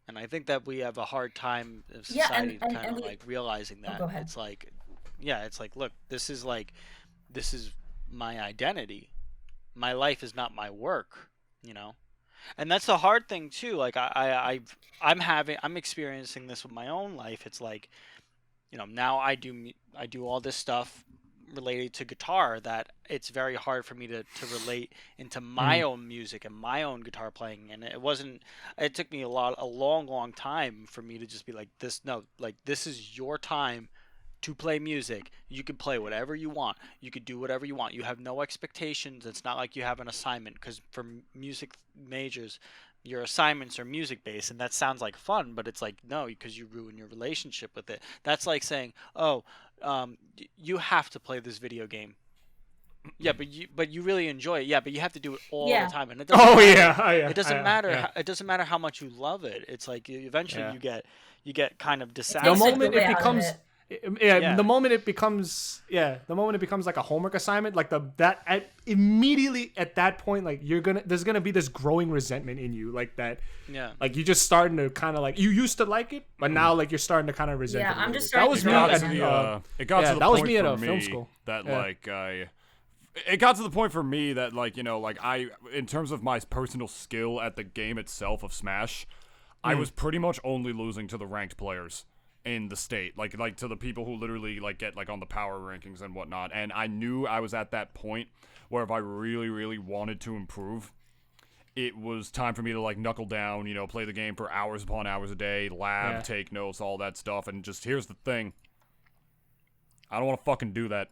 Speaker 6: And I think that we have a hard time as society kind of like realizing that. It's like, look, this is my identity. My life is not my work, And that's the hard thing too. Like I'm experiencing this with my own life. It's like, now I do all this stuff related to guitar that it's very hard for me to relate into my own music and my own guitar playing. And it took me a long time for me to just be like, this is your time to play music. You can play whatever you want. You could do whatever you want. You have no expectations. It's not like you have an assignment, because for music majors, your assignments are music based, and that sounds like fun, but it's like, no, because you ruin your relationship with it. That's like saying, you have to play this video game. Yeah, but you really enjoy it. Yeah, but you have to do it all the time, and it doesn't matter. It doesn't matter.
Speaker 2: Yeah.
Speaker 6: It doesn't matter how much you love it. It's like eventually you get kind of dissatisfied.
Speaker 2: The moment it becomes the moment it becomes like a homework assignment, like immediately at that point, like there's gonna be this growing resentment in you, like that. Yeah. Like you're just starting to kind of like, you used to like it, but now like you're starting to kind of resent it.
Speaker 3: Yeah, I'm just
Speaker 2: starting. That was me at
Speaker 1: that was me at a film school. That it got to the point for me that I, in terms of my personal skill at the game itself of Smash, I was pretty much only losing to the ranked players in the state, like to the people who literally get on the power rankings and whatnot. And I knew I was at that point where if I really, really wanted to improve, it was time for me to knuckle down, play the game for hours upon hours a day, take notes, all that stuff. And just, here's the thing, I don't want to fucking do that.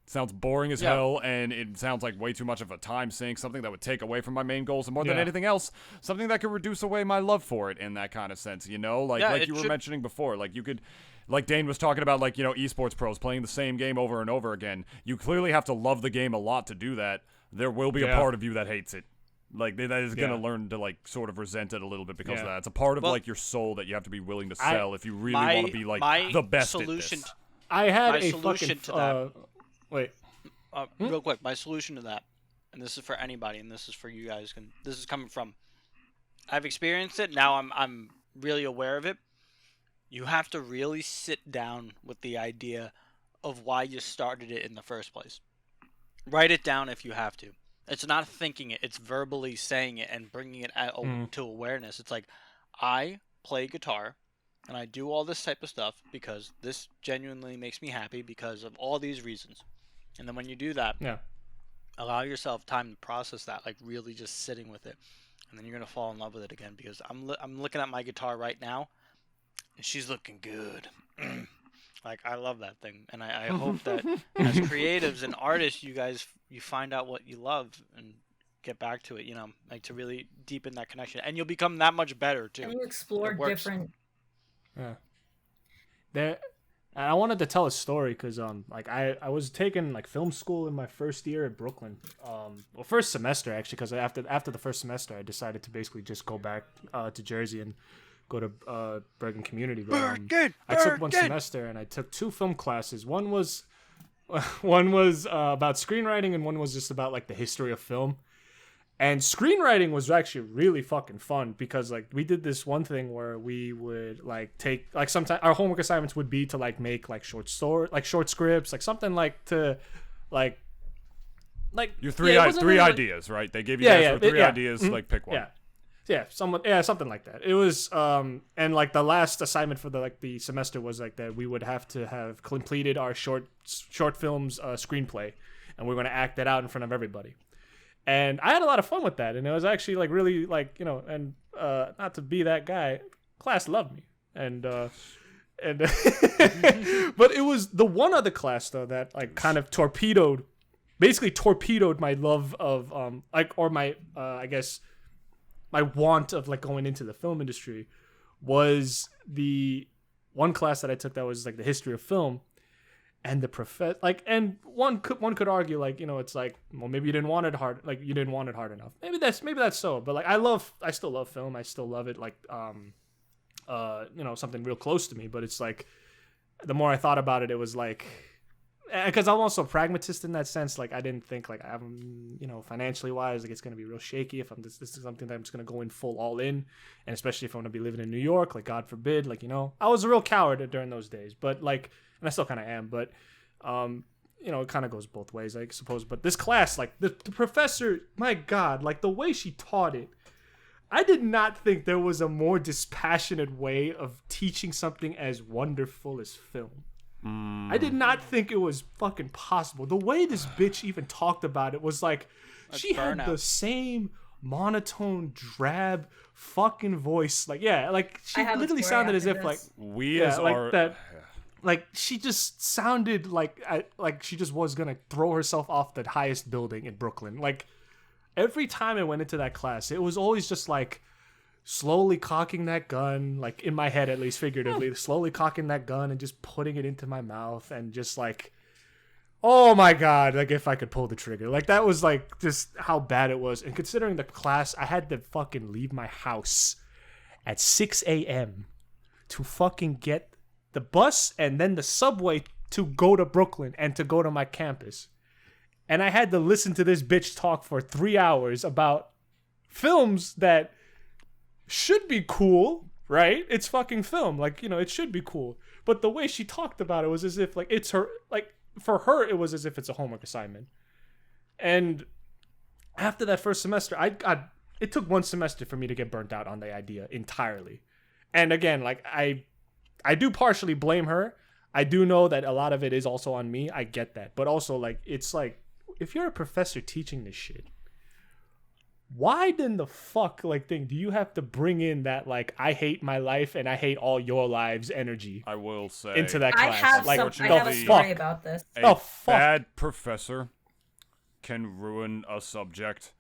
Speaker 1: Sounds boring as hell, and it sounds like way too much of a time sink, something that would take away from my main goals, and more than anything else, something that could reduce away my love for it in that kind of sense, like you were mentioning before, like you could, like Dane was talking about, esports pros playing the same game over and over again. You clearly have to love the game a lot to do that. There will be a part of you that hates it. Like, that is going to learn to, sort of resent it a little bit because of that. It's a part of, your soul that you have to be willing to sell if you really want to be, the best at this.
Speaker 2: I had
Speaker 6: a solution to that.
Speaker 2: Wait.
Speaker 6: Real quick, my solution to that, and this is for anybody, and this is for you guys. This is coming from, I've experienced it. Now I'm really aware of it. You have to really sit down with the idea of why you started it in the first place. Write it down if you have to. It's not thinking it; it's verbally saying it and bringing it to awareness. It's like, I play guitar, and I do all this type of stuff because this genuinely makes me happy because of all these reasons. And then when you do that, allow yourself time to process that, really just sitting with it, and then you're gonna fall in love with it again. Because I'm looking at my guitar right now, and she's looking good. I love that thing, and I hope that as creatives and artists, you find out what you love and get back to it. To really deepen that connection, and you'll become that much better too.
Speaker 3: And you explore different.
Speaker 2: Yeah. I wanted to tell a story because I was taking film school in my first year at Brooklyn, first semester actually, because after the first semester I decided to basically just go back to Jersey and go to Bergen Community. But, I took one semester and I took 2 film classes. One was about screenwriting and one was just about the history of film. And screenwriting was actually really fucking fun because we did this one thing where we would take sometimes our homework assignments would be to make short scripts, something to
Speaker 1: your three ideas, right? They gave you three ideas, pick one.
Speaker 2: Something like that. It was and the last assignment for the semester was that we would have to have completed our short films screenplay, and we're going to act that out in front of everybody. And I had a lot of fun with that, and it was actually really and not to be that guy, class loved me, and but it was the one other class though that kind of torpedoed my love of or my I guess my want of going into the film industry was the one class that I took that was the history of film. And the and one could argue it's well, maybe you didn't want it hard, you didn't want it hard enough. Maybe that's so, but I still love film. I still love it, something real close to me. But it's the more I thought about it, it was because I'm also a pragmatist in that sense. I didn't think I'm financially wise, it's gonna be real shaky if this is something that I'm just gonna go in full all in, and especially if I'm gonna be living in New York, God forbid, I was a real coward during those days, but and I still kind of am, but, it kind of goes both ways, I suppose. But this class, the professor, my God, the way she taught it I did not think there was a more dispassionate way of teaching something as wonderful as film. I did not think it was fucking possible. The way this bitch even talked about it was like she had the same monotone, drab fucking voice. Like, yeah, like she literally sounded as if like like she just sounded like she just was gonna throw herself off the highest building in Brooklyn. Like every time I went into that class, it was always just like slowly cocking that gun, like in my head at least figuratively, slowly cocking that gun and just putting it into my mouth and just like, oh my God, like if I could pull the trigger. Like that was like just how bad it was. And considering the class, I had to fucking leave my house at 6 a.m. to fucking get the bus and then the subway to go to Brooklyn and to go to my campus. And I had to listen to this bitch talk for 3 hours about films that should be cool, right? It's fucking film. Like, you know, it should be cool. But the way she talked about it was as if like it's her, like for her, it was as if it's a homework assignment. And after that first semester, it took 1 semester for me to get burnt out on the idea entirely. And again, like I do partially blame her. I do know that a lot of it is also on me. I get that. But also like, it's like, if you're a professor teaching this shit, why then the fuck like thing do you have to bring in that like I hate my life and I hate all your lives energy?
Speaker 1: I will say
Speaker 2: into that class.
Speaker 3: I have a story about this.
Speaker 1: A bad professor can ruin a subject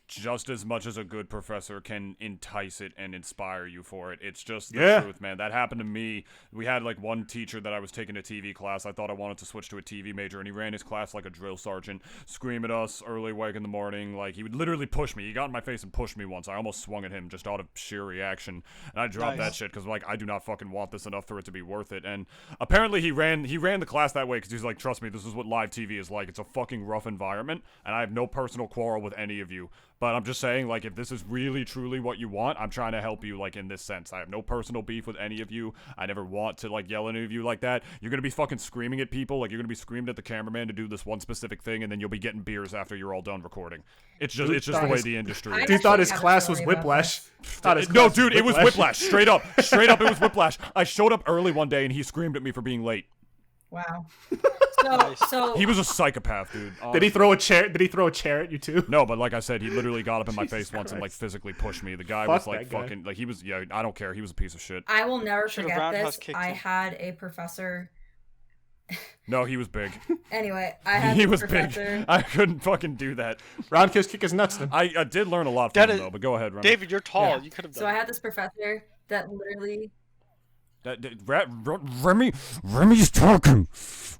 Speaker 1: just as much as a good professor can entice it and inspire you for it. It's just the truth, man. That happened to me. We had like one teacher that I was taking a TV class. I thought I wanted to switch to a TV major, and he ran his class like a drill sergeant, scream at us early wake in the morning. Like he would literally push me. He got in my face and pushed me once. I almost swung at him just out of sheer reaction, and I dropped that shit because like I do not fucking want this enough for it to be worth it. And apparently he ran the class that way because he's like, trust me, this is what live TV is like. It's a fucking rough environment, and I have no personal quarrel with any of you. But I'm just saying, like, if this is really, truly what you want, I'm trying to help you, like, in this sense. I have no personal beef with any of you. I never want to, like, yell at any of you like that. You're going to be fucking screaming at people. Like, you're going to be screaming at the cameraman to do this one specific thing, and then you'll be getting beers after you're all done recording. It's just the way the industry is.
Speaker 2: Dude thought his class was Whiplash.
Speaker 1: No, dude, it was Whiplash. Straight up, it was Whiplash. I showed up early one day, and he screamed at me for being late.
Speaker 3: Wow. So
Speaker 1: he was a psychopath, dude. Honestly.
Speaker 2: Did he throw a chair? Did he throw a chair at you too?
Speaker 1: No, but like I said, he literally got up in my face once and like physically pushed me. The guy was like fucking like he was. Yeah, I don't care. He was a piece of shit.
Speaker 3: I will never forget this. I had a professor.
Speaker 1: No, he was big.
Speaker 3: Anyway, I had
Speaker 1: he was
Speaker 3: professor...
Speaker 1: big. I couldn't fucking do that.
Speaker 2: Roundkiss kick his nuts. Then
Speaker 1: I did learn a lot from him though. But go ahead, Remi.
Speaker 6: David, you're tall. Yeah. You could have done.
Speaker 3: So I had this professor that literally.
Speaker 5: Remi's talking.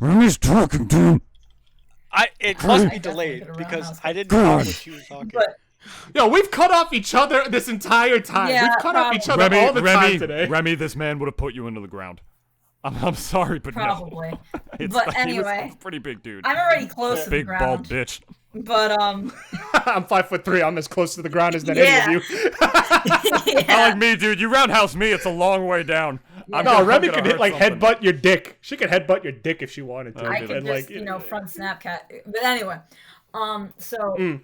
Speaker 5: Remi's talking, dude.
Speaker 6: It must be delayed because I didn't know what she was talking.
Speaker 2: Yo, we've cut off each other this entire time.
Speaker 3: Yeah,
Speaker 2: we've cut off each other all the time today.
Speaker 1: Remi, this man would have put you into the ground. I'm sorry, but
Speaker 3: probably.
Speaker 1: No.
Speaker 3: But anyway,
Speaker 1: he was a pretty big dude.
Speaker 3: I'm already close to the
Speaker 1: big
Speaker 3: ground.
Speaker 1: bald bitch.
Speaker 3: But
Speaker 2: I'm 5'3". I'm as close to the ground as any of you.
Speaker 1: Not like me, dude. You roundhouse me, it's a long way down.
Speaker 2: Yeah. No, Remi could hit, like headbutt your dick. She could headbutt your dick if she wanted to.
Speaker 3: I could just, front snap cat. But anyway, so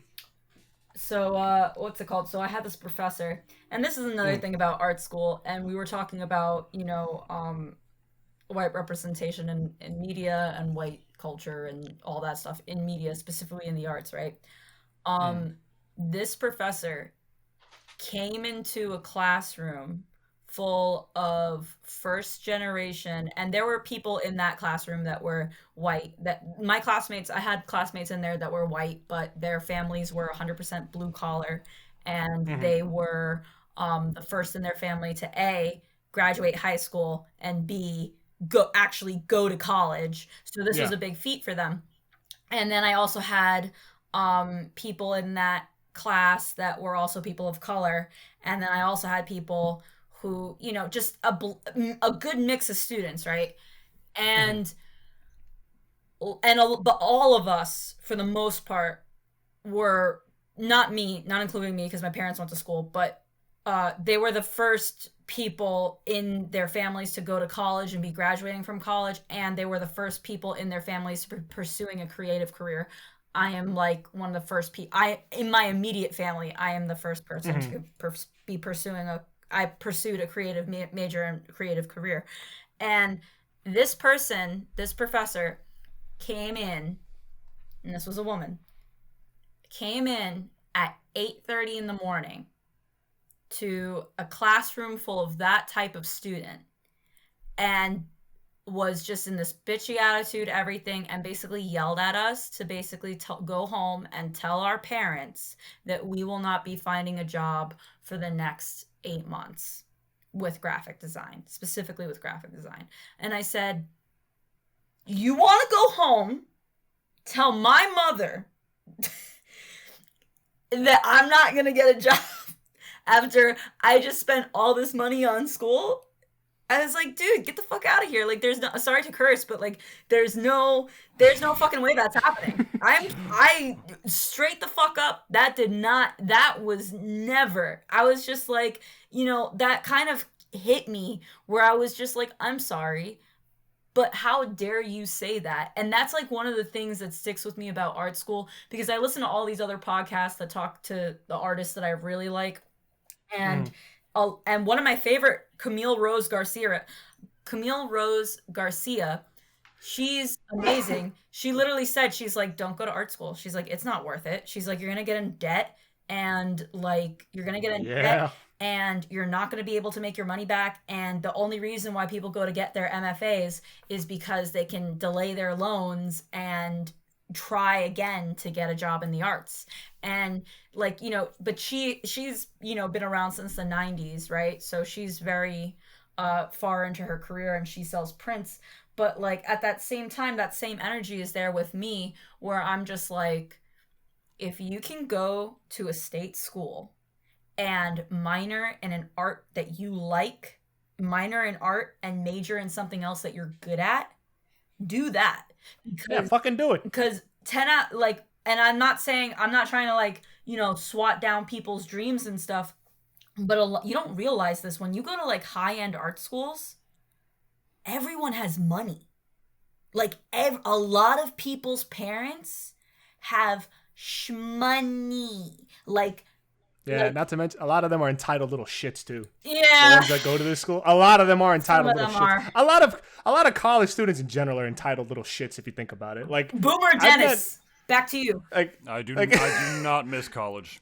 Speaker 3: what's it called? So I had this professor, and this is another thing about art school, and we were talking about, white representation in media and white culture and all that stuff in media, specifically in the arts, right? This professor came into a classroom full of first generation, and there were people in that classroom that were white, that my classmates, I had classmates in there that were white, but their families were 100% blue collar, and they were the first in their family to A, graduate high school, and B, go to college. So this was a big feat for them. And then I also had people in that class that were also people of color, and then I also had people who, just a good mix of students, right? And but all of us, for the most part, were not including me because my parents went to school, but they were the first people in their families to go to college and be graduating from college, and they were the first people in their families to be pursuing a creative career. I am like one of the first people. In my immediate family, I am the first person to be I pursued a creative major and creative career. And this professor came in, and this was a woman, came in at 8:30 in the morning to a classroom full of that type of student and was just in this bitchy attitude, everything, and basically yelled at us to basically go home and tell our parents that we will not be finding a job for the next 8 months with graphic design, specifically with graphic design. And I said, you want to go home, tell my mother that I'm not going to get a job after I just spent all this money on school? I was like, dude, get the fuck out of here. Like, there's no, sorry to curse, but like, there's no fucking way that's happening. I straight the fuck up. That was never. I was just like, that kind of hit me where I was just like, I'm sorry, but how dare you say that? And that's like one of the things that sticks with me about art school, because I listen to all these other podcasts that talk to the artists that I really like. And one of my favorite, Camille Rose Garcia, she's amazing. She literally said, she's like, don't go to art school. She's like, it's not worth it. She's like, you're going to get in debt, and like, you're going to get in debt, and you're not going to be able to make your money back. And the only reason why people go to get their MFAs is because they can delay their loans and try again to get a job in the arts. And like, but she's been around since the 90s, right? So she's very far into her career, and she sells prints. But like, at that same time, that same energy is there with me, where I'm just like, if you can go to a state school and minor in an art that you like, minor in art and major in something else that you're good at, do that.
Speaker 2: Yeah, fucking do it.
Speaker 3: Because 10 out, like, and I'm not trying to like, swat down people's dreams and stuff, but you don't realize this. When you go to like high-end art schools, everyone has money. Like, a lot of people's parents have shmoney. Like,
Speaker 2: yeah, not to mention, a lot of them are entitled little shits too.
Speaker 3: Yeah,
Speaker 2: the ones that go to this school, a lot of them are entitled little shits. A lot of college students in general are entitled little shits if you think about it. Like,
Speaker 3: Boomer Dennis, back to you.
Speaker 2: Like,
Speaker 1: I do not miss college.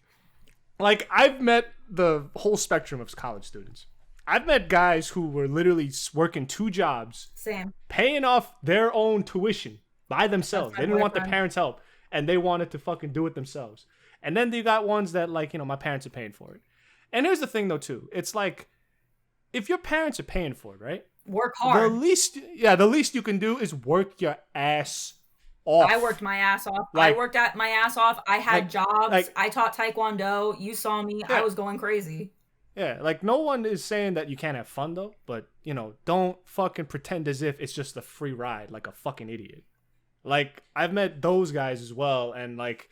Speaker 2: Like, I've met the whole spectrum of college students. I've met guys who were literally working 2 jobs,
Speaker 3: same,
Speaker 2: paying off their own tuition by themselves. They didn't want their parents' help, and they wanted to fucking do it themselves. And then you got ones that, like, my parents are paying for it. And here's the thing, though, too. It's like, if your parents are paying for it, right?
Speaker 3: Work hard.
Speaker 2: The least you can do is work your ass off.
Speaker 3: I worked my ass off. I worked my ass off. I had jobs. I taught Taekwondo. You saw me. Yeah. I was going crazy.
Speaker 2: Yeah, like, no one is saying that you can't have fun, though. But, don't fucking pretend as if it's just a free ride like a fucking idiot. Like, I've met those guys as well, and, like,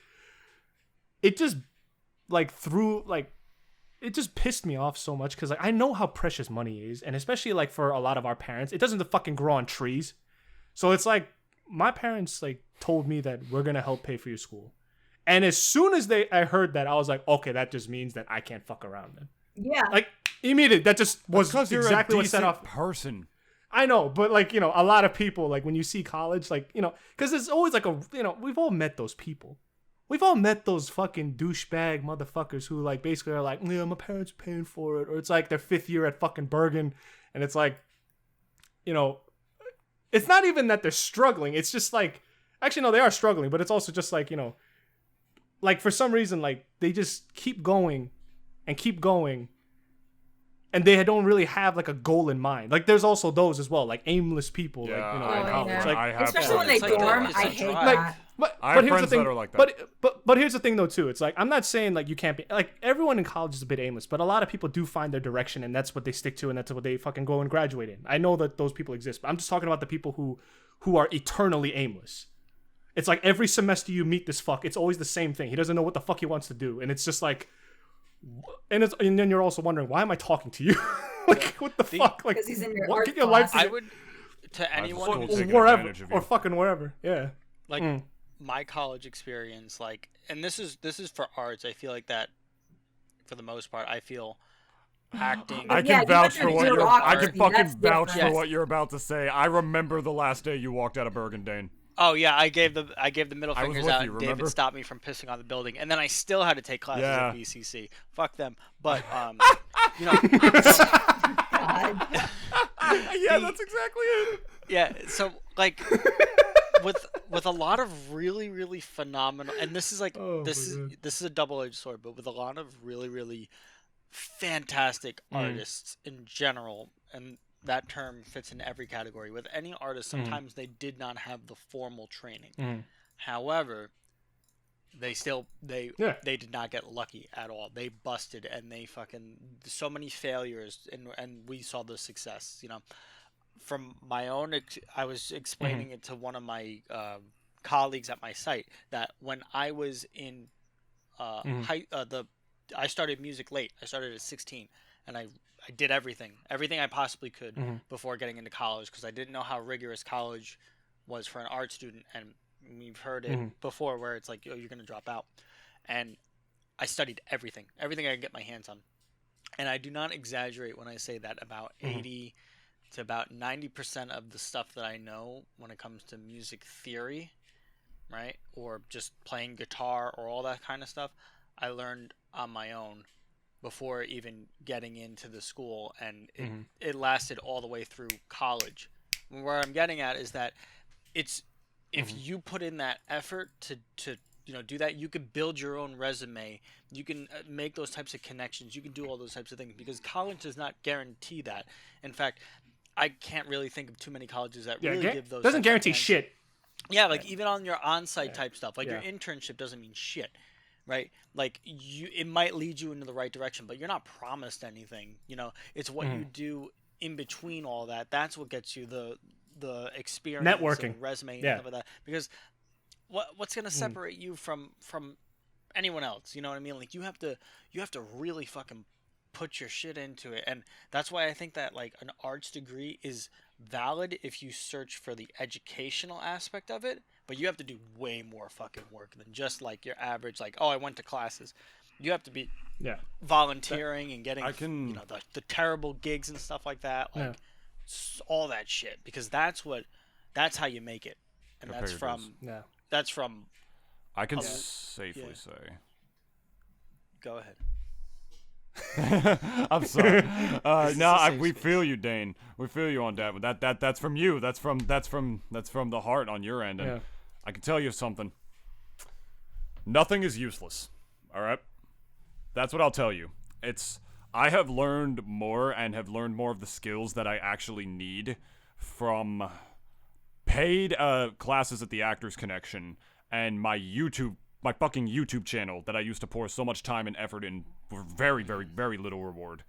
Speaker 2: it just, like, it just pissed me off so much, because, like, I know how precious money is, and especially, like, for a lot of our parents, it doesn't fucking grow on trees. So it's like, my parents, like, told me that we're gonna help pay for your school. And as soon as I heard that, I was like, okay, that just means that I can't fuck around then.
Speaker 3: Yeah.
Speaker 2: Like, immediately, that just was exactly what set off.
Speaker 1: Person.
Speaker 2: I know, but, like, a lot of people, like, when you see college, like, because there's always, like, we've all met those people. We've all met those fucking douchebag motherfuckers who, like, basically are like, yeah, my parents are paying for it. Or it's like their 5th year at fucking Bergen. And it's like, it's not even that they're struggling. It's just like, actually, no, they are struggling. But it's also just like, like, for some reason, like, they just keep going and keep going. And they don't really have, like, a goal in mind. Like, there's also those as well, like, aimless people, in college.
Speaker 3: Yeah.
Speaker 2: Like,
Speaker 1: I have
Speaker 3: especially when they dorm, I hate that.
Speaker 2: But here's the thing,
Speaker 1: that are like that.
Speaker 2: But here's the thing, though, too. It's like, I'm not saying, like, you can't be, like, everyone in college is a bit aimless, but a lot of people do find their direction, and that's what they stick to, and that's what they fucking go and graduate in. I know that those people exist, but I'm just talking about the people who are eternally aimless. It's like every semester you meet this fuck, it's always the same thing. He doesn't know what the fuck he wants to do, and it's just like, and then you're also wondering, why am I talking to you? Like, what the fuck? Like,
Speaker 3: because he's in your
Speaker 2: what,
Speaker 3: art
Speaker 2: get your
Speaker 3: class.
Speaker 2: life
Speaker 6: I would, to anyone
Speaker 1: School taking
Speaker 2: wherever,
Speaker 1: advantage of you.
Speaker 2: or fucking wherever. Yeah.
Speaker 6: like my college experience, like, and this is for arts. I feel like that, for the most part, I feel acting.
Speaker 1: I can vouch for what you're. I can fucking vouch for what you're about to say. I remember the last day you walked out of Bergen, Dane.
Speaker 6: Oh yeah, I gave the middle fingers out.
Speaker 1: You,
Speaker 6: David stopped me from pissing on the building, and then I still had to take classes at BCC. Fuck them. But you know.
Speaker 1: Yeah, that's exactly it.
Speaker 6: Yeah, so like with a lot of really really phenomenal, and this is like this is a double-edged sword, but with a lot of really really fantastic artists in general, and that term fits in every category. With any artist, sometimes they did not have the formal training. However, they did not get lucky at all. They busted, and they fucking so many failures, and we saw the success. You know, from my own, I was explaining it to one of my colleagues at my site that when I was in I started music late. I started at 16, and I did everything I possibly could before getting into college, because I didn't know how rigorous college was for an art student, and we've heard it before where it's like, oh, you're going to drop out. And I studied everything I could get my hands on. And I do not exaggerate when I say that about 80 to about 90% of the stuff that I know when it comes to music theory, right, or just playing guitar or all that kind of stuff, I learned on my own before even getting into the school, and it lasted all the way through college. Where I'm getting at is that it's if you put in that effort to do that, you could build your own resume, you can make those types of connections, you can do all those types of things, because college does not guarantee that. In fact, I can't really think of too many colleges that really give those.
Speaker 2: Doesn't guarantee shit.
Speaker 6: Yeah, like even on your on-site type stuff, like your internship doesn't mean shit. Right, like it might lead you into the right direction, but you're not promised anything. You know, it's what you do in between all that. That's what gets you the experience,
Speaker 2: networking,
Speaker 6: and resume, and stuff like that. Because what's gonna separate you from anyone else? You know what I mean? Like you have to really fucking put your shit into it, and that's why I think that like an arts degree is valid if you search for the educational aspect of it. But you have to do way more fucking work than just like your average, like, oh, I went to classes. You have to be volunteering and getting the terrible gigs and stuff like that, like all that shit, because that's how you make it, and that's from
Speaker 1: I can safely say.
Speaker 6: Go ahead.
Speaker 1: I'm sorry. We feel you, Dane. We feel you on that. That's from you. That's from the heart on your end. And I can tell you something. Nothing is useless. All right. That's what I'll tell you. I have learned more and have learned more of the skills that I actually need from paid classes at the Actors Connection and my fucking YouTube channel that I used to pour so much time and effort in for very, very, very little reward.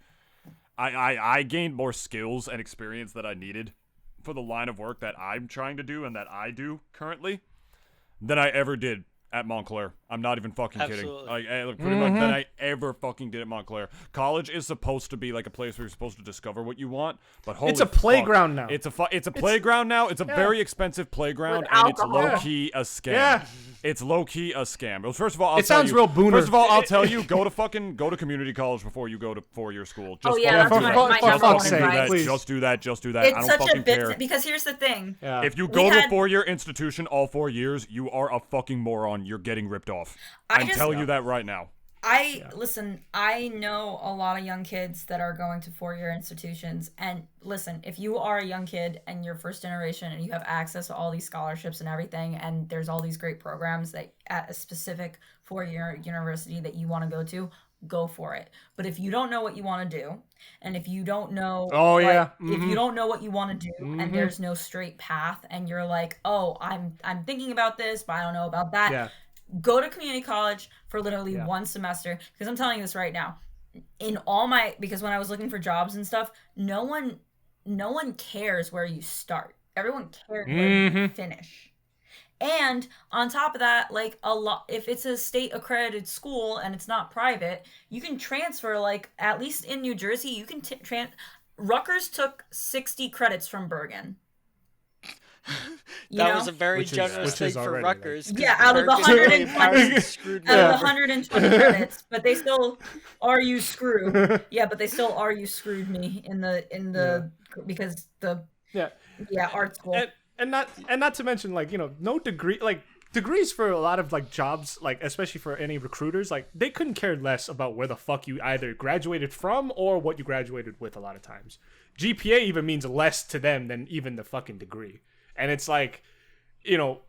Speaker 1: I gained more skills and experience that I needed for the line of work that I'm trying to do and that I do currently than I ever did at Montclair. I'm not even fucking kidding. Like, pretty much than I ever fucking did at Montclair. College is supposed to be like a place where you're supposed to discover what you want, but holy
Speaker 2: it's a playground now.
Speaker 1: It's a playground now. It's a very expensive playground, and it's low key a scam. Yeah. It's low key a scam. Well, first of all,
Speaker 2: it sounds real booner.
Speaker 1: First of all, I'll tell you, go to community college before you go to 4-year school. Just Just do that. Just do that.
Speaker 3: It's
Speaker 1: I don't
Speaker 3: such
Speaker 1: fucking
Speaker 3: a bit
Speaker 1: care.
Speaker 3: Because here's the thing.
Speaker 1: Yeah. If you go to a 4-year institution all 4 years, you are a fucking moron. You're getting ripped off. I'm telling you that right now.
Speaker 3: Listen, I know a lot of young kids that are going to 4-year institutions, and listen, if you are a young kid and you're first generation and you have access to all these scholarships and everything, and there's all these great programs that at a specific 4-year university that you want to go for it. But if you don't know what you want to do, and if you don't know if you don't know what you want to do, and there's no straight path, and you're like, oh, I'm thinking about this, but I don't know about that, go to community college for literally 1 semester, because I'm telling you this right now, because when I was looking for jobs and stuff, no one cares where you start. Everyone cares where you finish. And on top of that, like if it's a state accredited school and it's not private, you can transfer, like at least in New Jersey, you can Rutgers took 60 credits from Bergen.
Speaker 6: That was a very generous thing for
Speaker 2: already,
Speaker 6: Rutgers.
Speaker 3: Yeah, out of the 120 credits, but they still are you screwed. Yeah, but they still are you screwed me in the because the art school.
Speaker 2: And not to mention, like, you know, no degree, like, degrees for a lot of, like, jobs, like, especially for any recruiters, like, they couldn't care less about where the fuck you either graduated from or what you graduated with a lot of times. GPA even means less to them than even the fucking degree. And it's like, you know,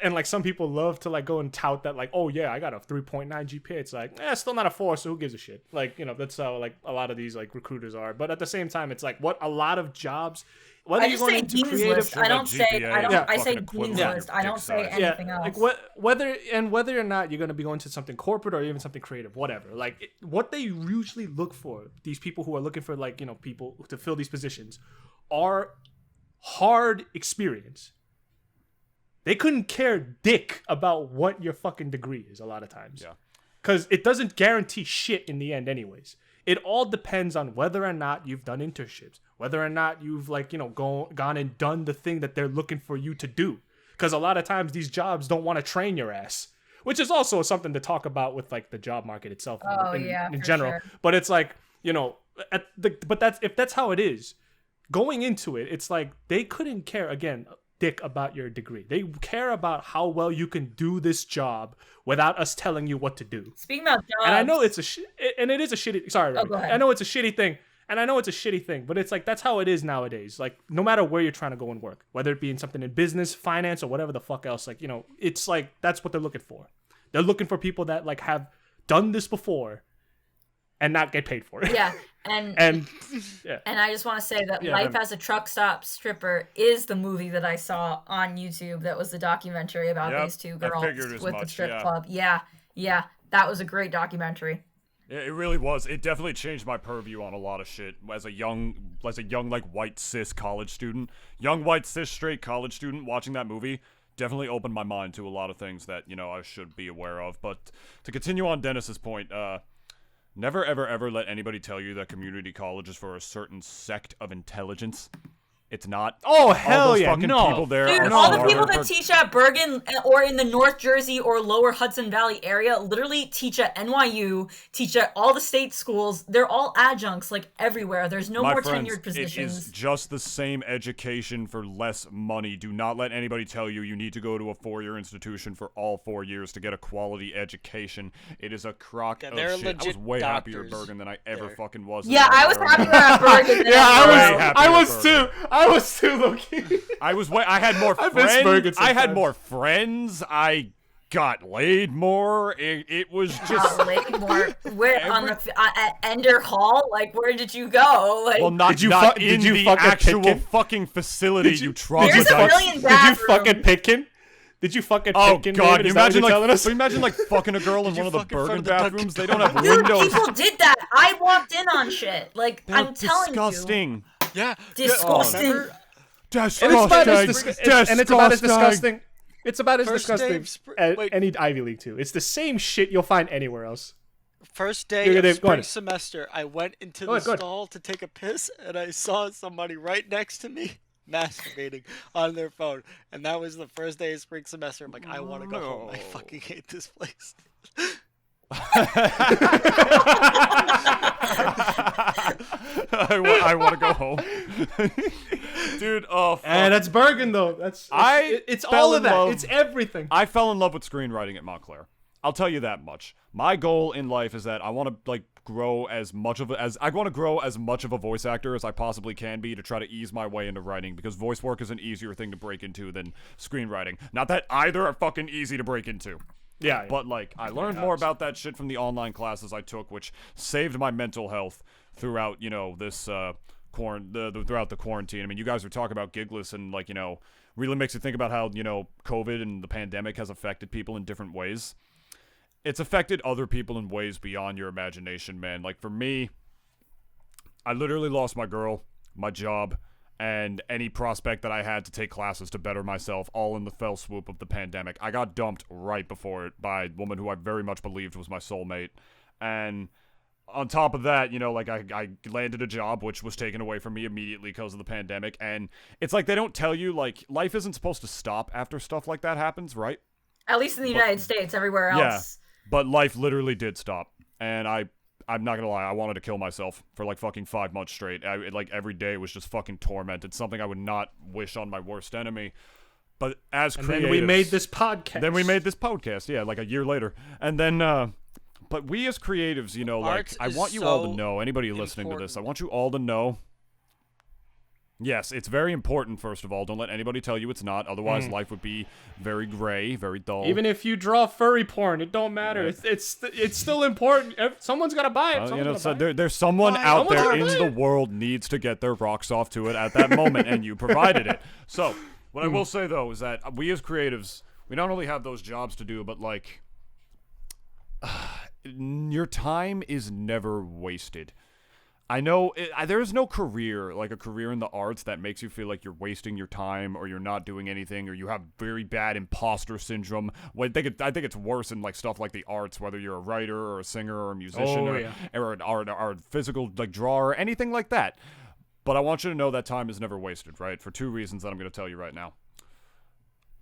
Speaker 2: and like some people love to like go and tout that, like, oh yeah, I got a 3.9 GPA. It's like, still not a 4, so who gives a shit? Like, you know, that's how like a lot of these like recruiters are. But at the same time, it's like what a lot of jobs. Whether
Speaker 3: I just say Dean's List. I don't say I say Dean's List. I don't say anything else.
Speaker 2: Like whether or not you're going to be going to something corporate or even something creative, whatever. Like what they usually look for, these people who are looking for, like, you know, people to fill these positions, are hard experience. They couldn't care dick about what your fucking degree is a lot of times.
Speaker 1: Yeah.
Speaker 2: Because it doesn't guarantee shit in the end anyways. It all depends on whether or not you've done internships, whether or not you've, like, you know, gone and done the thing that they're looking for you to do. Because a lot of times these jobs don't want to train your ass, which is also something to talk about with, like, the job market itself in general. Sure. But it's like, you know, if that's how it is, going into it, it's like they couldn't care, again, dick about your degree. They care about how well you can do this job without us telling you what to do.
Speaker 3: Speaking about jobs,
Speaker 2: and I know it's it is a shitty. Sorry,
Speaker 3: go ahead.
Speaker 2: I know it's a shitty thing, but it's like that's how it is nowadays. Like no matter where you're trying to go and work, whether it be in something in business, finance, or whatever the fuck else, like, you know, it's like that's what they're looking for. They're looking for people that like have done this before and not get paid for it.
Speaker 3: Yeah. And I just want to say that Life as a Truck Stop Stripper is the movie that I saw on YouTube. That was the documentary about these two girls with the strip club. Yeah, that was a great documentary.
Speaker 1: It really was. It definitely changed my purview on a lot of shit as a young like white cis college student, young white cis straight college student. Watching that movie definitely opened my mind to a lot of things that, you know, I should be aware of. But to continue on Dennis's point, never, ever, ever let anybody tell you that community college is for a certain sect of intelligence. It's not.
Speaker 2: Oh, hell yeah,
Speaker 1: no. People there
Speaker 3: Dude, all the people that teach at Bergen or in the North Jersey or lower Hudson Valley area literally teach at NYU, teach at all the state schools. They're all adjuncts, like, everywhere. There's no more tenured positions.
Speaker 1: It is just the same education for less money. Do not let anybody tell you you need to go to a 4-year institution for all 4 years to get a quality education. It is a crock of shit. I was way happier at Bergen than I ever fucking was.
Speaker 3: Yeah, I was happier at Bergen than
Speaker 2: I was too. I was too low-key.
Speaker 1: I had more friends. I had more friends. I got laid more. It was just
Speaker 3: got laid more. Where at Ender Hall? Like, where did you go? Like,
Speaker 1: well, not in the actual fucking facility. You troglodyte.
Speaker 3: There's a million bathrooms.
Speaker 2: Did you fucking Pitkin? Did you fucking Pitkin?
Speaker 1: Oh god, you imagine like fucking a girl in one of the Bergen bathrooms? They don't have windows.
Speaker 3: People did that. I walked in on shit. Like, I'm telling you.
Speaker 1: Disgusting.
Speaker 6: Yeah.
Speaker 3: Disgusting.
Speaker 2: And it's about as disgusting. It's about as disgusting as any Ivy League too. It's the same shit you'll find anywhere else.
Speaker 6: First day of spring semester, I went into the stall to take a piss, and I saw somebody right next to me masturbating on their phone. And that was the first day of spring semester. I'm like, I want to go home. I fucking hate this place.
Speaker 1: I want to go home. Dude, fuck.
Speaker 2: And that's Bergen though. It's all of that. It's everything.
Speaker 1: I fell in love with screenwriting at Montclair. I'll tell you that much. My goal in life is that I want to grow as much of a voice actor as I possibly can be to try to ease my way into writing, because voice work is an easier thing to break into than screenwriting. Not that either are fucking easy to break into.
Speaker 2: Yeah.
Speaker 1: But like I learned more about that shit from the online classes I took, which saved my mental health throughout, you know, this throughout the quarantine. I mean, you guys were talking about Giggles, and like, you know, really makes you think about how, you know, COVID and the pandemic has affected people in different ways. It's affected other people in ways beyond your imagination, man. Like for me, I literally lost my girl, my job, and any prospect that I had to take classes to better myself, all in the fell swoop of the pandemic. I got dumped right before it by a woman who I very much believed was my soulmate. And on top of that, you know, like I landed a job which was taken away from me immediately because of the pandemic, and it's like they don't tell you, like, life isn't supposed to stop after stuff like that happens, right?
Speaker 3: At least in the United States, everywhere else.
Speaker 1: Yeah, but life literally did stop, and I'm not gonna lie, I wanted to kill myself for like fucking 5 months straight. Like every day was just fucking torment. It's something I would not wish on my worst enemy. But as creatives,
Speaker 2: then we made this podcast.
Speaker 1: Yeah, like a year later, and then. But we as creatives, you know, like, I want you all to know, anybody listening to this, I want you all to know. Yes, it's very important, first of all. Don't let anybody tell you it's not. Otherwise, life would be very gray, very dull.
Speaker 2: Even if you draw furry porn, it don't matter. Yeah. It's still important. Someone's got to buy it.
Speaker 1: You know, so there's someone out there in the world needs to get their rocks off to it at that moment, and you provided it. So, what I will say, though, is that we as creatives, we not only have those jobs to do, but, like, your time is never wasted. I know there's no career, like a career in the arts, that makes you feel like you're wasting your time or you're not doing anything or you have very bad imposter syndrome. Well, I think it's worse in like stuff like the arts, whether you're a writer or a singer or a musician or an art physical like drawer or anything like that. But I want you to know that time is never wasted, right? For 2 reasons that I'm going to tell you right now.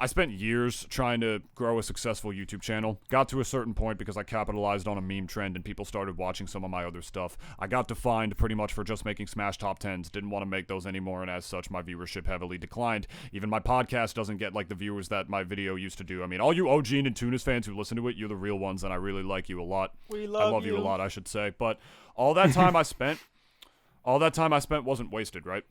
Speaker 1: I spent years trying to grow a successful YouTube channel. Got to a certain point because I capitalized on a meme trend and people started watching some of my other stuff. I got defined pretty much for just making Smash Top 10s. Didn't want to make those anymore, and as such, my viewership heavily declined. Even my podcast doesn't get like the viewers that my video used to do. I mean, all you OG Nintoonist fans who listen to it, you're the real ones, and I really like you a lot.
Speaker 6: I
Speaker 1: love you a lot, I should say. But all that time I spent wasn't wasted, right?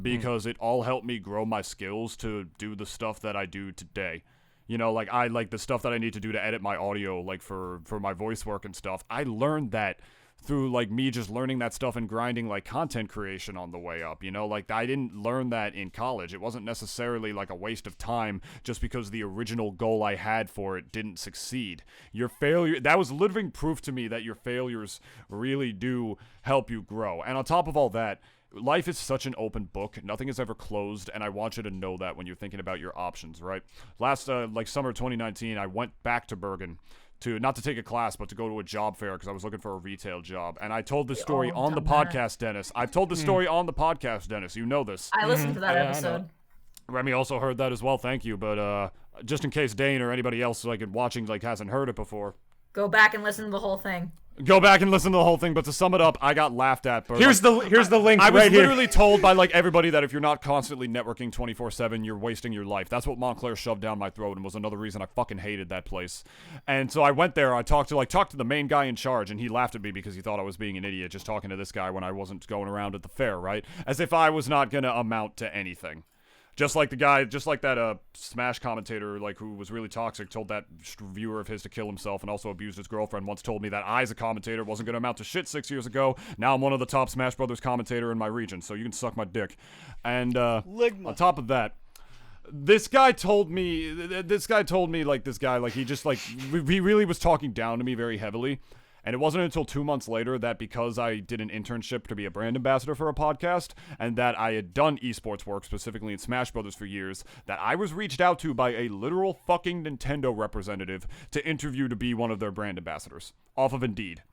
Speaker 1: Because it all helped me grow my skills to do the stuff that I do today. You know, like I like the stuff that I need to do to edit my audio, like for my voice work and stuff. I learned that through like me just learning that stuff and grinding like content creation on the way up, you know, like I didn't learn that in college. It wasn't necessarily like a waste of time just because the original goal I had for it didn't succeed. Your failure, that was living proof to me that your failures really do help you grow. And on top of all that, life is such an open book. Nothing is ever closed, and I want you to know that when you're thinking about your options, right? Last, summer 2019, I went back to Bergen not to take a class, but to go to a job fair because I was looking for a retail job. And I told this story on the podcast, Dennis. I've told the story on the podcast, Dennis. You know this.
Speaker 3: I listened to that episode.
Speaker 1: Remi also heard that as well. Thank you. But just in case Dane or anybody else like watching like hasn't heard it before,
Speaker 3: go back and listen to the whole thing.
Speaker 1: Go back and listen to the whole thing, but to sum it up, I got laughed at.
Speaker 2: Here's the link.
Speaker 1: I was literally told by like everybody that if you're not constantly networking 24/7, you're wasting your life. That's what Montclair shoved down my throat, and was another reason I fucking hated that place. And so I went there. I talked to the main guy in charge, and he laughed at me because he thought I was being an idiot just talking to this guy when I wasn't going around at the fair, right? As if I was not gonna amount to anything. Just like that Smash commentator, like, who was really toxic, told that viewer of his to kill himself and also abused his girlfriend, once told me that I, as a commentator, wasn't going to amount to shit 6 years ago. Now I'm one of the top Smash Brothers commentator in my region, so you can suck my dick. And on top of that, this guy told me, he really was talking down to me very heavily. And it wasn't until 2 months later that, because I did an internship to be a brand ambassador for a podcast, and that I had done esports work, specifically in Smash Brothers, for years, that I was reached out to by a literal fucking Nintendo representative to interview to be one of their brand ambassadors, off of Indeed.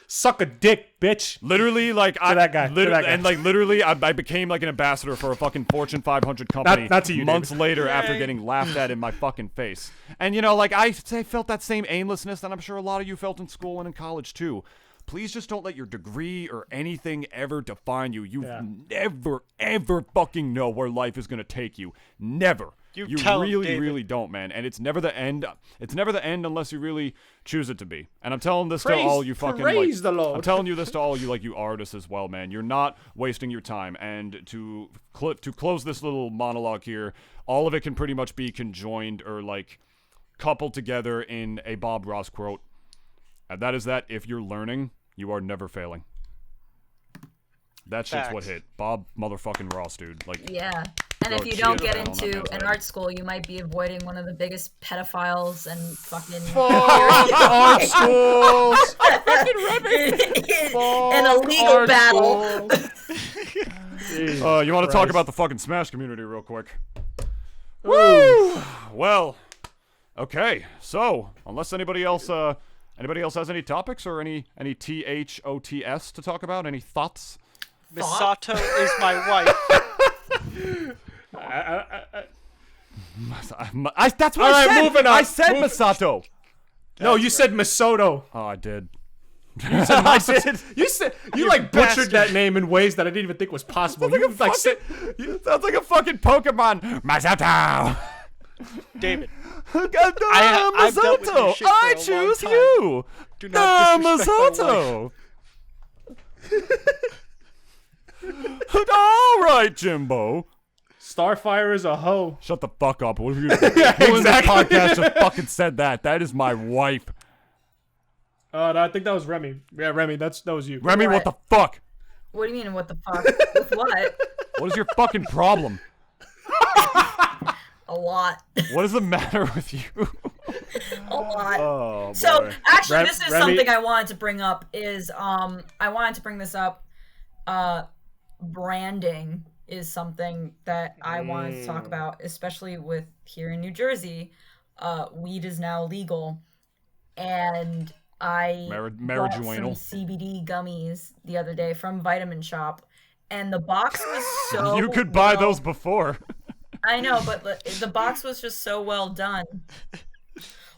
Speaker 2: Suck a dick, bitch.
Speaker 1: Literally, like,
Speaker 2: that guy.
Speaker 1: I became like an ambassador for a fucking Fortune 500 company
Speaker 2: not to you,
Speaker 1: months
Speaker 2: David.
Speaker 1: later after getting laughed at in my fucking face. And, you know, like, I felt that same aimlessness that I'm sure a lot of you felt in school and in college, too. Please just don't let your degree or anything ever define you. You never, ever fucking know where life is going to take you. Never. You really don't, man. And it's never the end. It's never the end unless you really choose it to be. And I'm telling this to all you fucking
Speaker 2: praise the Lord.
Speaker 1: I'm telling you this to all you like you artists as well, man. You're not wasting your time. And to close this little monologue here, all of it can pretty much be conjoined or like coupled together in a Bob Ross quote. And that is that if you're learning, you are never failing. That shit's what hit. Bob motherfucking Ross, dude. Like,
Speaker 3: yeah. And if you don't get into an art school, you might be avoiding one of the biggest pedophiles and fucking
Speaker 2: art schools.
Speaker 3: An illegal battle.
Speaker 1: You want to talk about the fucking Smash community real quick? Woo! Well, okay. So, unless anybody else Anybody else has any topics or any THOTS to talk about? Any thoughts?
Speaker 4: Misato is my wife.
Speaker 1: That's what I said. Moving on. I said Misato.
Speaker 2: No, you said Misoto.
Speaker 1: Oh, I did.
Speaker 2: You said you like butchered that name in ways that I didn't even think was possible.
Speaker 1: Sounds like a fucking Pokemon. Misato.
Speaker 4: David.
Speaker 1: Misato. I choose you.
Speaker 4: Do not disrespect
Speaker 1: Misato. All right, Jimbo.
Speaker 2: Starfire is a hoe.
Speaker 1: Shut the fuck up. What have you who in this podcast just fucking said that? That is my wife.
Speaker 2: No, I think that was Remi. Yeah, Remi, that was you.
Speaker 1: Remi, what the fuck?
Speaker 3: What do you mean, what the fuck? With what?
Speaker 1: What is your fucking problem?
Speaker 3: A lot.
Speaker 1: What is the matter with you?
Speaker 3: A lot.
Speaker 1: Oh, boy.
Speaker 3: So, actually, this is
Speaker 2: Remi,
Speaker 3: something I wanted to bring up is, I wanted to bring this up, branding is something that I wanted to talk about, especially with here in New Jersey. Weed is now legal, and I bought some CBD gummies the other day from Vitamin Shop, and the box was so
Speaker 1: You could buy those before.
Speaker 3: I know, but the box was just so well done.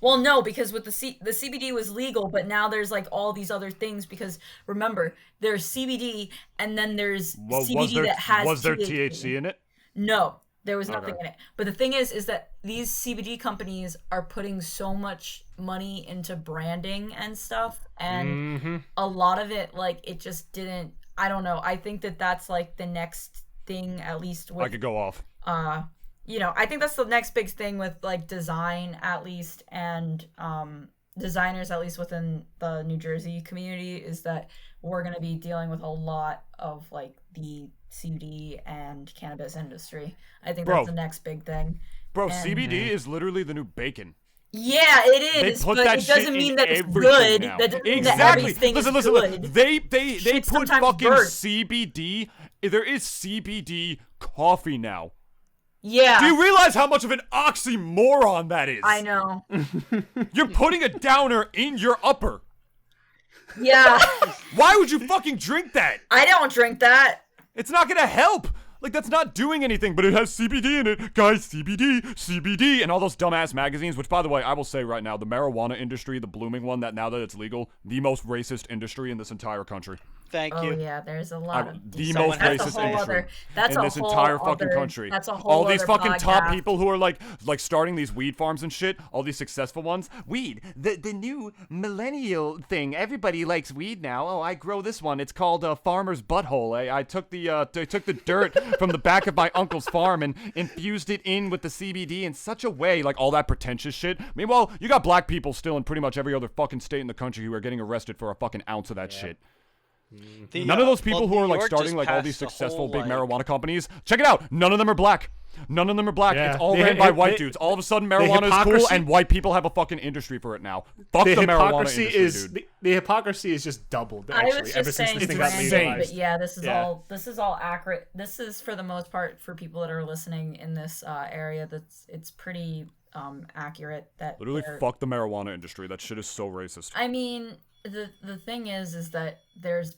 Speaker 3: Well, no, because with the CBD was legal, but now there's like all these other things because remember, there's CBD and then there's CBD that has
Speaker 1: Was there THC in it?
Speaker 3: No, there was nothing in it. But the thing is that these CBD companies are putting so much money into branding and stuff, and a lot of it, like, it just didn't. I don't know. I think that's like the next thing, at least. With,
Speaker 1: I could go off.
Speaker 3: I think that's the next big thing with like design, at least, and designers, at least within the New Jersey community, is that we're gonna be dealing with a lot of like the CBD and cannabis industry. I think that's the next big thing.
Speaker 1: Bro, CBD is literally the new bacon.
Speaker 3: Yeah, it is, but it doesn't mean that it's good.
Speaker 1: Now.
Speaker 3: That doesn't mean
Speaker 1: exactly.
Speaker 3: that everything is
Speaker 1: Listen.
Speaker 3: good.
Speaker 1: They put fucking
Speaker 3: burst.
Speaker 1: CBD. There is CBD coffee now.
Speaker 3: Yeah.
Speaker 1: Do you realize how much of an oxymoron that is?
Speaker 3: I know.
Speaker 1: You're putting a downer in your upper.
Speaker 3: Yeah.
Speaker 1: Why would you fucking drink that?
Speaker 3: I don't drink that.
Speaker 1: It's not gonna help. Like, that's not doing anything, but it has CBD in it. Guys, CBD, and all those dumbass magazines, which, by the way, I will say right now, the marijuana industry, the blooming one, that now that it's legal, the most racist industry in this entire country.
Speaker 4: Thank you.
Speaker 3: Oh, yeah, there's a lot of...
Speaker 1: The most racist industry in this entire fucking country.
Speaker 3: That's a whole
Speaker 1: all these
Speaker 3: other
Speaker 1: fucking
Speaker 3: podcast.
Speaker 1: top people who are like starting these weed farms and shit, all these successful ones. Weed, the new millennial thing. Everybody likes weed now. Oh, I grow this one. It's called Farmer's Butthole. I took the dirt from the back of my uncle's farm and infused it in with the CBD in such a way, like all that pretentious shit. Meanwhile, you got black people still in pretty much every other fucking state in the country who are getting arrested for a fucking ounce of that shit. None of those people who are like starting like all these successful big marijuana companies, check it out. None of them are black. None of them are black. Yeah. It's all ran by white dudes. All of a sudden, marijuana is cool, and white people have a fucking industry for it now. Fuck the marijuana industry, dude.
Speaker 2: The hypocrisy is just doubled. Actually,
Speaker 3: I was just saying
Speaker 2: since this thing got legalized.
Speaker 3: But yeah, this is all accurate. This is for the most part for people that are listening in this area. It's pretty accurate. That
Speaker 1: literally fuck the marijuana industry. That shit is so racist.
Speaker 3: I mean. The thing is that there's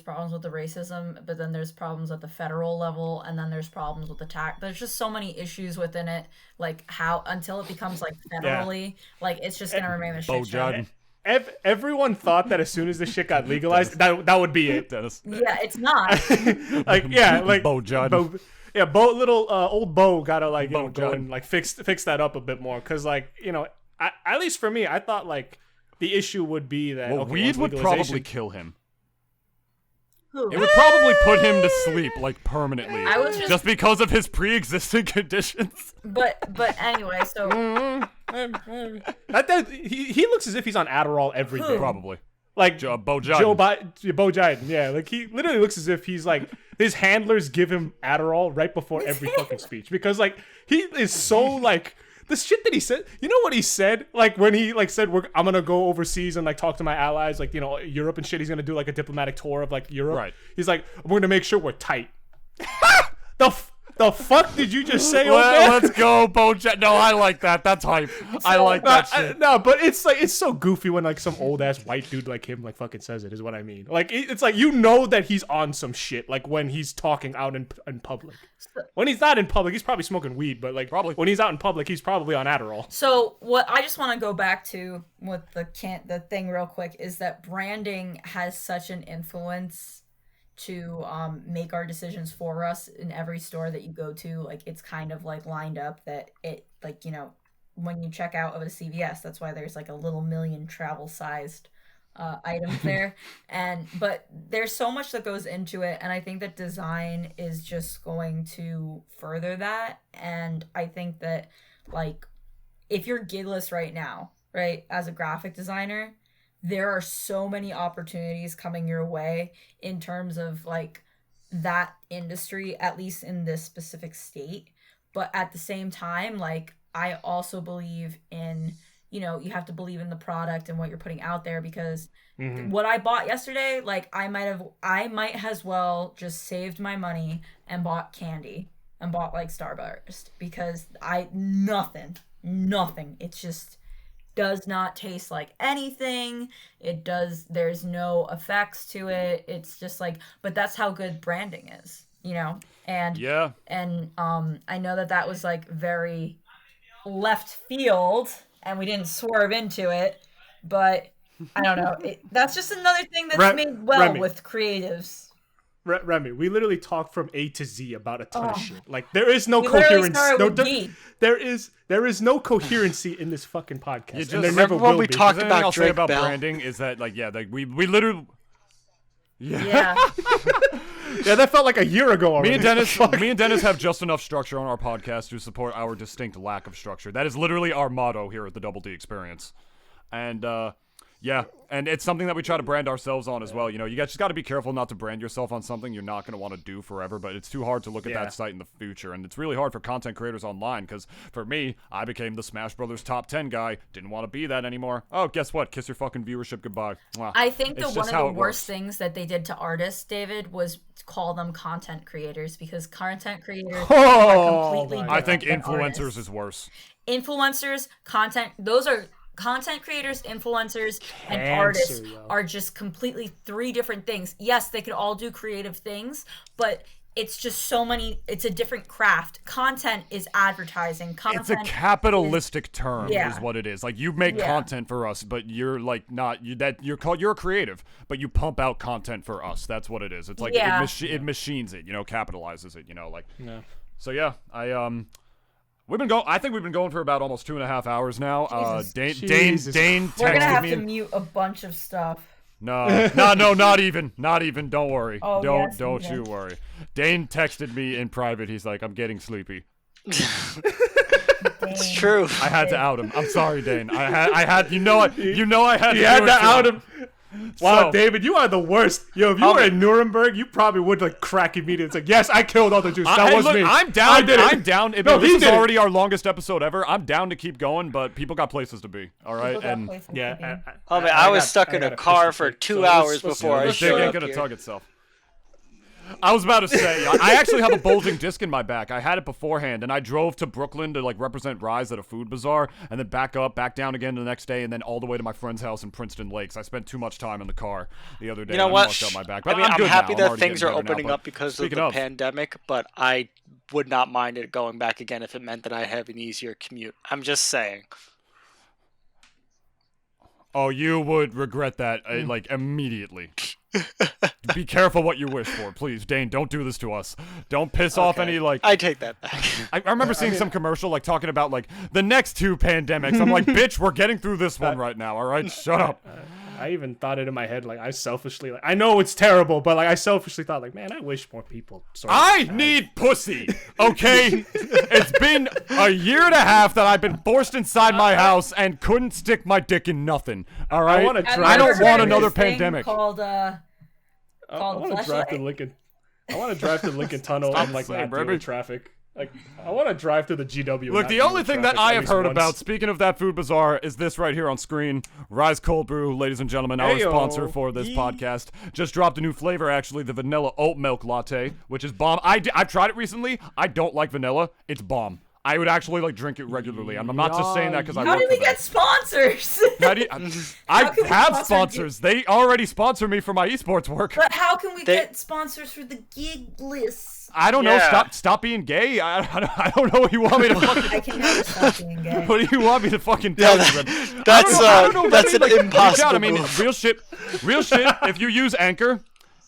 Speaker 3: problems with the racism, but then there's problems at the federal level, and then there's problems with the tax. There's just so many issues within it, like how until it becomes like federally, like it's just gonna remain a shit show.
Speaker 2: Everyone thought that as soon as this shit got legalized, that would be it.
Speaker 1: Dennis.
Speaker 3: Yeah, it's not.
Speaker 1: Bo Judd.
Speaker 2: Old Bo gotta like go and like fix that up a bit more, cause like at least for me, I thought like. The issue would be that
Speaker 1: weed would probably kill him.
Speaker 3: Who?
Speaker 1: It would probably put him to sleep like permanently, just because of his pre-existing conditions.
Speaker 3: But anyway, so
Speaker 2: he looks as if he's on Adderall every day.
Speaker 1: Probably
Speaker 2: like
Speaker 1: Bo Judd.
Speaker 2: Bo Judd, yeah, like he literally looks as if he's like his handlers give him Adderall right before every fucking speech because like he is so like. The shit that he said, you know what he said? Like when he like said, I'm gonna go overseas and like talk to my allies, like Europe and shit. He's gonna do like a diplomatic tour of like Europe.
Speaker 1: Right.
Speaker 2: He's like, we're gonna make sure we're tight. The fuck did you just say?
Speaker 1: Let's go, Bojack. No, I like that. That's hype. I like that shit.
Speaker 2: No, but it's like it's so goofy when like some old ass white dude like him like fucking says it. Is what I mean. Like it's like you know that he's on some shit. Like when he's talking out in public. When he's not in public, he's probably smoking weed. But like probably when he's out in public, he's probably on Adderall.
Speaker 3: So what I just want to go back to with the thing real quick is that branding has such an influence to make our decisions for us in every store that you go to. Like it's kind of like lined up that it like, you know, when you check out of a CVS, that's why there's like a little million travel sized items there. But there's so much that goes into it, and I think that design is just going to further that. And I think that like if you're Gigless right now, right, as a graphic designer, there are so many opportunities coming your way in terms of like that industry, at least in this specific state. But at the same time, like I also believe in, you know, you have to believe in the product and what you're putting out there, because what I bought yesterday, like I might as well just saved my money and bought candy and bought like Starburst, because nothing. It's just does not taste like anything. There's no effects to it. It's just like, but that's how good branding is, you know? And
Speaker 1: yeah.
Speaker 3: And I know that was like very left field and we didn't swerve into it, but I don't know. That's just another thing that's made well
Speaker 2: Remi.
Speaker 3: with creatives.
Speaker 2: Remi, we literally talked from A to Z about a ton of shit. Like there is no coherence. There is no coherency in this fucking podcast. And there never will
Speaker 6: we
Speaker 2: be.
Speaker 6: talked about
Speaker 1: Drake
Speaker 6: Bell.
Speaker 1: branding is that like we literally
Speaker 3: Yeah.
Speaker 2: Yeah, that felt like a year ago already.
Speaker 1: Me and Dennis have just enough structure on our podcast to support our distinct lack of structure. That is literally our motto here at the Double D Experience. And yeah, and it's something that we try to brand ourselves on as well. You know, you just got to be careful not to brand yourself on something you're not going to want to do forever, but it's too hard to look at that site in the future. And it's really hard for content creators online, because for me, I became the Smash Brothers top 10 guy. Didn't want to be that anymore. Oh, guess what? Kiss your fucking viewership goodbye. Mwah.
Speaker 3: I think
Speaker 1: It's
Speaker 3: one
Speaker 1: just
Speaker 3: of
Speaker 1: how
Speaker 3: the
Speaker 1: it
Speaker 3: worst
Speaker 1: works.
Speaker 3: things that they did to artists, David, was to call them content creators, because content creators are completely different
Speaker 1: I think
Speaker 3: than
Speaker 1: influencers
Speaker 3: artists.
Speaker 1: is worse.
Speaker 3: Influencers, content, those are content creators, influencers, and artists are just completely three different things. Yes, they could all do creative things, but it's just so many. It's a different craft. Content is advertising.
Speaker 1: It's a capitalistic term,
Speaker 3: Yeah.
Speaker 1: is what it is. Like you make content for us, but you're like not you're a creative, but you pump out content for us. That's what it is. It's like it machines it, you know, capitalizes it, you know, like. Yeah. So yeah, I think we've been going for about almost 2.5 hours now. Dane texted me.
Speaker 3: We're gonna have to mute a bunch of stuff.
Speaker 1: No, not even. Don't worry.
Speaker 3: Oh,
Speaker 1: Don't you worry. Dane texted me in private. He's like, I'm getting sleepy.
Speaker 6: It's true.
Speaker 1: I had to out him. I'm sorry, Dane. I had. You know I had.
Speaker 2: You had to out him. Wow,
Speaker 1: So-
Speaker 2: David, you are the worst. Yo, if you were in Nuremberg, you probably would like crack immediately. It's like, yes, I killed all the Jews. That was me.
Speaker 1: I'm down.
Speaker 2: I did it.
Speaker 1: I'm down. If
Speaker 2: No,
Speaker 1: this
Speaker 2: he
Speaker 1: is
Speaker 2: did it.
Speaker 1: already our longest episode ever, I'm down to keep going, but people got places to be. All right, and
Speaker 6: I was stuck in a car for 2 hours before I
Speaker 1: this
Speaker 6: showed
Speaker 1: thing ain't
Speaker 6: up
Speaker 1: gonna
Speaker 6: here.
Speaker 1: tug itself. I was about to say, I actually have a bulging disc in my back. I had it beforehand, and I drove to Brooklyn to like represent Rise at a food bazaar, and then back down again the next day, and then all the way to my friend's house in Princeton Lakes. I spent too much time in the car the other day.
Speaker 6: You know
Speaker 1: and
Speaker 6: what?
Speaker 1: I mucked up my back. But
Speaker 6: I mean, I'm
Speaker 1: good
Speaker 6: happy
Speaker 1: now. I'm
Speaker 6: that
Speaker 1: already
Speaker 6: things are
Speaker 1: getting better
Speaker 6: opening
Speaker 1: now,
Speaker 6: up because of
Speaker 1: speaking
Speaker 6: the pandemic, but I would not mind it going back again if it meant that I have an easier commute. I'm just saying.
Speaker 1: Oh, you would regret that like immediately. Be careful what you wish for, please, Dane. Don't do this to us. Don't piss off any like.
Speaker 6: I take that back.
Speaker 1: I remember seeing some commercial like talking about like the next 2 pandemics. I'm like, bitch, we're getting through this one right now. All right, shut up.
Speaker 2: I even thought it in my head. Like I selfishly, like I know it's terrible, but like I selfishly thought, like, man, I wish more people.
Speaker 1: I need pussy. Okay, it's been a year and a half that I've been forced inside my house and couldn't stick my dick in nothing. All right, I don't want another pandemic.
Speaker 2: I want to drive to Lincoln. I want to drive to Lincoln Tunnel and like not deal with traffic. Like, I want to drive to the GW.
Speaker 1: Look, the only thing that I have heard about, speaking of that food bazaar, is this right here on screen. Rise Cold Brew, ladies and gentlemen, our sponsor for this podcast. Just dropped a new flavor, actually, the vanilla oat milk latte, which is bomb. I've tried it recently. I don't like vanilla. It's bomb. I would actually like drink it regularly. I'm not just saying that because I work for them.
Speaker 3: How do we get sponsors?
Speaker 1: I have sponsors. They already sponsor me for my esports work.
Speaker 3: But how can we get sponsors for the Gigless?
Speaker 1: I don't know. Stop being gay. I don't know what you want me to fucking.
Speaker 3: I can never stop being gay.
Speaker 1: What do you want me to fucking tell you?
Speaker 6: That's an impossible.
Speaker 1: I mean, real shit. If you use Anchor.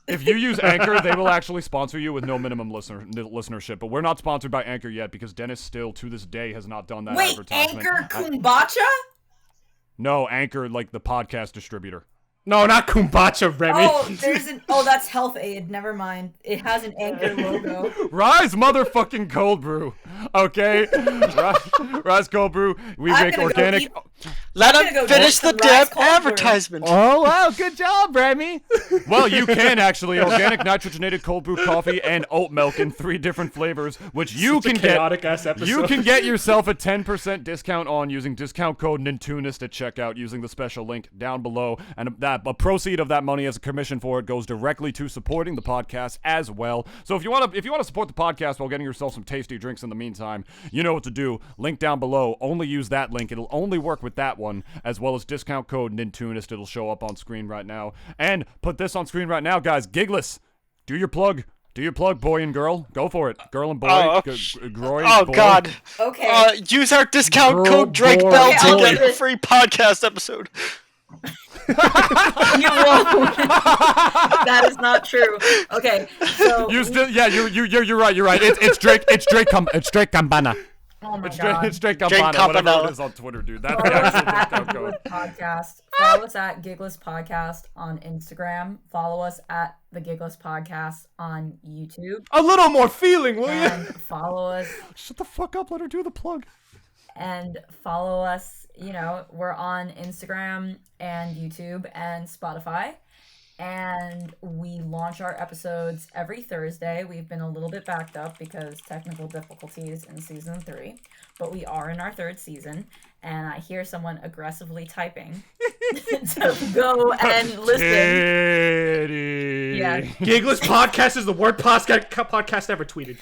Speaker 1: If you use Anchor, they will actually sponsor you with no minimum listenership. But we're not sponsored by Anchor yet because Dennis still, to this day, has not done that advertisement.
Speaker 3: Wait, Anchor Kombucha?
Speaker 1: No, Anchor, like the podcast distributor.
Speaker 2: No, not Kombucha, Remi.
Speaker 3: That's Health Aid. Never mind. It has an Anchor logo.
Speaker 1: Rise motherfucking Cold Brew. Okay? Rise Cold Brew. We make organic.
Speaker 6: Let him finish the damn advertisement.
Speaker 1: Oh, wow. Good job, Remi. Well, you can actually. Organic nitrogenated cold brew coffee and oat milk in 3 different flavors, which you can get.
Speaker 2: Chaotic-ass episode.
Speaker 1: You can get yourself a 10% discount on using discount code Nintoonist at checkout using the special link down below. And a proceed of that money as a commission for it goes directly to supporting the podcast as well. So if you want to support the podcast while getting yourself some tasty drinks in the meantime, you know what to do. Link down below. Only use that link. It'll only work with that one, as well as discount code Nintoonist. It'll show up on screen right now. And put this on screen right now, guys. Gigless, do your plug. Do your plug, boy and girl. Go for it. Girl and boy. Boy.
Speaker 6: God.
Speaker 3: Okay.
Speaker 6: Use our discount code Drake Bell to get a free podcast episode.
Speaker 3: You won't. That is not true. Okay, so
Speaker 1: you're right. It's Drake. It's Drake Campana.
Speaker 3: Oh my God.
Speaker 1: It's Drake Campana. Whatever it is on Twitter, dude. That's the actual discount code.
Speaker 3: Podcast. Follow us at Gigless Podcast on Instagram. Follow us at the Gigless Podcast on YouTube.
Speaker 2: A little more feeling, will you?
Speaker 3: And follow us.
Speaker 1: Shut the fuck up. Let her do the plug.
Speaker 3: And follow us. We're on Instagram and YouTube and Spotify. And we launch our episodes every Thursday. We've been a little bit backed up because technical difficulties in season 3. But we are in our 3rd season. And I hear someone aggressively typing. So go and listen. Yeah.
Speaker 2: Gigless Podcast is the worst podcast ever tweeted.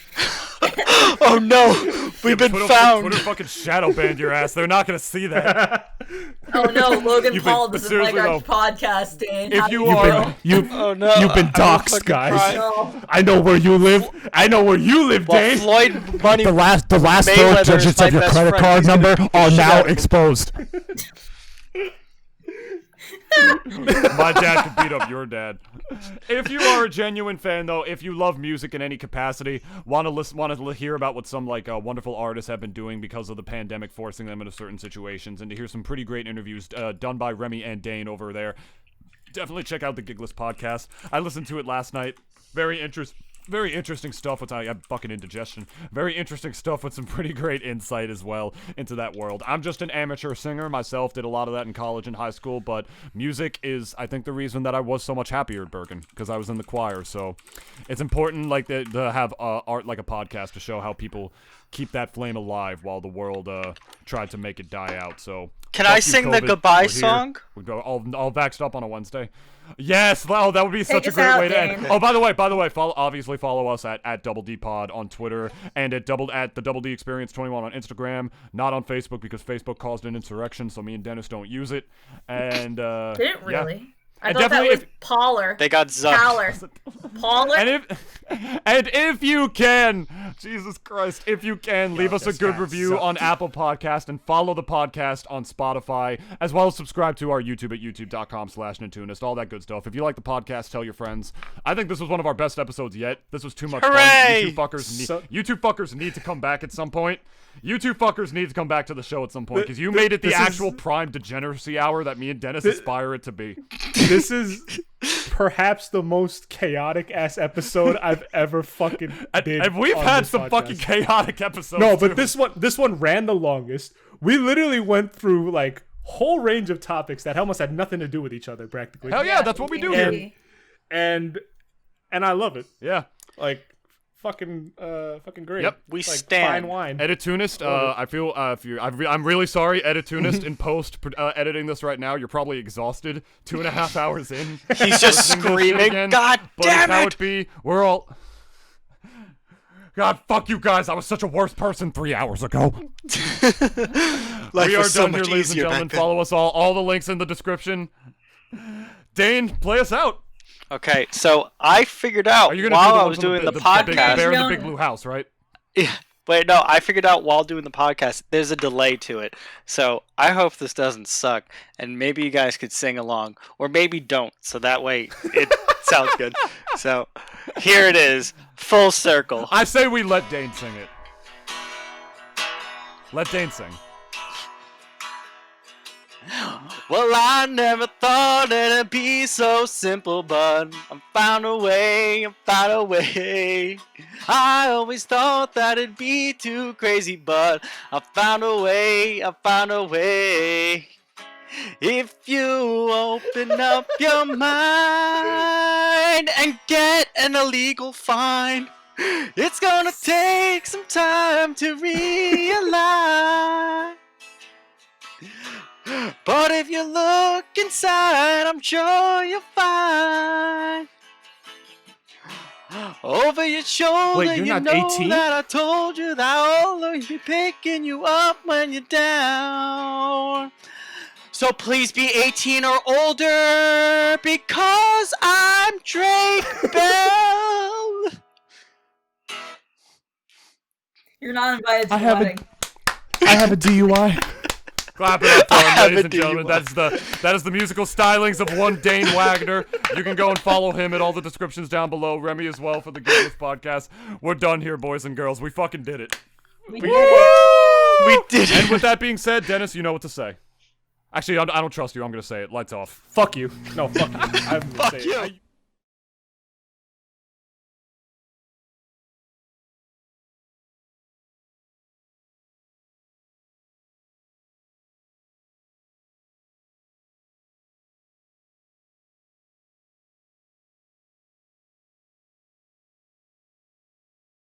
Speaker 6: Oh no, we've been found.
Speaker 1: Twitter fucking shadow banned your ass. They're not gonna see that.
Speaker 3: Oh no, Logan Paul doesn't like our podcast, Dane.
Speaker 1: If
Speaker 2: you've been doxxed, guys. No. I know where you live. Dane.
Speaker 6: Floyd Money.
Speaker 5: The last 4 digits of your credit card number are now exposed.
Speaker 1: My dad could beat up your dad. If you are a genuine fan, though, if you love music in any capacity, want to hear about what some wonderful artists have been doing because of the pandemic forcing them into certain situations, and to hear some pretty great interviews done by Remi and Dane over there, definitely check out the Gigless Podcast. I listened to it last night. Very interesting stuff with I fucking indigestion. Very interesting stuff with some pretty great insight as well into that world. I'm just an amateur singer myself, did a lot of that in college and high school, but music is, I think, the reason that I was so much happier at Bergen, because I was in the choir. So it's important to have art like a podcast to show how people keep that flame alive while the world tried to make it die out. So
Speaker 6: can I sing the goodbye song?
Speaker 1: We go all vaxxed up on a Wednesday. Yes, well, that would be such a great way to end. Oh, by the way, follow us at Double D Pod on Twitter and at the Double D Experience 21 on Instagram. Not on Facebook because Facebook caused an insurrection, so me and Dennis don't use it. And
Speaker 3: did it really?
Speaker 1: Yeah.
Speaker 3: I thought that was Pauler.
Speaker 6: They got zucked.
Speaker 3: Pauler.
Speaker 1: And if you can, Jesus Christ, if you can, leave us a good review on Apple Podcast and follow the podcast on Spotify, as well as subscribe to our YouTube at youtube.com/Nintoonist, all that good stuff. If you like the podcast, tell your friends. I think this was one of our best episodes yet. This was too much fun. YouTube fuckers need to come back at some point. You two fuckers need to come back to the show at some point, because you made it the actual prime degeneracy hour that me and Dennis aspire it to be.
Speaker 2: This is perhaps the most chaotic ass episode I've ever fucking did.
Speaker 1: And we've had some fucking chaotic episodes.
Speaker 2: No, but this one ran the longest. We literally went through like whole range of topics that almost had nothing to do with each other practically.
Speaker 1: Hell yeah, that's what we do here.
Speaker 2: And I love it.
Speaker 1: Yeah.
Speaker 2: Like, fucking great.
Speaker 1: Yep.
Speaker 6: We
Speaker 2: like
Speaker 6: stand.
Speaker 2: fine wine.
Speaker 1: Editoonist, I feel I'm really sorry, Editoonist, in post editing this right now. You're probably exhausted. 2.5 hours in.
Speaker 6: He's just screaming,
Speaker 1: again,
Speaker 6: God damn
Speaker 1: how
Speaker 6: it!
Speaker 1: it be. We're all. God, fuck you guys. I was such a worse person 3 hours ago.
Speaker 6: Life
Speaker 1: We are
Speaker 6: was so
Speaker 1: done here,
Speaker 6: much
Speaker 1: ladies and
Speaker 6: easier
Speaker 1: gentlemen.
Speaker 6: back then.
Speaker 1: Follow us all the links in the description. Dane, play us out.
Speaker 6: Okay, so I figured out
Speaker 1: Are you gonna
Speaker 6: while
Speaker 1: do
Speaker 6: I
Speaker 1: one
Speaker 6: was
Speaker 1: from
Speaker 6: doing the
Speaker 1: big
Speaker 6: podcast.
Speaker 1: bear in the big blue house, right?
Speaker 6: Yeah. Wait, no, I figured out while doing the podcast, there's a delay to it. So I hope this doesn't suck, and maybe you guys could sing along, or maybe don't, so that way it sounds good. So here it is, full circle.
Speaker 1: I say we let Dane sing it. Let Dane sing.
Speaker 6: Well, I never thought it'd be so simple, but I found a way, I always thought that it'd be too crazy, but I found a way, If you open up your mind and get an illegal fine, it's gonna take some time to realize. But if you look inside, I'm sure you'll find. Over your shoulder,
Speaker 2: Wait, you're
Speaker 6: you
Speaker 2: not
Speaker 6: know
Speaker 2: 18?
Speaker 6: that I told you that I'll always be picking you up when you're down. So please be 18 or older, because I'm Drake Bell.
Speaker 3: You're not invited to
Speaker 2: I
Speaker 3: the
Speaker 2: have
Speaker 3: wedding.
Speaker 2: I have a DUI.
Speaker 1: Clap it up for him, ladies and
Speaker 6: a
Speaker 1: gentlemen.
Speaker 6: DUI.
Speaker 1: That is the musical stylings of one Dane Wagner. You can go and follow him at all the descriptions down below. Remi as well for the Giggles Podcast. We're done here, boys and girls. We fucking did it.
Speaker 3: We
Speaker 6: We did
Speaker 1: And
Speaker 6: it.
Speaker 1: with that being said, Dennis, you know what to say. Actually, I don't trust you. I'm gonna say it. Lights off.
Speaker 2: Fuck you. No, fuck you. I'm gonna
Speaker 6: Fuck
Speaker 2: say it.
Speaker 6: you.